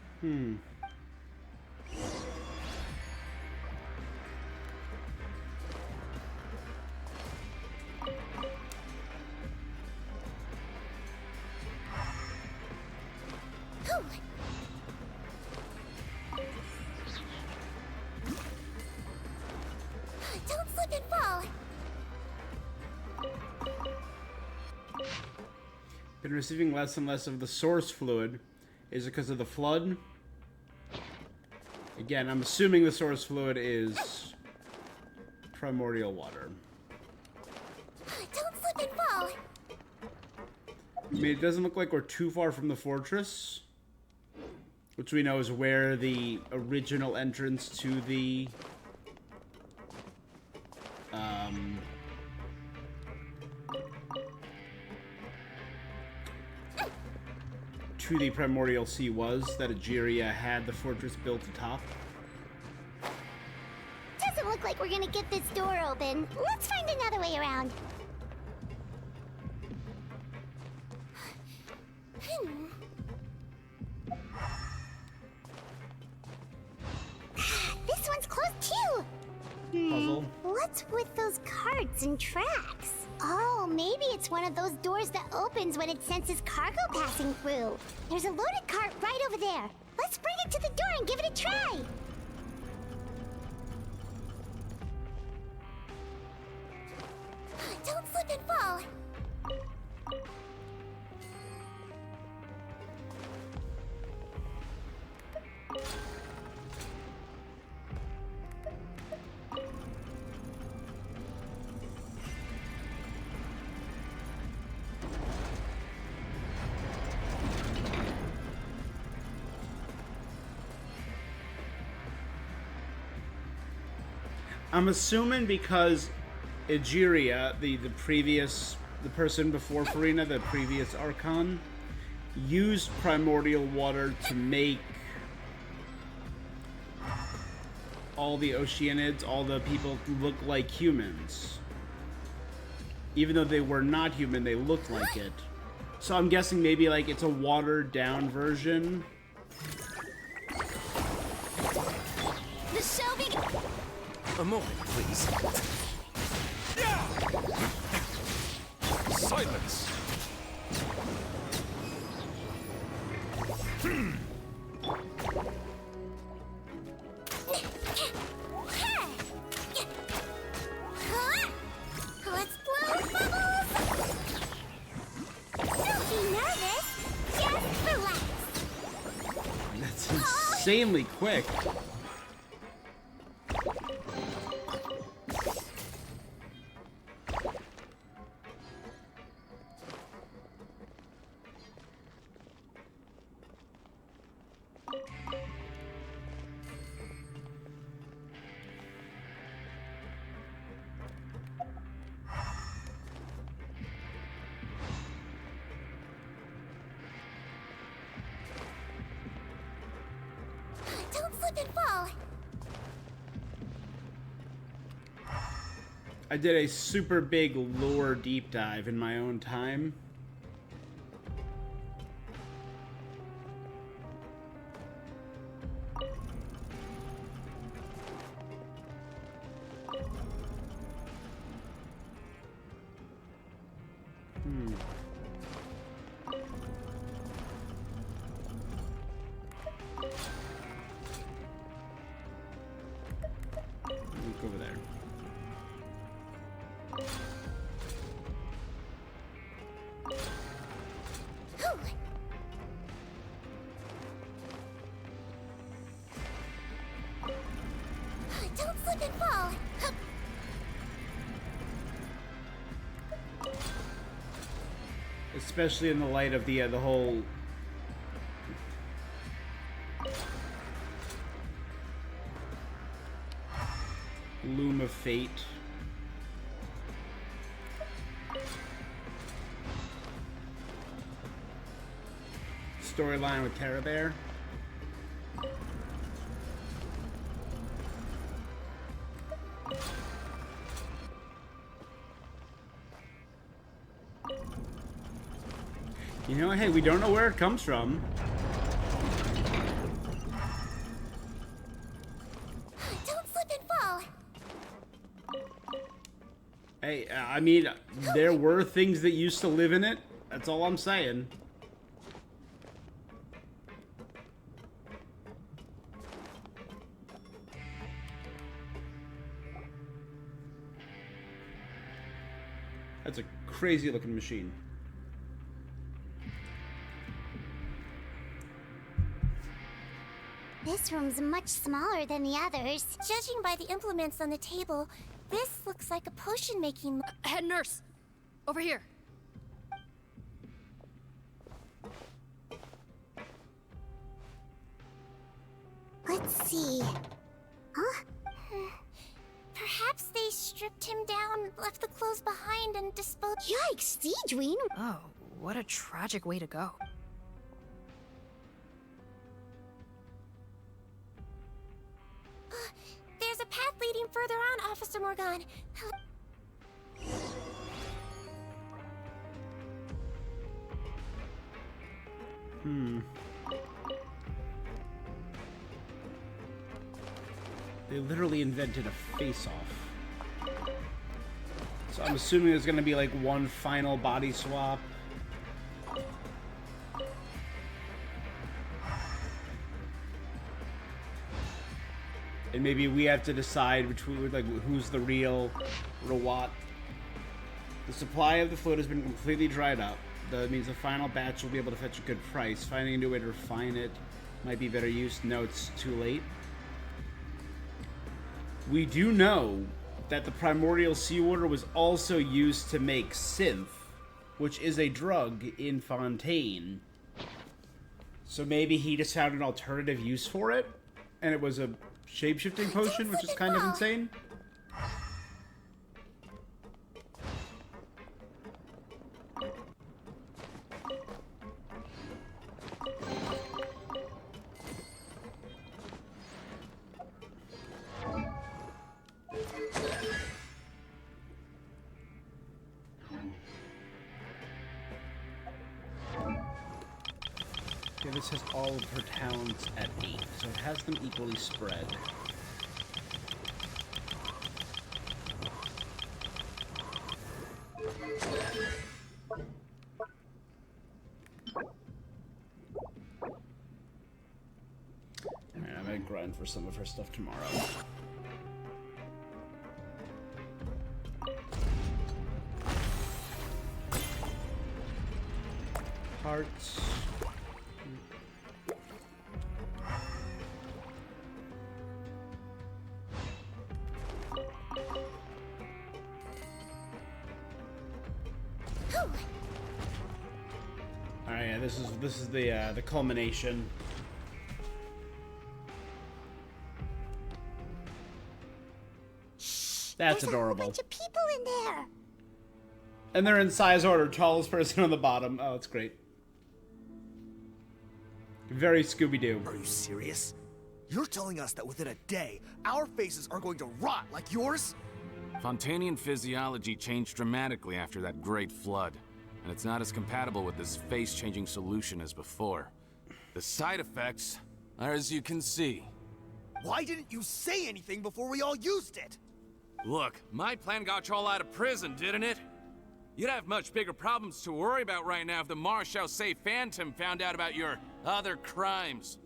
Don't slip and fall. Been receiving less and less of the source fluid. Is it because of the flood? Again, I'm assuming the source fluid is primordial water. Don't slip and fall. I mean, it doesn't look like we're too far from the fortress, which we know is where the original entrance to the primordial sea was, that Egeria had the fortress built atop. Doesn't look like we're gonna get this door open. Let's find another way around. This one's closed too. Puzzle. What's with those carts and tracks? Oh, maybe it's one of those doors that opens when it senses cargo passing through. There's a loaded cart right over there. Let's bring it to the door and give it a try. Don't slip and fall. I'm assuming because Egeria, the person before Farina, the previous Archon, used primordial water to make all the Oceanids, all the people look like humans. Even though they were not human, they looked like it. So I'm guessing maybe like it's a watered down version. The shelving. A moment, please. Silence! Let's blow bubbles. Don't be nervous. Just relax. That's insanely quick. Don't slip and fall. I did a super big lore deep dive in my own time. Look over there. Don't especially in the light of the whole Loom of Fate. Storyline with Terra Bear. You know, hey, we don't know where it comes from. Don't slip and fall. Hey, I mean, there were things that used to live in it. That's all I'm saying. That's a crazy looking machine. This room's much smaller than the others. Judging by the implements on the table, this looks like a potion making. Head nurse, over here. Let's see. Huh? Perhaps they stripped him down, left the clothes behind, and disposed. Yikes, SIGEWINNE! Oh, what a tragic way to go. There's a path leading further on, Officer Morgan. They literally invented a face-off. So I'm assuming there's gonna be like one final body swap. And maybe we have to decide between like who's the real Rawat. The supply of the fluid has been completely dried up. That means the final batch will be able to fetch a good price. Finding a new way to refine it might be better use. No, it's too late. We do know that the primordial seawater was also used to make synth, which is a drug in Fontaine. So maybe he just found an alternative use for it, and it was a shape-shifting potion, which is kind of insane. This has all of her talents at 8, so it has them equally spread. Alright, I'm gonna grind for some of her stuff tomorrow. Hearts. Alright, yeah, this is the culmination. That's adorable. Bunch of people in there. And they're in size order, tallest person on the bottom. Oh, it's great. Very Scooby-Doo. Are you serious? You're telling us that within a day, our faces are going to rot like yours? Fontanian physiology changed dramatically after that great flood, and it's not as compatible with this face-changing solution as before. The side effects are as you can see. Why didn't you say anything before we all used it? Look, my plan got you all out of prison, didn't it? You'd have much bigger problems to worry about right now if the Marshal Say Phantom found out about your other crimes.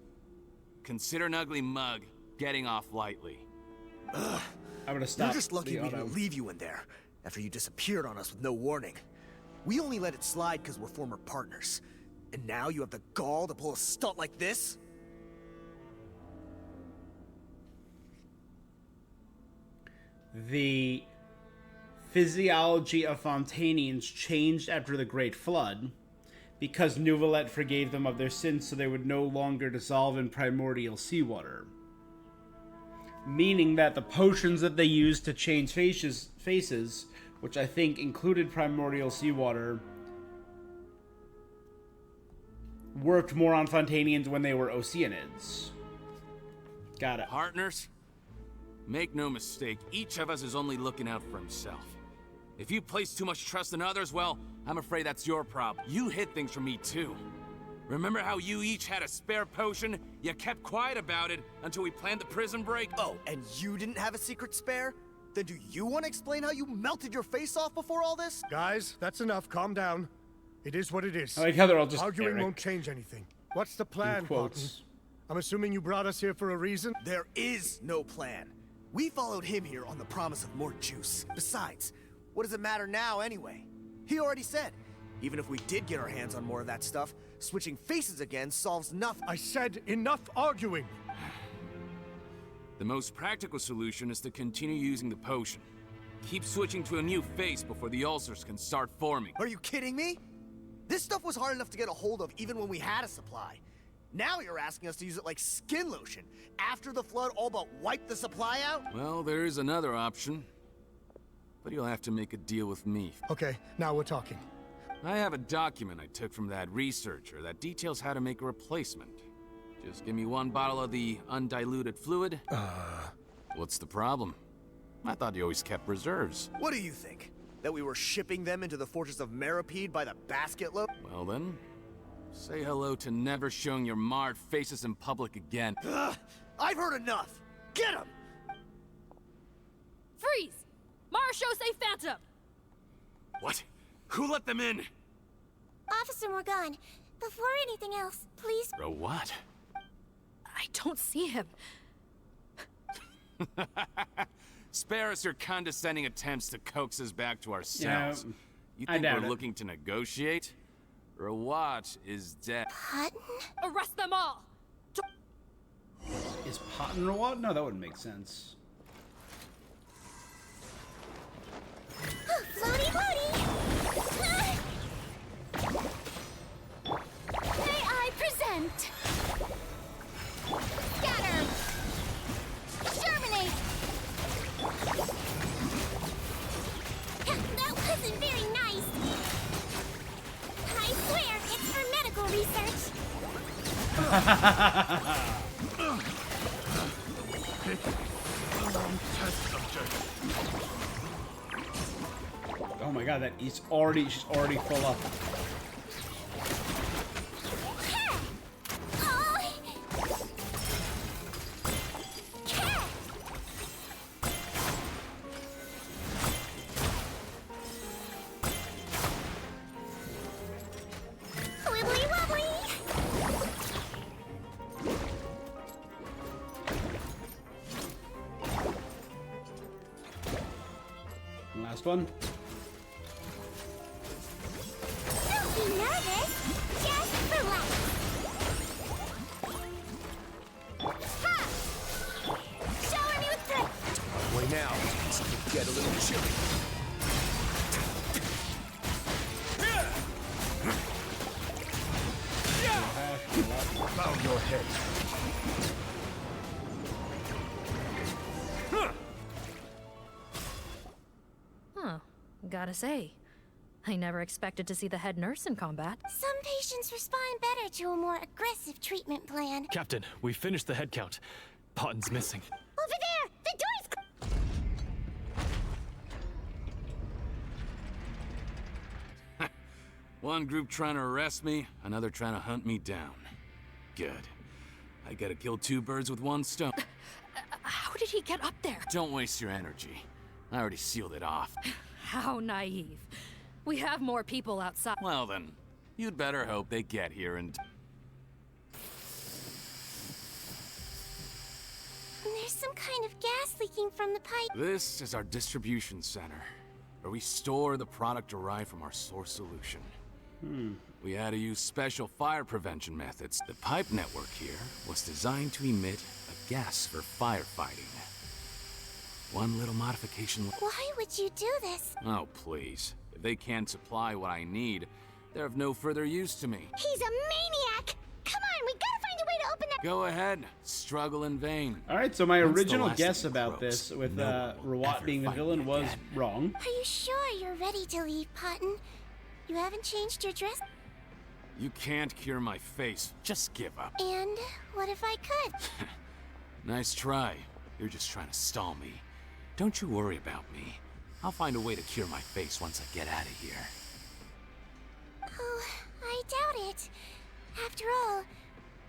Consider an ugly mug getting off lightly. Ugh. I'm gonna stop. You're just lucky we didn't leave you in there after you disappeared on us with no warning. We only let it slide because we're former partners. And now you have the gall to pull a stunt like this? The physiology of Fontanians changed after the Great Flood. because Neuvillette forgave them of their sins so they would no longer dissolve in primordial seawater. Meaning that the potions that they used to change faces, which I think included primordial seawater, worked more on Fontanians when they were Oceanids. Got it. Partners, make no mistake, each of us is only looking out for himself. If you place too much trust in others, well, I'm afraid that's your problem. You hid things from me too. Remember how you each had a spare potion? You kept quiet about it until we planned the prison break? Oh, and you didn't have a secret spare? Then do you want to explain how you melted your face off before all this? Guys, that's enough. Calm down. It is what it is. I like how they're all just arguing Eric. Won't change anything. What's the plan, Barton? Quotes. I'm assuming you brought us here for a reason? There is no plan. We followed him here on the promise of more juice. Besides, what does it matter now anyway? He already said, even if we did get our hands on more of that stuff, switching faces again solves nothing. I said enough arguing. The most practical solution is to continue using the potion. Keep switching to a new face before the ulcers can start forming. Are you kidding me? This stuff was hard enough to get a hold of even when we had a supply. Now you're asking us to use it like skin lotion, after the flood all but wiped the supply out? Well, there is another option. But you'll have to make a deal with me. Okay, now we're talking. I have a document I took from that researcher that details how to make a replacement. Just give me one bottle of the undiluted fluid. What's the problem? I thought you always kept reserves. What do you think? That we were shipping them into the fortress of Meripede by the basket load? Well then, say hello to never showing your marred faces in public again. I've heard enough! Get him! Freeze! Marshall, say Phantom! What? Who let them in? Officer Morgan, before anything else, please. Bro, what? I don't see him. Spare us your condescending attempts to coax us back to our cells. Yeah, You I think doubt we're it. looking to negotiate? Rawat is dead. Patton? Arrest them all! Is Patton Rawat? No, that wouldn't make sense. Floaty, floaty! May I present? Scatter! Germinate! That wasn't very nice. I swear, it's for medical research. Oh my god, she's already full up. Wibbly wobbly! Last one. Don't be nervous. Just relax. Ha! Shower me with praise. Way now. This could get a little chilly. Bow your head. Huh. Gotta say, I never expected to see the head nurse in combat. Some patients respond better to a more aggressive treatment plan. Captain, we finished the head count. Potton's missing. Over there! The door's... One group trying to arrest me, another trying to hunt me down. Good. I gotta kill two birds with one stone. How did he get up there? Don't waste your energy. I already sealed it off. How naive. We have more people outside. Well then, you'd better hope they get here and... There's some kind of gas leaking from the pipe. This is our distribution center, where we store the product derived from our source solution. We had to use special fire prevention methods. The pipe network here was designed to emit a gas for firefighting. One little modification... Why would you do this? Oh, please. If they can't supply what I need, They're of no further use to me. He's a maniac! Come on, we gotta find a way to open that. Go ahead. Struggle in vain. All right, so my Once the original last guess of the about croaks, this, with no one will Rawat ever being the find villain, me was again. wrong. Are you sure you're ready to leave, Potton? You haven't changed your dress? You can't cure my face. Just give up. And what if I could? Nice try. You're just trying to stall me. Don't you worry about me. I'll find a way to cure my face once I get out of here. Oh, I doubt it. After all,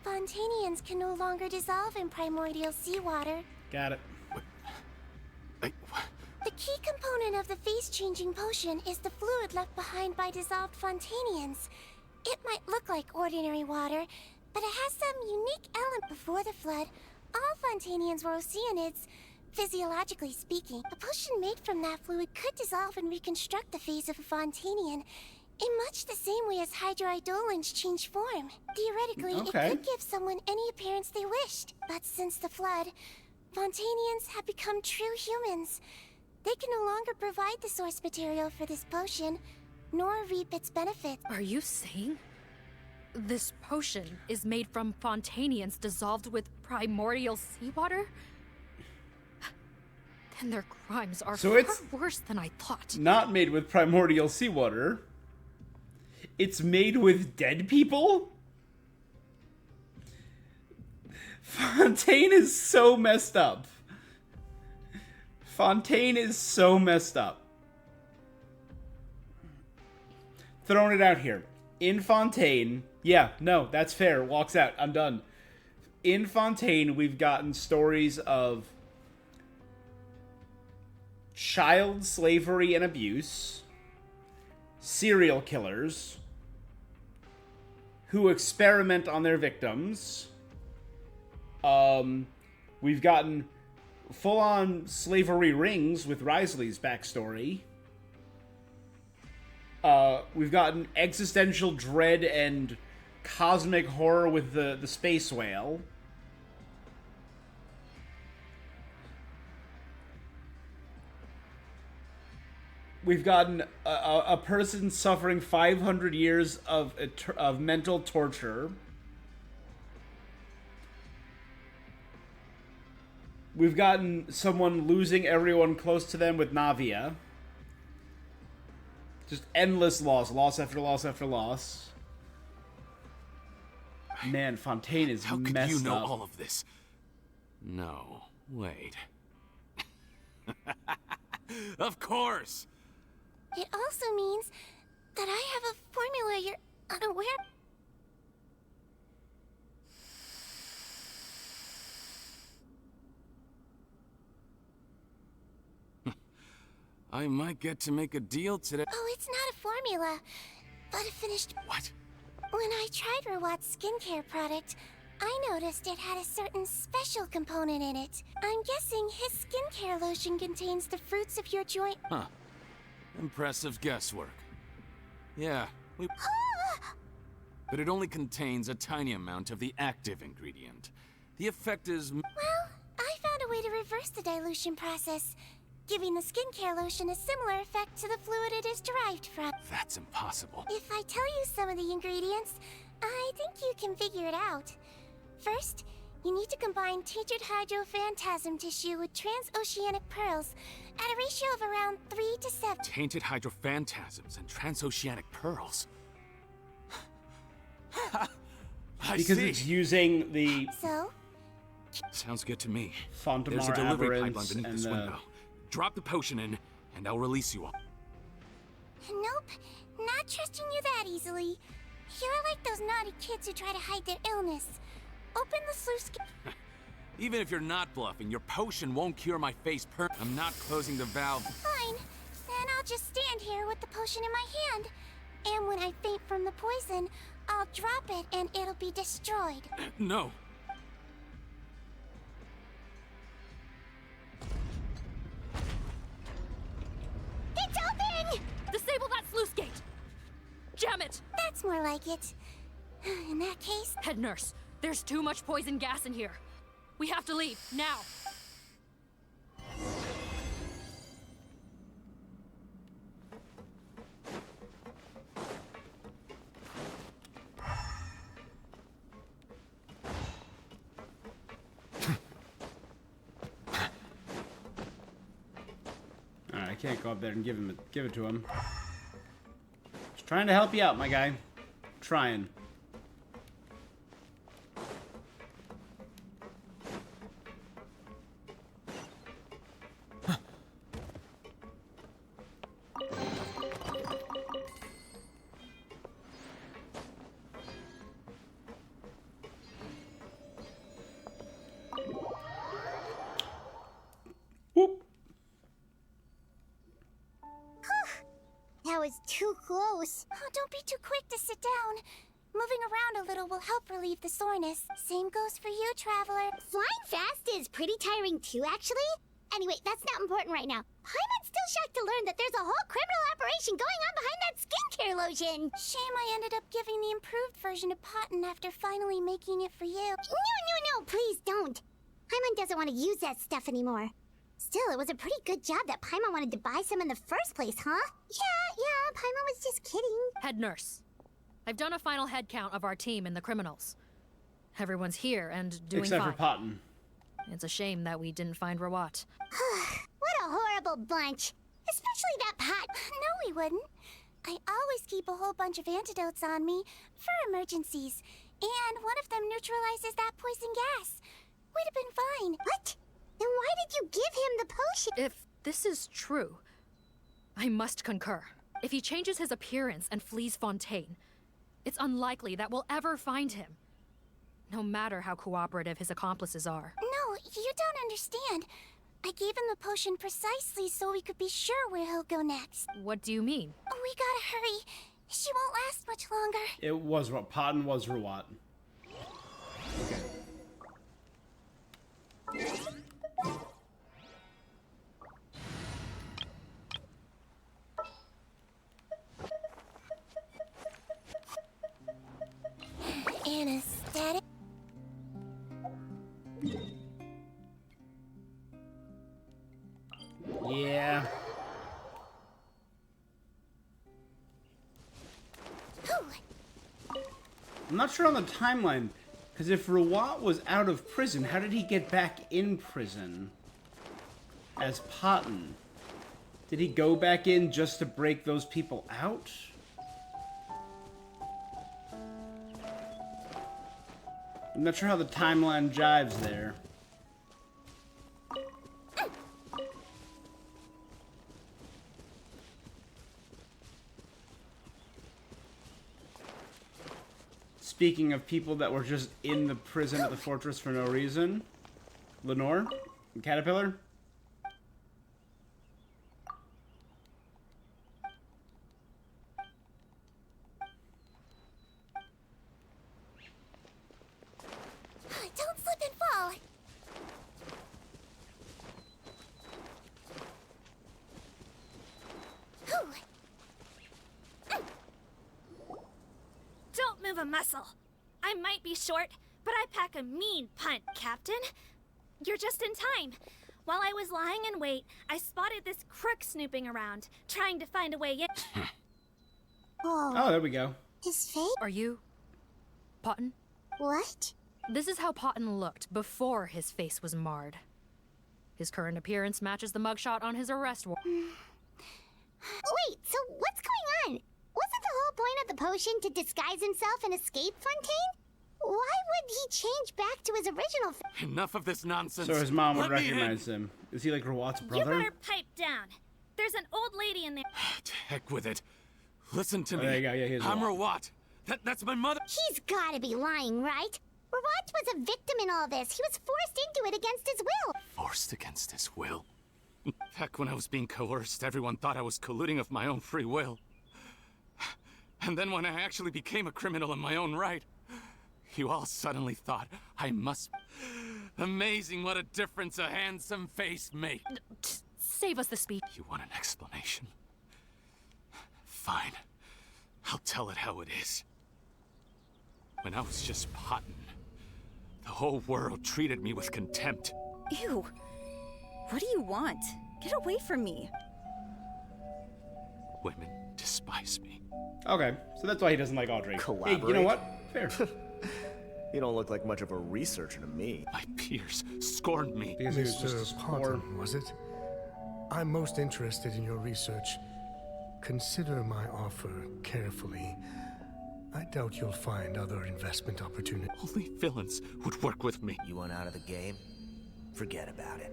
Fontanians can no longer dissolve in primordial seawater. Got it. The key component of the face-changing potion is the fluid left behind by dissolved Fontanians. It might look like ordinary water, but it has some unique element. Before the flood, all Fontanians were oceanids, physiologically speaking. A potion made from that fluid could dissolve and reconstruct the face of a Fontanian in much the same way as hydroidolins change form. Theoretically, it could give someone any appearance they wished. But since the flood, Fontanians have become true humans. They can no longer provide the source material for this potion, nor reap its benefits. Are you saying this potion is made from Fontanians dissolved with primordial seawater? Then their crimes are So far it's worse than I thought. Not made with primordial seawater. It's made with dead people? Fontaine is so messed up. Fontaine is so messed up. Throwing it out here. In Fontaine, yeah, no, that's fair. Walks out. I'm done. In Fontaine, we've gotten stories of child slavery and abuse, serial killers who experiment on their victims. We've gotten full-on slavery rings with Risley's backstory. We've gotten existential dread and cosmic horror with the space whale. We've gotten a person suffering 500 years of mental torture. We've gotten someone losing everyone close to them with Navia. Just endless loss. Loss after loss after loss. Man, Fontaine is How messed could you know up. all of this? No, wait. Of course! It also means that I have a formula you're unaware. I might get to make a deal today. Oh, it's not a formula, but a finished... What? When I tried Rawat's skincare product, I noticed it had a certain special component in it. I'm guessing his skincare lotion contains the fruits of your joint... Huh. Impressive guesswork. Yeah, but it only contains a tiny amount of the active ingredient. The effect is... Well, I found a way to reverse the dilution process, giving the skincare lotion a similar effect to the fluid it is derived from. That's impossible. If I tell you some of the ingredients, I think you can figure it out. First, you need to combine tainted hydrophantasm tissue with transoceanic pearls at a ratio of around 3 to 7. Tainted hydrophantasms and transoceanic pearls. I Because see. it's using the... So? Sounds good to me. Fontamar There's a delivery pipeline aberrance beneath and this the... window. Drop the potion in, and I'll release you all. Nope, not trusting you that easily. You're like those naughty kids who try to hide their illness. Open the sluice gate. Even if you're not bluffing, your potion won't cure my face I'm not closing the valve. Fine, then I'll just stand here with the potion in my hand. And when I faint from the poison, I'll drop it and it'll be destroyed. No. It's open! Disable that sluice gate! Jam it! That's more like it. In that case... Head nurse, there's too much poison gas in here. We have to leave, now! can't go up there and give it to him. Just trying to help you out, my guy. Trying. That was too close. Oh, don't be too quick to sit down. Moving around a little will help relieve the soreness. Same goes for you, Traveler. Flying fast is pretty tiring too, actually. Anyway, that's not important right now. Paimon's still shocked to learn that there's a whole criminal operation going on behind that skincare lotion. Shame I ended up giving the improved version to Potten after finally making it for you. No, please don't. Paimon doesn't want to use that stuff anymore. Still, it was a pretty good job that Paimon wanted to buy some in the first place, huh? Yeah, Paimon was just kidding. Head nurse. I've done a final head count of our team and the criminals. Everyone's here and doing Except fine. for Potten. It's a shame that we didn't find Rawat. What a horrible bunch. Especially that Pot. No, we wouldn't. I always keep a whole bunch of antidotes on me for emergencies. And one of them neutralizes that poison gas. We'd have been fine. What? Then why did you give him the potion? If this is true, I must concur. If he changes his appearance and flees Fontaine, it's unlikely that we'll ever find him. No matter how cooperative his accomplices are. No, you don't understand. I gave him the potion precisely so we could be sure where he'll go next. What do you mean? We gotta hurry. She won't last much longer. It was what Potten was Rawat. Anesthetic. Yeah. I'm not sure on the timeline, because if Rawat was out of prison, how did he get back in prison as Potten? Did he go back in just to break those people out? I'm not sure how the timeline jives there. Speaking of people that were just in the prison at the fortress for no reason, Lenore, Caterpillar. Don't slip and fall. Don't move a muscle. I might be short, but I pack a mean punch, Captain. You're just in time. While I was lying in wait, I spotted this crook snooping around, trying to find a way in. Oh, there we go. His face? Are you Potten? What? This is how Potten looked before his face was marred. His current appearance matches the mugshot on his arrest warrant. Wait, so what's going on? Wasn't the whole point of the potion to disguise himself and escape Fontaine? Why would he change back to his original Enough of this nonsense. So his mom would Let me in. recognize him. Is he like Rawat's You brother? better pipe down. There's an old lady in there. To heck with it. Listen to Oh, me. there you go. Yeah, he is I'm Rawat. Rawat. That's my mother. He's gotta be lying, right? Rawat was a victim in all this. He was forced into it against his will. Forced against his will. Heck, when I was being coerced, everyone thought I was colluding of my own free will. And then when I actually became a criminal in my own right, you all suddenly thought I must... Amazing what a difference a handsome face makes. Save us the speech. You want an explanation? Fine. I'll tell it how it is. When I was just Potten, the whole world treated me with contempt. Ew. What do you want? Get away from me. Women despise me. Okay, so that's why he doesn't like Audrey. Hey, you know what? Fair. You don't look like much of a researcher to me. My peers scorned me. Because he was just a score. Was it? I'm most interested in your research. Consider my offer carefully. I doubt you'll find other investment opportunities. Only villains would work with me. You want out of the game? Forget about it.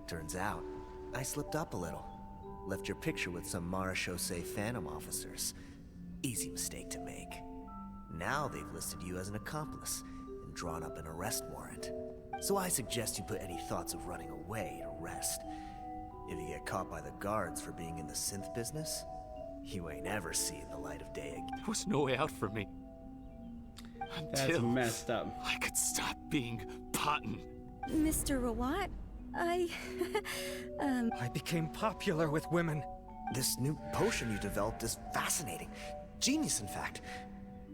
Turns out, I slipped up a little. Left your picture with some marechaussee phantom officers. Easy mistake to make. Now they've listed you as an accomplice and drawn up an arrest warrant. So I suggest you put any thoughts of running away to rest. If you get caught by the guards for being in the synth business, you ain't ever seeing the light of day again. There was no way out for me. That's Until messed up. I could stop being Potton. Mr. Rawat, I became popular with women. This new potion you developed is fascinating. Genius, in fact.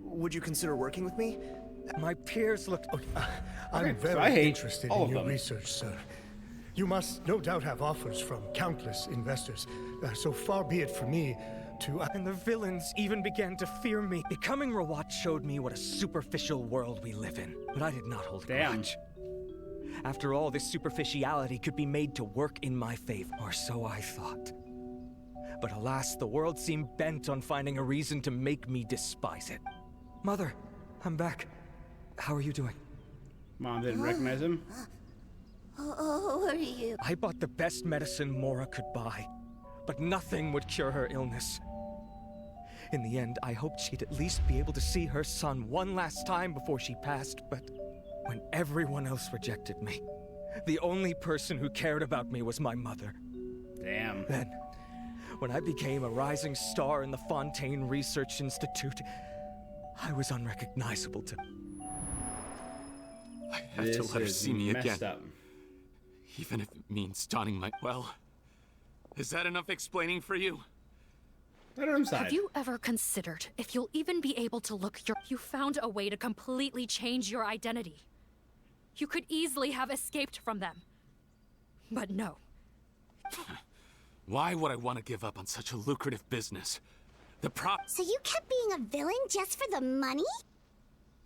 Would you consider working with me? My peers looked... I'm so I very hate interested all in of your them. research, sir. You must no doubt have offers from countless investors. So far be it for me to... And the villains even began to fear me. Becoming Rawat showed me what a superficial world we live in. But I did not hold a grudge. After all, this superficiality could be made to work in my favor, or so I thought. But alas, the world seemed bent on finding a reason to make me despise it. Mother, I'm back. How are you doing? Mom didn't recognize him. Who are you? I bought the best medicine Mora could buy, but nothing would cure her illness. In the end, I hoped she'd at least be able to see her son one last time before she passed, but when everyone else rejected me, the only person who cared about me was my mother. Damn. Then, when I became a rising star in the Fontaine Research Institute, I was unrecognizable to... I have to let her see me again. Up. Even if it means donning my... Well, is that enough explaining for you? Let her inside. Have you ever considered if you'll even be able to look your... You found a way to completely change your identity. You could easily have escaped from them. But no. Why would I want to give up on such a lucrative business? So you kept being a villain just for the money?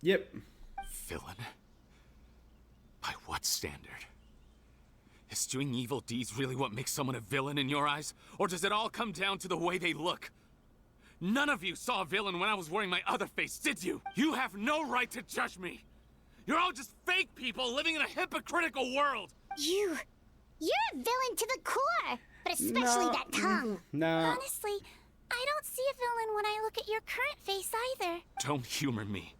Yep. Villain? By what standard? Is doing evil deeds really what makes someone a villain in your eyes? Or does it all come down to the way they look? None of you saw a villain when I was wearing my other face, did you? You have no right to judge me! You're all just fake people living in a hypocritical world! You're a villain to the core! But especially that tongue! No. Honestly, I don't see a villain when I look at your current face either. Don't humor me.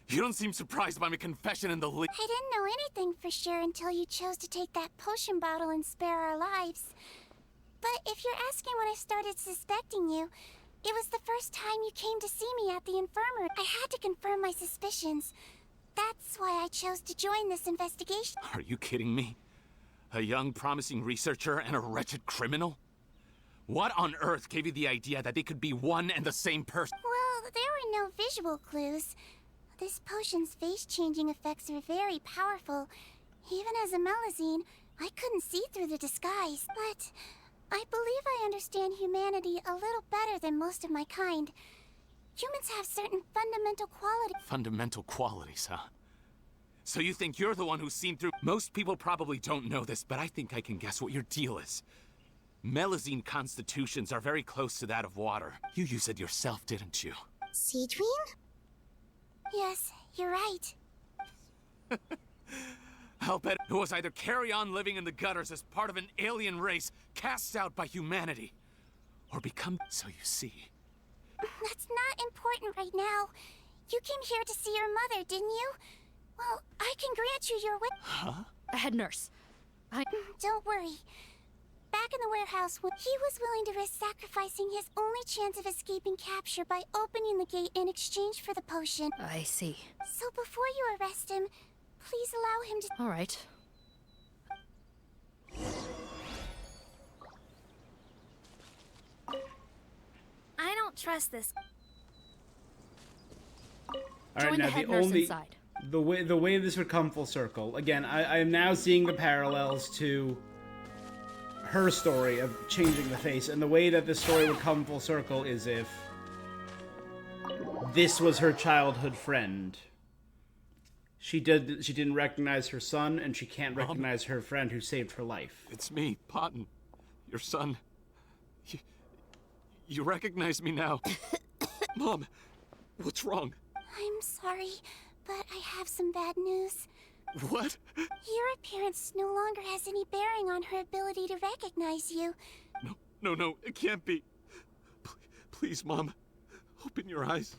You don't seem surprised by my confession in the least. I didn't know anything for sure until you chose to take that potion bottle and spare our lives. But if you're asking when I started suspecting you, it was the first time you came to see me at the infirmary. I had to confirm my suspicions. That's why I chose to join this investigation. Are you kidding me? A young, promising researcher and a wretched criminal? What on earth gave you the idea that they could be one and the same person? Well, there were no visual clues. This potion's face-changing effects are very powerful. Even as a Melazine, I couldn't see through the disguise. But I believe I understand humanity a little better than most of my kind. Humans have certain fundamental qualities. Fundamental qualities, huh? So you think you're the one who's seen through... Most people probably don't know this, but I think I can guess what your deal is. Melazine constitutions are very close to that of water. You used it yourself, didn't you? SIGEWINNE? Yes, you're right. I'll bet it was either carry on living in the gutters as part of an alien race cast out by humanity, or become... So you see... That's not important right now. You came here to see your mother, didn't you? Well, I can grant you your wish. Huh? A head nurse. Don't worry. Back in the warehouse, he was willing to risk sacrificing his only chance of escaping capture by opening the gate in exchange for the potion. I see. So before you arrest him, please allow him to... All right. I don't trust this. All right, now the way this would come full circle. Again, I am now seeing the parallels to her story of changing the face, and the way that this story would come full circle is if this was her childhood friend. She didn't recognize her son, and she can't recognize her friend who saved her life. It's me, Potton. Your son. You recognize me now. Mom, what's wrong? I'm sorry, but I have some bad news. What? Your appearance no longer has any bearing on her ability to recognize you. No, it can't be. Please, Mom, open your eyes.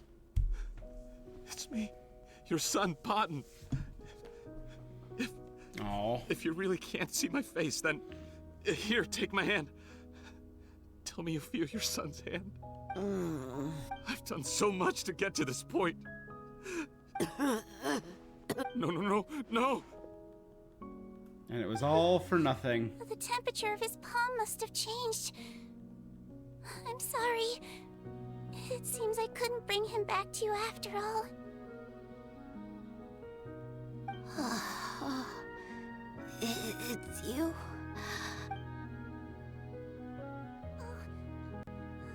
It's me, your son, Potton. If you really can't see my face, then here, take my hand. Tell me you feel your son's hand. I've done so much to get to this point. No. And it was all for nothing. The temperature of his palm must have changed. I'm sorry. It seems I couldn't bring him back to you after all. It's you.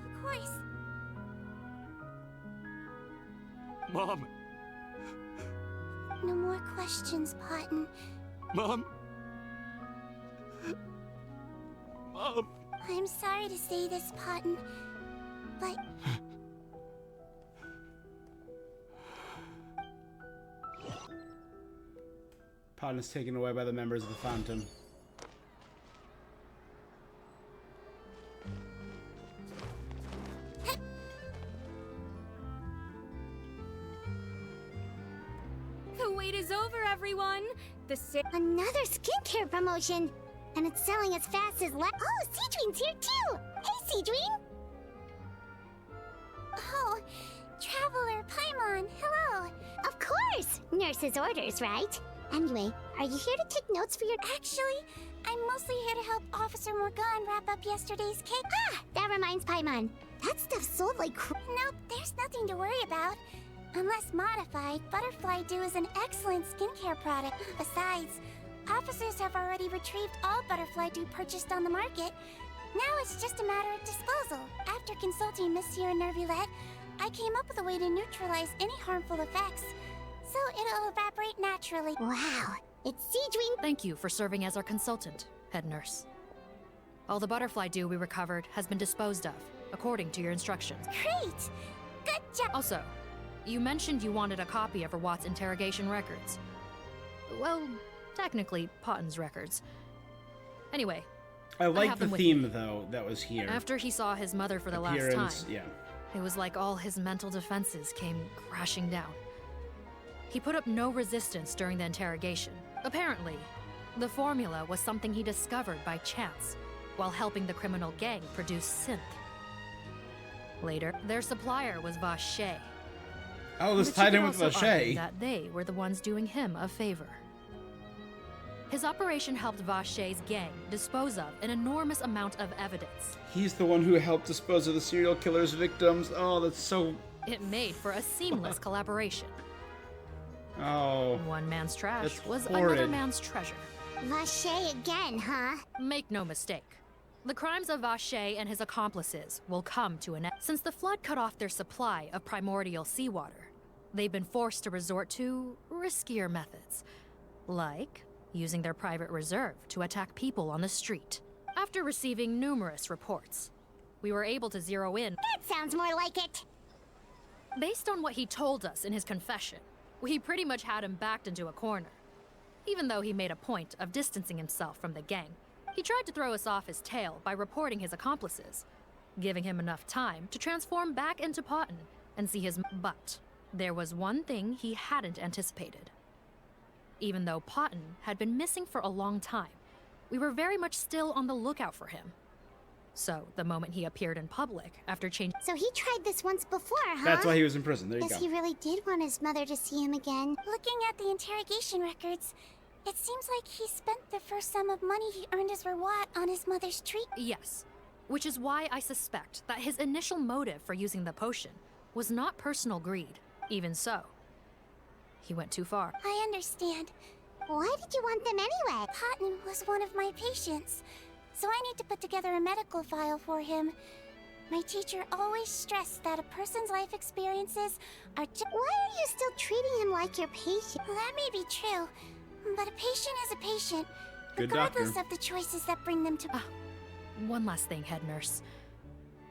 Of course. Mom. No more questions, Potton. Mom. Mom. I'm sorry to say this, Potton, but... Potton is taken away by the members of the Phantom. The wait is over, everyone! Another skincare promotion! And it's selling as fast as Oh, Sigewinne's here too! Hey, Sigewinne! Oh, Traveler Paimon, hello! Of course! Nurse's orders, right? Anyway, are you here to take notes for your... Actually, I'm mostly here to help Officer Morgan wrap up yesterday's cake. Ah, that reminds Paimon. That stuff sold like Nope, there's nothing to worry about. Unless modified, Butterfly Dew is an excellent skincare product. Besides, officers have already retrieved all Butterfly Dew purchased on the market. Now it's just a matter of disposal. After consulting Monsieur Nervulette, I came up with a way to neutralize any harmful effects, so it'll evaporate naturally. Wow, it's Sigewinne. Thank you for serving as our consultant, head nurse. All the Butterfly Dew we recovered has been disposed of, according to your instructions. Great! Good job! Also, you mentioned you wanted a copy of Rawat's interrogation records. Well, technically, Potton's records. Anyway, I like have the them with theme, me. though, that was here. After he saw his mother for the last time, Appearance, yeah. it was like all his mental defenses came crashing down. He put up no resistance during the interrogation. Apparently, the formula was something he discovered by chance while helping the criminal gang produce synth. Later, their supplier was Vache. Oh, this But tied you in could with also argue Vache. that they were the ones doing him a favor. His operation helped Vache's gang dispose of an enormous amount of evidence. He's the one who helped dispose of the serial killer's victims. Oh, that's so... It made for a seamless collaboration. Oh. One man's trash that's was horrid. another man's treasure. Vache again, huh? Make no mistake. The crimes of Vache and his accomplices will come to an end. Since the flood cut off their supply of primordial seawater, they've been forced to resort to riskier methods, like using their private reserve to attack people on the street. After receiving numerous reports, we were able to zero in. That sounds more like it. Based on what he told us in his confession, we pretty much had him backed into a corner. Even though he made a point of distancing himself from the gang, he tried to throw us off his tail by reporting his accomplices, giving him enough time to transform back into Potton and see his... But there was one thing he hadn't anticipated. Even though Potton had been missing for a long time, we were very much still on the lookout for him. So, the moment he appeared in public after changing... So he tried this once before, huh? That's why he was in prison. There you Guess go. he really did want his mother to see him again. Looking at the interrogation records, it seems like he spent the first sum of money he earned as Rawat on his mother's treatment. Yes, which is why I suspect that his initial motive for using the potion was not personal greed. Even so, he went too far. I understand. Why did you want them anyway? Potton was one of my patients, so I need to put together a medical file for him. My teacher always stressed that a person's life experiences are just... Why are you still treating him like your patient? That may be true, but a patient is a patient, Good regardless doctor. of the choices that bring them to... One last thing, head nurse.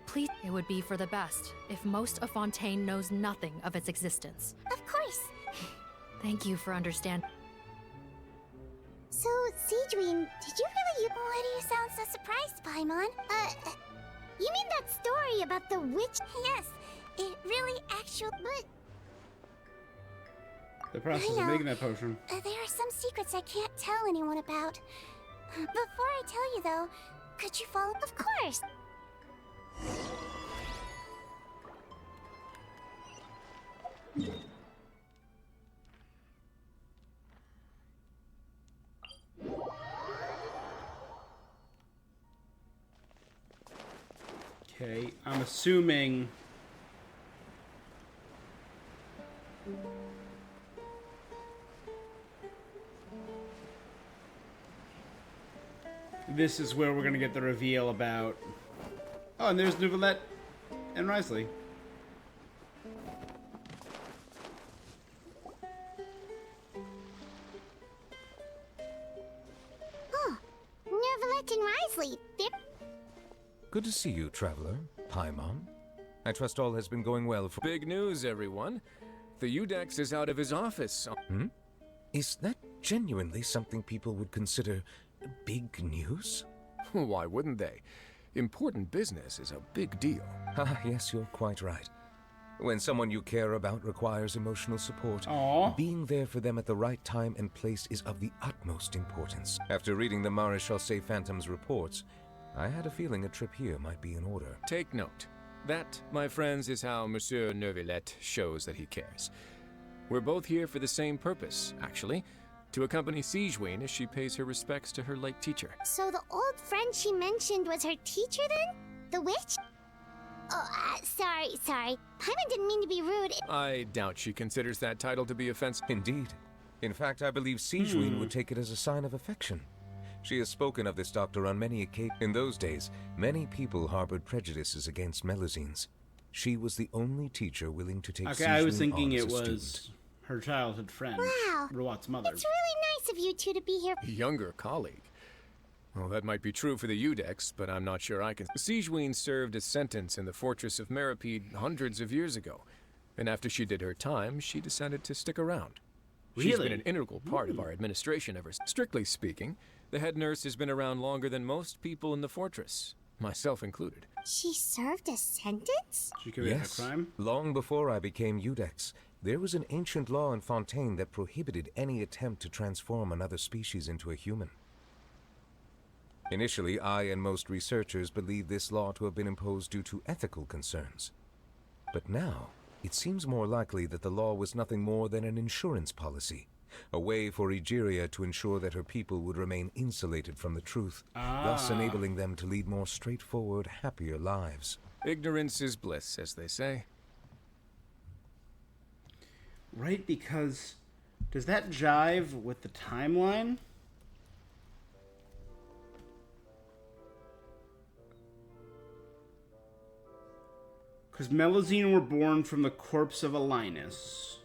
Please, it would be for the best if most of Fontaine knows nothing of its existence. Of course. Thank you for understanding. So, Sigewinne, did you really Why do you sound so surprised, Paimon? You mean that story about the witch? Yes, it really actually... But... The process of making that potion. There are some secrets I can't tell anyone about. Before I tell you, though, could you follow? Of course! Okay, I'm assuming... this is where we're gonna get the reveal about... Oh, and there's Neuvillette and Risley. Oh, Neuvillette and Risley. They're... Good to see you, traveler. Paimon. I trust all has been going well for... Big news, everyone. The Udex is out of his office. Hmm? Is that genuinely something people would consider big news? Why wouldn't they? Important business is a big deal. Ah, yes, you're quite right. When someone you care about requires emotional support, being there for them at the right time and place is of the utmost importance. After reading the Maréchal Say Phantom's reports, I had a feeling a trip here might be in order. Take note. That, my friends, is how Monsieur Neuvillette shows that he cares. We're both here for the same purpose, actually. To accompany Sigewinne as she pays her respects to her late teacher. So the old friend she mentioned was her teacher then? The witch? Oh, sorry. Paimon didn't mean to be rude. I doubt she considers that title to be offensive. Indeed. In fact, I believe Sigewinne would take it as a sign of affection. She has spoken of this doctor on many occasions. In those days, many people harbored prejudices against Melusines. She was the only teacher willing to take Sigewinne I was thinking on as it a was student. her childhood friend, Wow. Ruat's mother. It's really nice of you two to be here. Younger colleague. Well, that might be true for the Udex, but I'm not sure I can. Sigewinne served a sentence in the fortress of Meripede hundreds of years ago, and after she did her time, she decided to stick around. She's Really? been an integral part of our administration ever since. Strictly speaking, the head nurse has been around longer than most people in the fortress, myself included. She served a sentence? She committed Yes. a crime? Long before I became Udex, there was an ancient law in Fontaine that prohibited any attempt to transform another species into a human. Initially, I and most researchers believed this law to have been imposed due to ethical concerns. But now, it seems more likely that the law was nothing more than an insurance policy, a way for Egeria to ensure that her people would remain insulated from the truth, thus enabling them to lead more straightforward, happier lives. Ignorance is bliss, as they say. Right, because does that jive with the timeline? Because Melusine were born from the corpse of Alinus,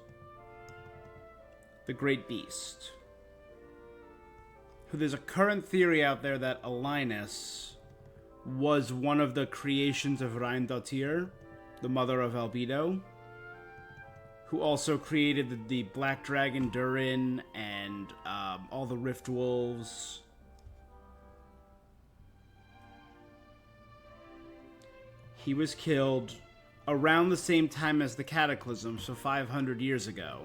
the great beast. Who there's a current theory out there that Alinus was one of the creations of Reindotir, the mother of Albedo, who also created the Black Dragon Durin and all the Rift Wolves. He was killed around the same time as the Cataclysm, so 500 years ago.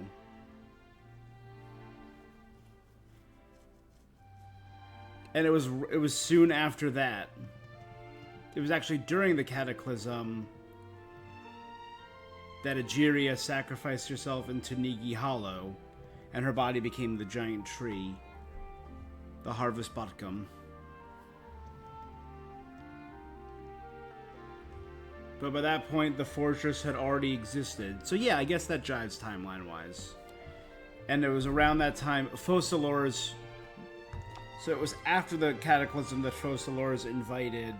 And it was soon after that. It was actually during the Cataclysm that Egeria sacrificed herself into Nigi Hollow, and her body became the giant tree, the Harvest Botcum. But by that point, the fortress had already existed. So yeah, I guess that jives timeline-wise. And it was around that time, Focalors... So it was after the Cataclysm that Focalors invited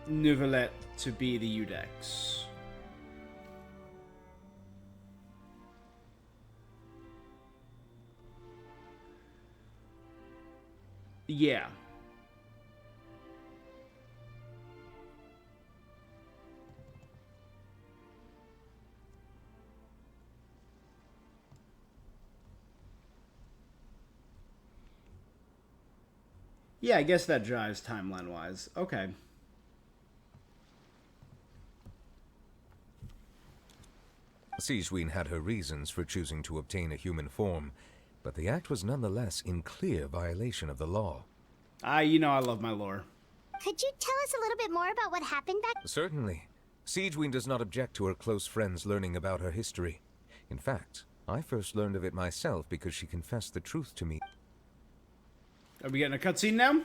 Neuvillette to be the Udex. Yeah. Yeah, I guess that jives timeline-wise. Okay. SIGEWINNE had her reasons for choosing to obtain a human form, but the act was nonetheless in clear violation of the law. You know I love my lore. Could you tell us a little bit more about what happened back? Certainly. SIGEWINNE does not object to her close friends learning about her history. In fact, I first learned of it myself because she confessed the truth to me. Are we getting a cutscene now?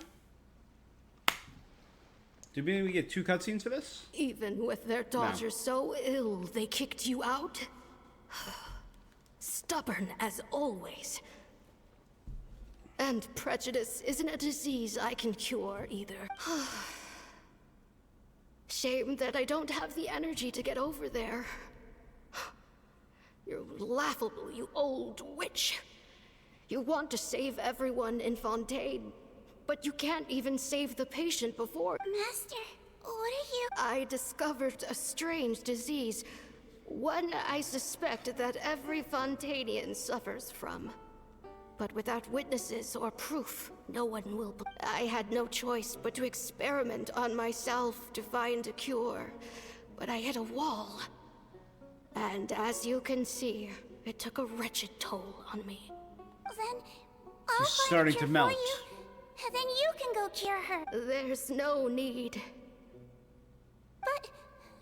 Did we get 2 cutscenes for this? Even with their daughter so ill, they kicked you out? Stubborn as always. And prejudice isn't a disease I can cure either. Shame that I don't have the energy to get over there. You're laughable, you old witch. You want to save everyone in Fontaine, but you can't even save the patient before. Master, what are you? I discovered a strange disease, one I suspect that every Fontainian suffers from. But without witnesses or proof, no one will. I had no choice but to experiment on myself to find a cure, but I hit a wall. And as you can see, it took a wretched toll on me. Then I'll She's find starting a cure to melt. for you. Then you can go cure her. There's no need. But,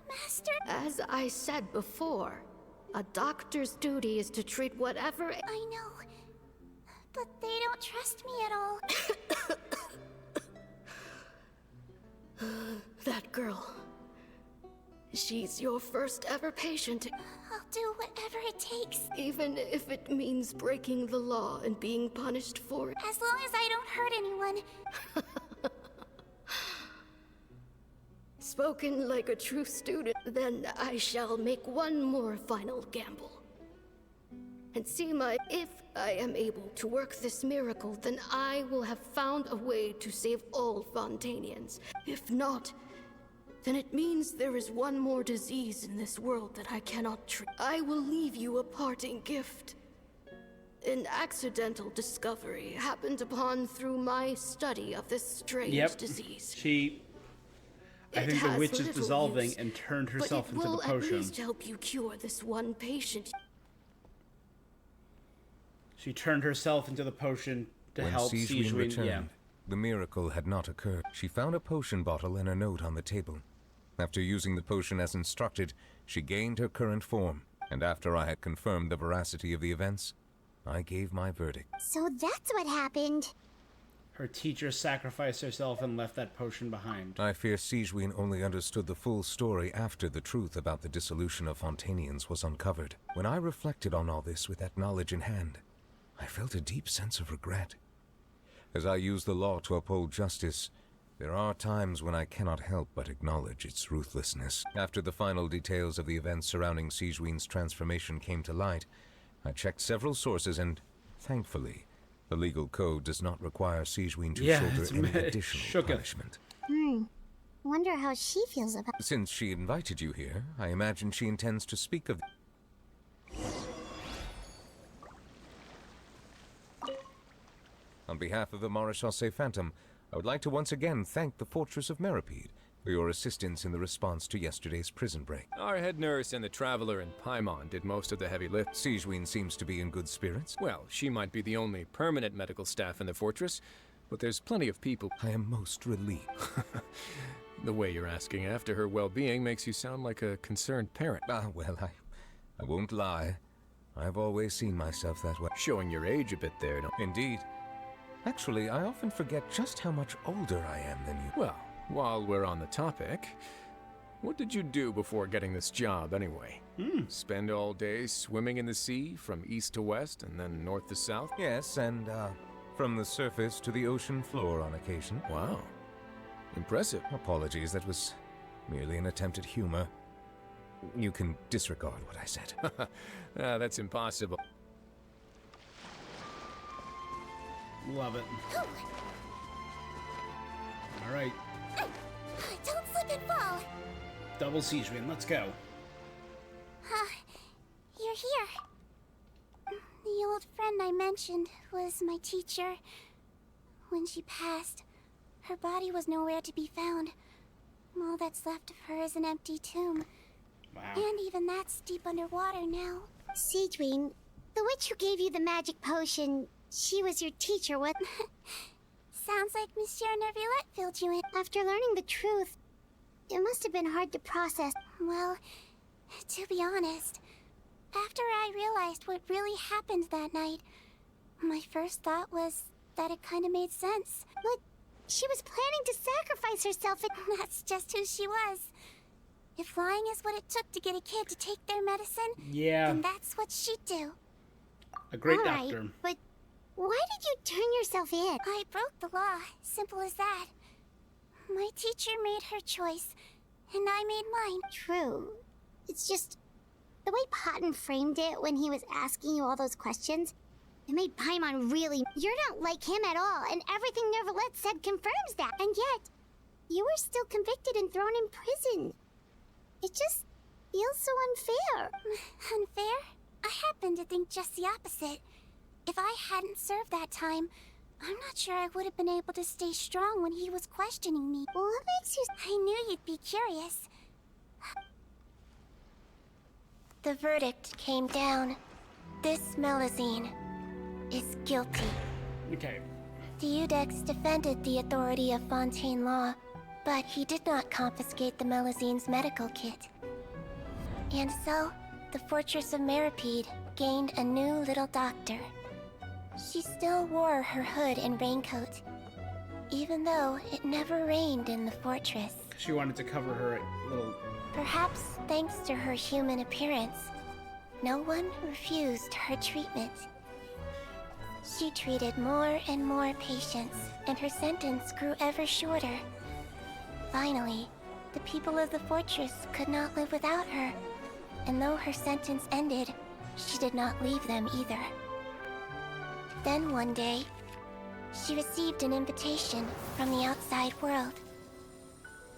Master... As I said before, a doctor's duty is to treat whatever... I know, but they don't trust me at all. That girl. She's your first ever patient. I'll do whatever it takes. Even if it means breaking the law and being punished for it. As long as I don't hurt anyone. Spoken like a true student. Then I shall make one more final gamble. And see if I am able to work this miracle, then I will have found a way to save all Fontainians. If not, then it means there is one more disease in this world that I cannot treat. I will leave you a parting gift. An accidental discovery happened upon through my study of this strange disease. I think the witch is dissolving and turned herself into the potion. But it will at least help you cure this one patient. She turned herself into the potion to help SIGEWINNE returned, yeah. the miracle had not occurred. She found a potion bottle and a note on the table. After using the potion as instructed, she gained her current form, and after I had confirmed the veracity of the events, I gave my verdict. So that's what happened. Her teacher sacrificed herself and left that potion behind. I fear SIGEWINNE only understood the full story after the truth about the dissolution of Fontainians was uncovered. When I reflected on all this with that knowledge in hand, I felt a deep sense of regret. As I use the law to uphold justice, there are times when I cannot help but acknowledge its ruthlessness. After the final details of the events surrounding SIGEWINNE's transformation came to light, I checked several sources and, thankfully, the legal code does not require SIGEWINNE to shoulder any additional punishment. Wonder how she feels about... Since she invited you here, I imagine she intends to speak of... On behalf of the Maréchaussée Phantom, I would like to once again thank the Fortress of Meripede for your assistance in the response to yesterday's prison break. Our head nurse and the Traveler in Paimon did most of the heavy lift. SIGEWINNE seems to be in good spirits. Well, she might be the only permanent medical staff in the fortress, but there's plenty of people. I am most relieved. The way you're asking after her well-being makes you sound like a concerned parent. Well, I won't lie. I've always seen myself that way. Showing your age a bit there, no? Indeed. Actually, I often forget just how much older I am than you. Well, while we're on the topic, what did you do before getting this job anyway? Spend all day swimming in the sea from east to west and then north to south? Yes, and from the surface to the ocean floor on occasion. Wow. Impressive. Apologies, that was merely an attempt at humor. You can disregard what I said. That's impossible. Love it. All right. Don't slip and fall. Double SIGEWINNE, let's go. You're here. The old friend I mentioned was my teacher. When she passed, Her body was nowhere to be found. All that's left of her is an empty tomb. Wow. And even that's deep underwater now. SIGEWINNE, the witch who gave you the magic potion, she was your teacher, what? Sounds like Monsieur Neuvillette filled you in. After learning the truth, it must have been hard to process. Well, to be honest, after I realized what really happened that night, my first thought was that it kind of made sense. But she was planning to sacrifice herself and... That's just who she was. If lying is what it took to get a kid to take their medicine, then that's what she'd do. A great All doctor. right, but why did you turn yourself in? I broke the law, simple as that. My teacher made her choice, and I made mine. True. It's just the way Paimon framed it when he was asking you all those questions. It made Paimon really... You're not like him at all, and everything Neuvillette said confirms that. And yet, you were still convicted and thrown in prison. It just feels so unfair. Unfair? I happen to think just the opposite. If I hadn't served that time, I'm not sure I would have been able to stay strong when he was questioning me. What makes you... I knew you'd be curious. The verdict came down. This Melusine is guilty. Okay. The Eudex defended the authority of Fontaine law, but he did not confiscate the Melusine's medical kit. And so, the Fortress of Meripede gained a new little doctor. She still wore her hood and raincoat, even though it never rained in the fortress. She wanted to cover her little... Perhaps thanks to her human appearance, no one refused her treatment. She treated more and more patients, and her sentence grew ever shorter. Finally, the people of the fortress could not live without her, and though her sentence ended, she did not leave them either. Then one day, she received an invitation from the outside world.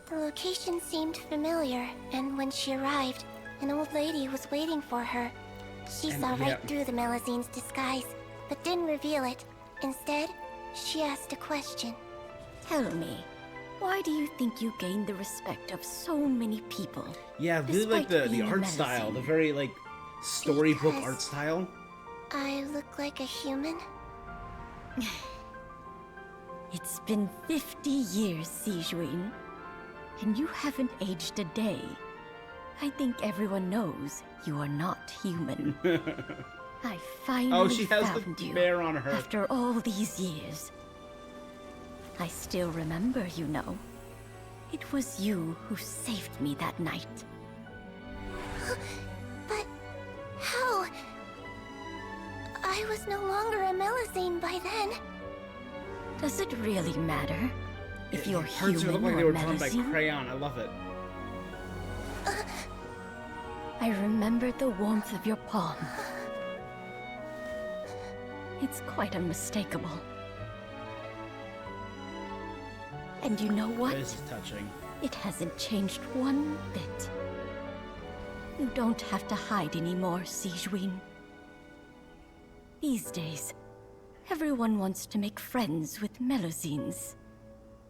The location seemed familiar, and when she arrived, an old lady was waiting for her. She saw right through the Melusine's disguise, but didn't reveal it. Instead, she asked a question. Tell me, why do you think you gained the respect of so many people? Yeah, I really like the being a art style, the very, like, storybook Because art style. I look like a human? It's been 50 years, SIGEWINNE, and you haven't aged a day. I think everyone knows you are not human. I finally she has found the you bear on her. after all these years. I still remember, you know. It was you who saved me that night. But how? I was no longer a Melusine by then. Does it really matter if you're Parts human look like or they were drawn by Melusine? crayon. I love it. I remember the warmth of your palm. It's quite unmistakable. And you know what? This is touching. It hasn't changed one bit. You don't have to hide anymore, SIGEWINNE. These days, everyone wants to make friends with Melusines.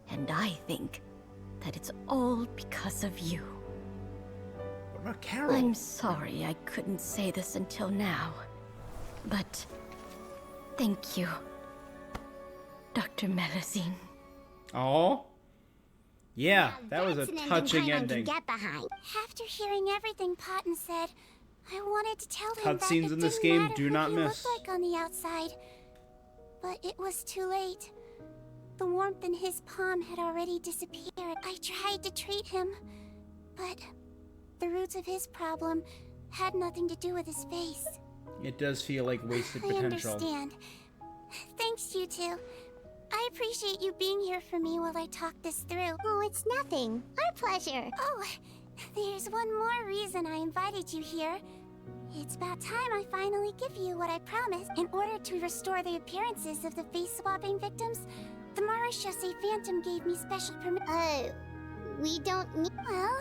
And I think that it's all because of you. What about Carol? I'm sorry I couldn't say this until now, but thank you, Dr. Melusine. Oh, yeah, that was a touching ending. Get behind. After hearing everything Paimon said, I wanted to tell him that Cutscenes it in this didn't game matter do who not he miss. looked like on the outside. But it was too late. The warmth in his palm had already disappeared. I tried to treat him, but the roots of his problem had nothing to do with his face. It does feel like wasted I potential. understand. Thanks, you two. I appreciate you being here for me while I talk this through. Oh, it's nothing. Our pleasure. Oh, there's one more reason I invited you here. It's about time I finally give you what I promised. In order to restore the appearances of the face-swapping victims, the Marechaussee Phantom gave me special permission. We don't need... Well,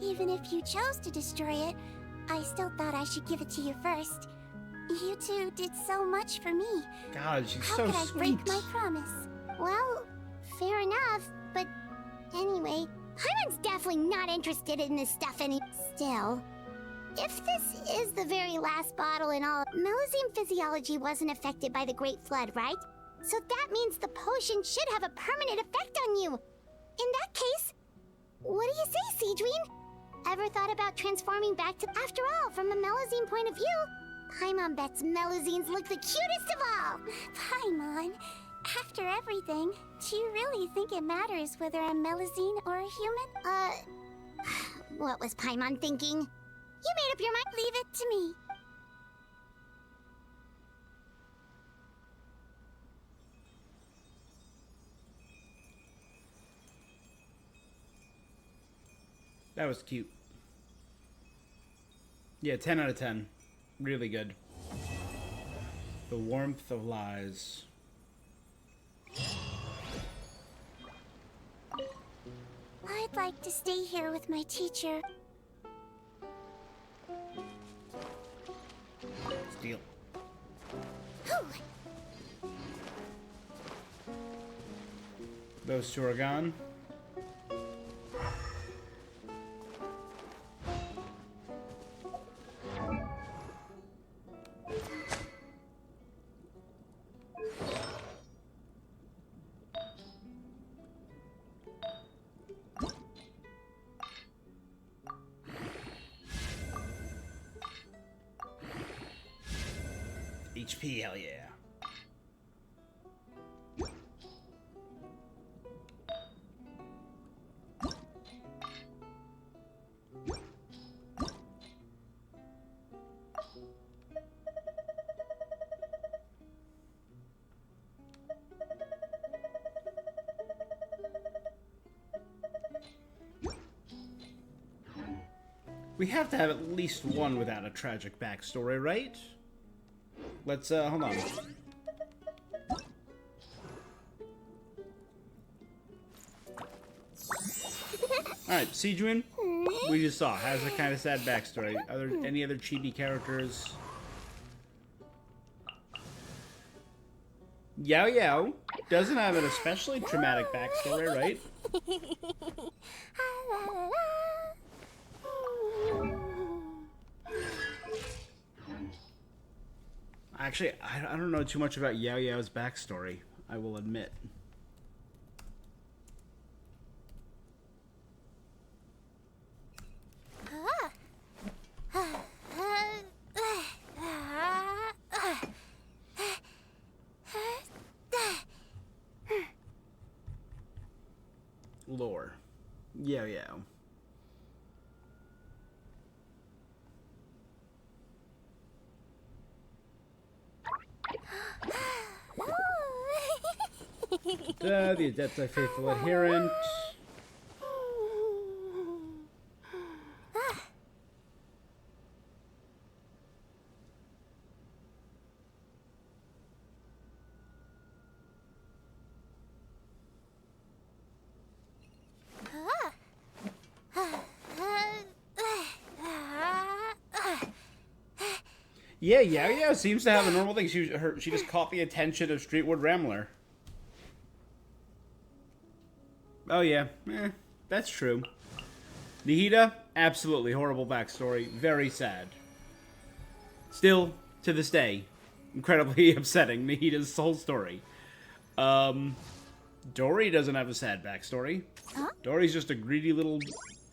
even if you chose to destroy it, I still thought I should give it to you first. You two did so much for me. God, she's How so could I sweet. break my promise? Well, Fair enough, but anyway, Paimon's definitely not interested in this stuff Still, if this is the very last bottle in all, Melusine physiology wasn't affected by the Great Flood, right? So that means the potion should have a permanent effect on you. In that case, what do you say, Sigewinne? Ever thought about transforming back to... After all, from a Melusine point of view, Paimon bets Melusines look the cutest of all. Paimon, after everything, do you really think it matters whether I'm Melusine or a human? What was Paimon thinking? You made up your mind. Leave it to me. That was cute. Yeah, 10 out of 10. Really good. The warmth of lies. I'd like to stay here with my teacher. Steal. Those two are gone. HP, hell yeah. We have to have at least one without a tragic backstory, right? Let's, hold on. Alright, Sigewinne, we just saw. Has a kind of sad backstory. Are there any other chibi characters? Yao Yao doesn't have an especially traumatic backstory, right? Actually, I don't know too much about Yao Yao's backstory, I will admit. Lore. Yao Yao. The Adept, faithful adherent. Yeah, Yao Yao seems to have a normal thing. She just caught the attention of Streetwood Rambler. Oh yeah, that's true. Nihida, absolutely horrible backstory, very sad. Still, to this day, incredibly upsetting, Nihida's whole story. Dory doesn't have a sad backstory. Huh? Dory's just a greedy little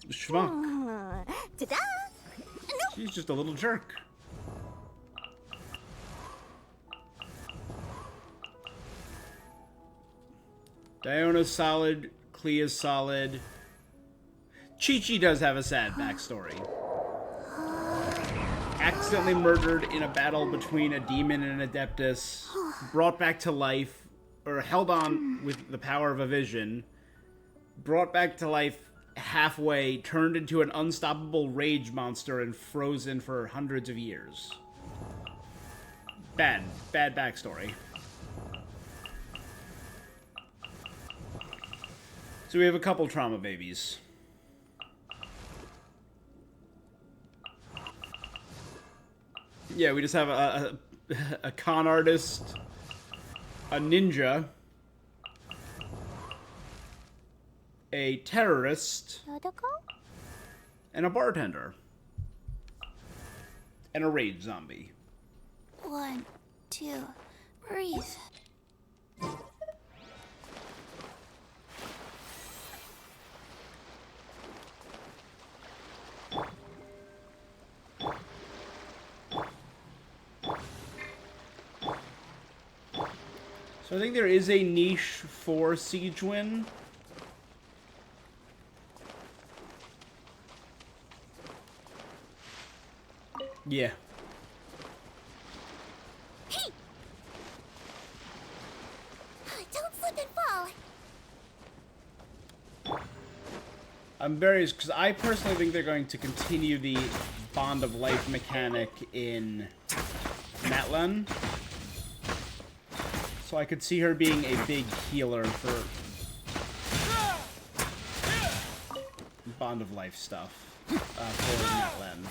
schmuck. Ta-da! She's just a little jerk. Diona's solid. Clea's solid. Chi-Chi does have a sad backstory. Accidentally murdered in a battle between a demon and an adeptus. Brought back to life, or held on with the power of a vision. Brought back to life halfway, turned into an unstoppable rage monster and frozen for hundreds of years. Bad backstory. So we have a couple trauma babies. Yeah, we just have a con artist, a ninja, a terrorist, and a bartender, and a rage zombie. 1, 2, breathe. So I think there is a niche for SIGEWINNE. Yeah. Hey! Don't slip and fall. I'm very, because I personally think they're going to continue the Bond of Life mechanic in Natlan. So I could see her being a big healer for Bond of Life stuff for Natlan.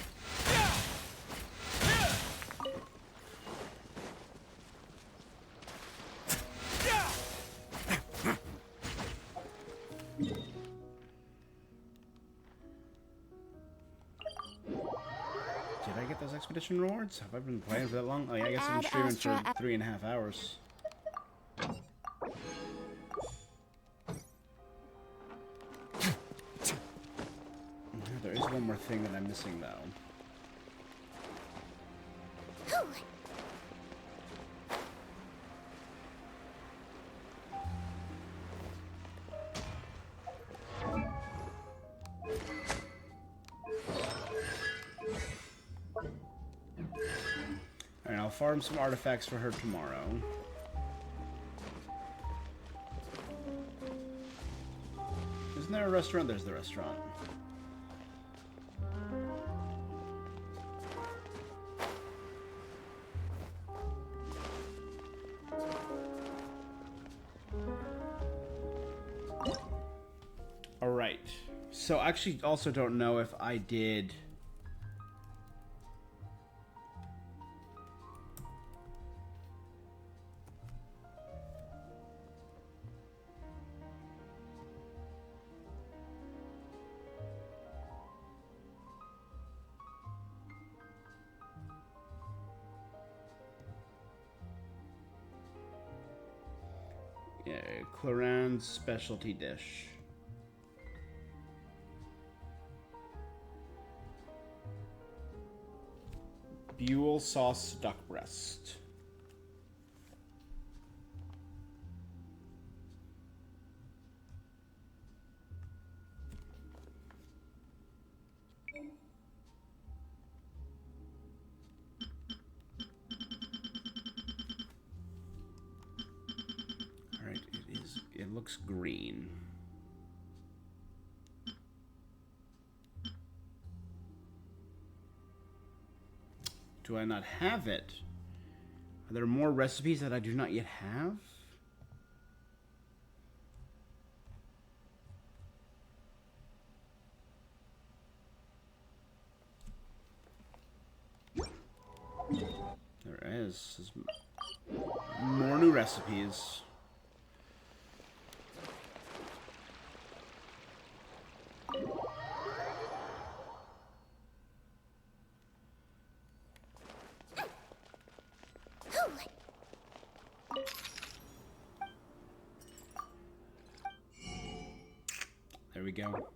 Did I get those expedition rewards? Have I been playing for that long? Oh yeah, I guess I've been streaming for 3.5 hours. There is one more thing that I'm missing, though. Alright, I'll farm some artifacts for her tomorrow. Isn't there a restaurant? There's the restaurant. Alright. So I actually also don't know if I did... Yeah, Claran's specialty dish. Buell sauce duck breast. Alright, it looks green. Do I not have it? Are there more recipes that I do not yet have? There is. There's more new recipes. There we go.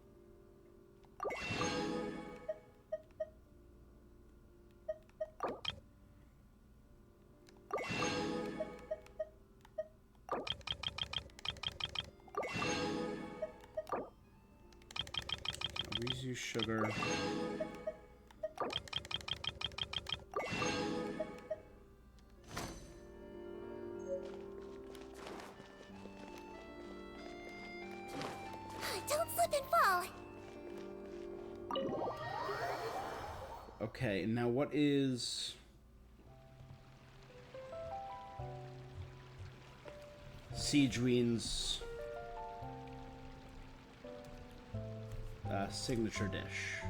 Always use sugar. Don't slip and fall. Okay, now what is... SIGEWINNE's signature dish?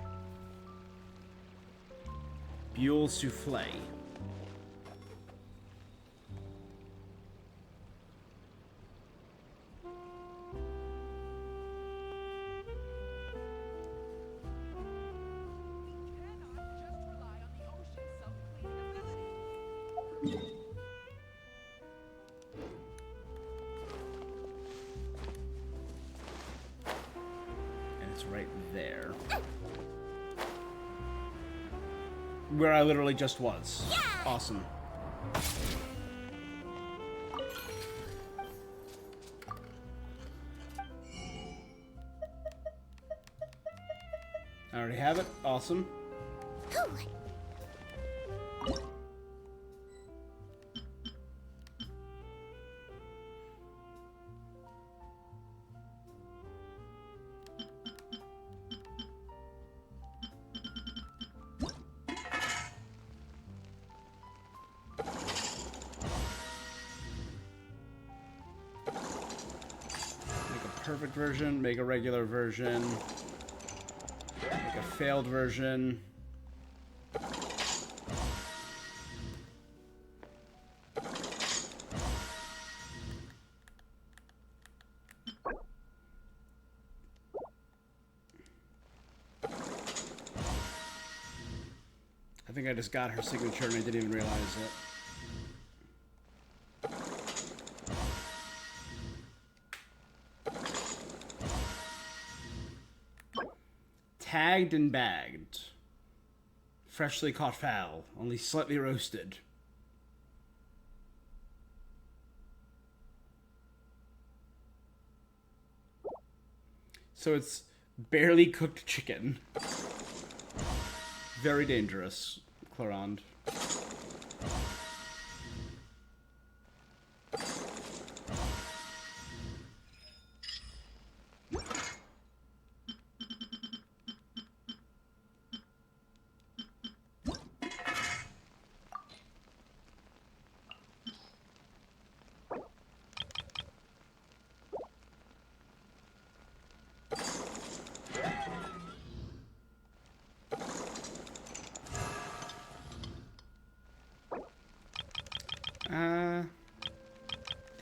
Buell souffle. it's right there. Where I literally just was. Yeah! Awesome. I already have it. Awesome. Perfect version, make a regular version, make a failed version. I think I just got her signature and I didn't even realize it. Tagged and bagged. Freshly caught fowl, only slightly roasted. So it's barely cooked chicken. Very dangerous, Clarond.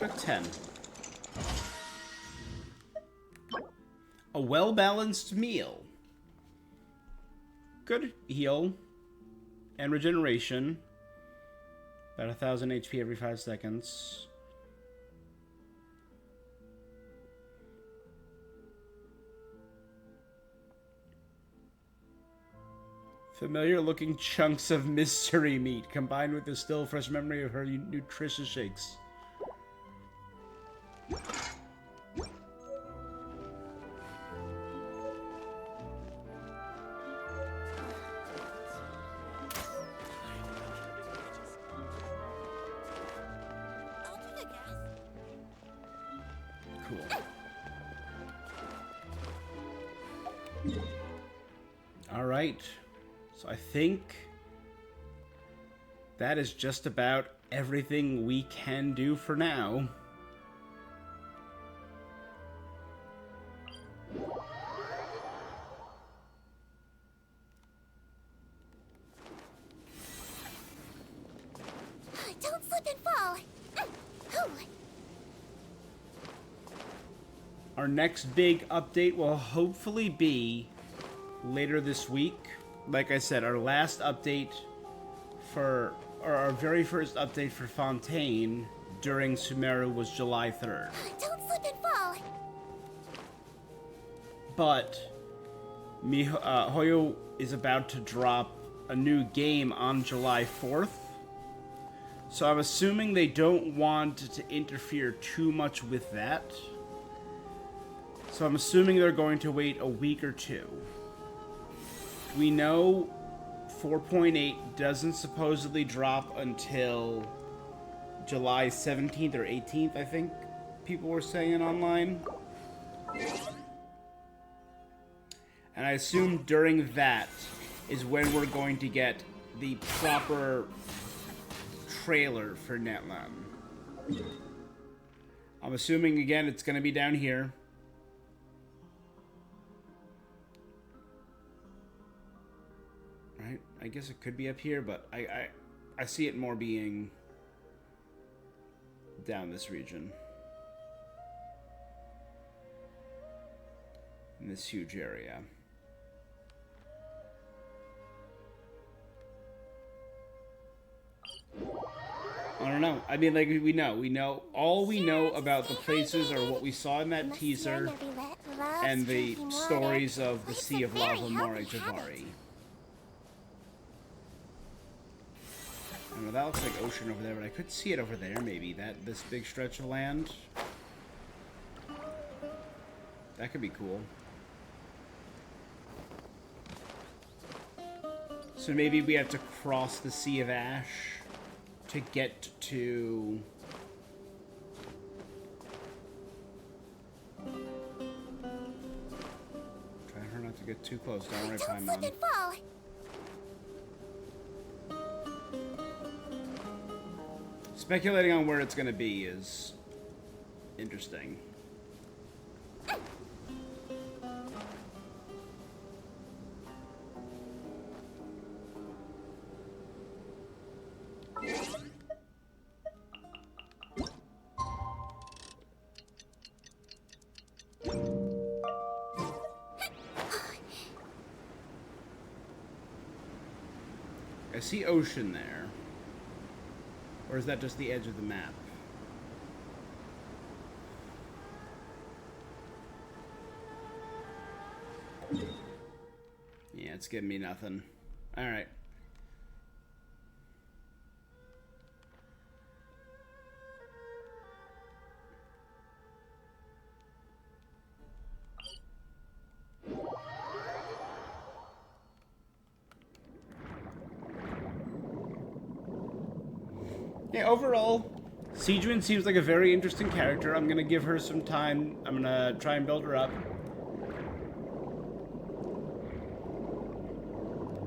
Got 10. A well-balanced meal. Good heal and regeneration. About 1,000 HP every 5 seconds. Familiar-looking chunks of mystery meat combined with the still fresh memory of her nutritious shakes. Alright, so I think that is just about everything we can do for now. Don't slip and fall. Our next big update will hopefully be later this week. Like I said, our last update for, or our very first update for Fontaine during Sumeru was July 3rd. Don't slip and fall. But Hoyo is about to drop a new game on July 4th. So I'm assuming they don't want to interfere too much with that. So I'm assuming they're going to wait a week or two. We know 4.8 doesn't supposedly drop until July 17th or 18th, I think people were saying online. And I assume during that is when we're going to get the proper trailer for Netlan. I'm assuming, again, it's going to be down here. Right? I guess it could be up here, but I see it more being down this region. In this huge area. I don't know. I mean, like, we know. All we know about the places are what we saw in that teaser and the stories of the Sea of Lava Mare Javari. I don't know, that looks like ocean over there, but I could see it over there, maybe. This big stretch of land. That could be cool. So maybe we have to cross the Sea of Ash to get to... Try her not to get too close. Don't worry, Paimon. Speculating on where it's going to be is interesting. I see ocean there. Or is that just the edge of the map? Yeah, it's giving me nothing. Alright. Yeah, overall, SIGEWINNE seems like a very interesting character. I'm gonna give her some time. I'm gonna try and build her up.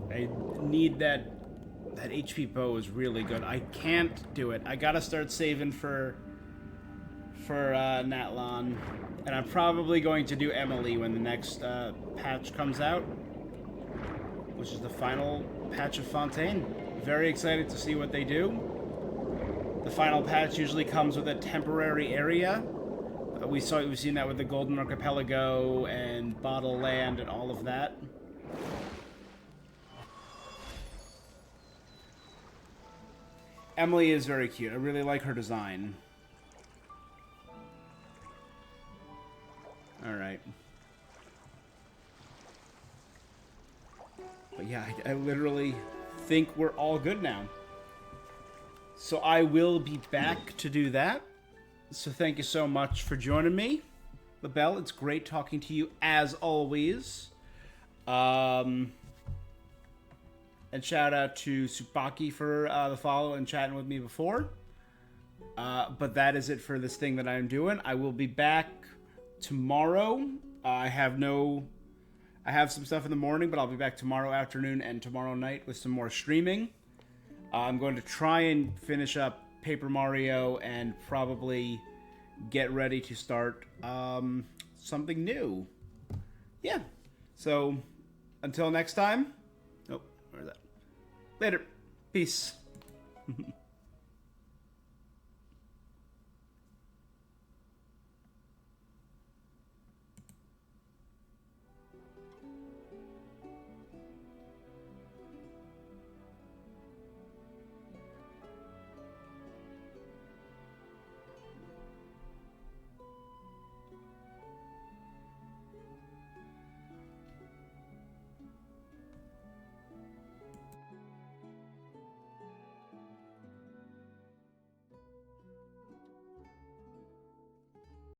I need that HP bow is really good. I can't do it. I gotta start saving for Natlon. And I'm probably going to do Emily when the next patch comes out, which is the final patch of Fontaine. Very excited to see what they do. The final patch usually comes with a temporary area. We've seen that with the Golden Archipelago and Bottle Land and all of that. Emily is very cute. I really like her design. Alright. But yeah, I literally think we're all good now. So I will be back to do that. So thank you so much for joining me. LaBelle, it's great talking to you as always. And shout out to Tsubaki for the follow and chatting with me before. But that is it for this thing that I'm doing. I will be back tomorrow. I have some stuff in the morning, but I'll be back tomorrow afternoon and tomorrow night with some more streaming. I'm going to try and finish up Paper Mario and probably get ready to start something new. Yeah. So, until next time. Oh, where's that? Later. Peace.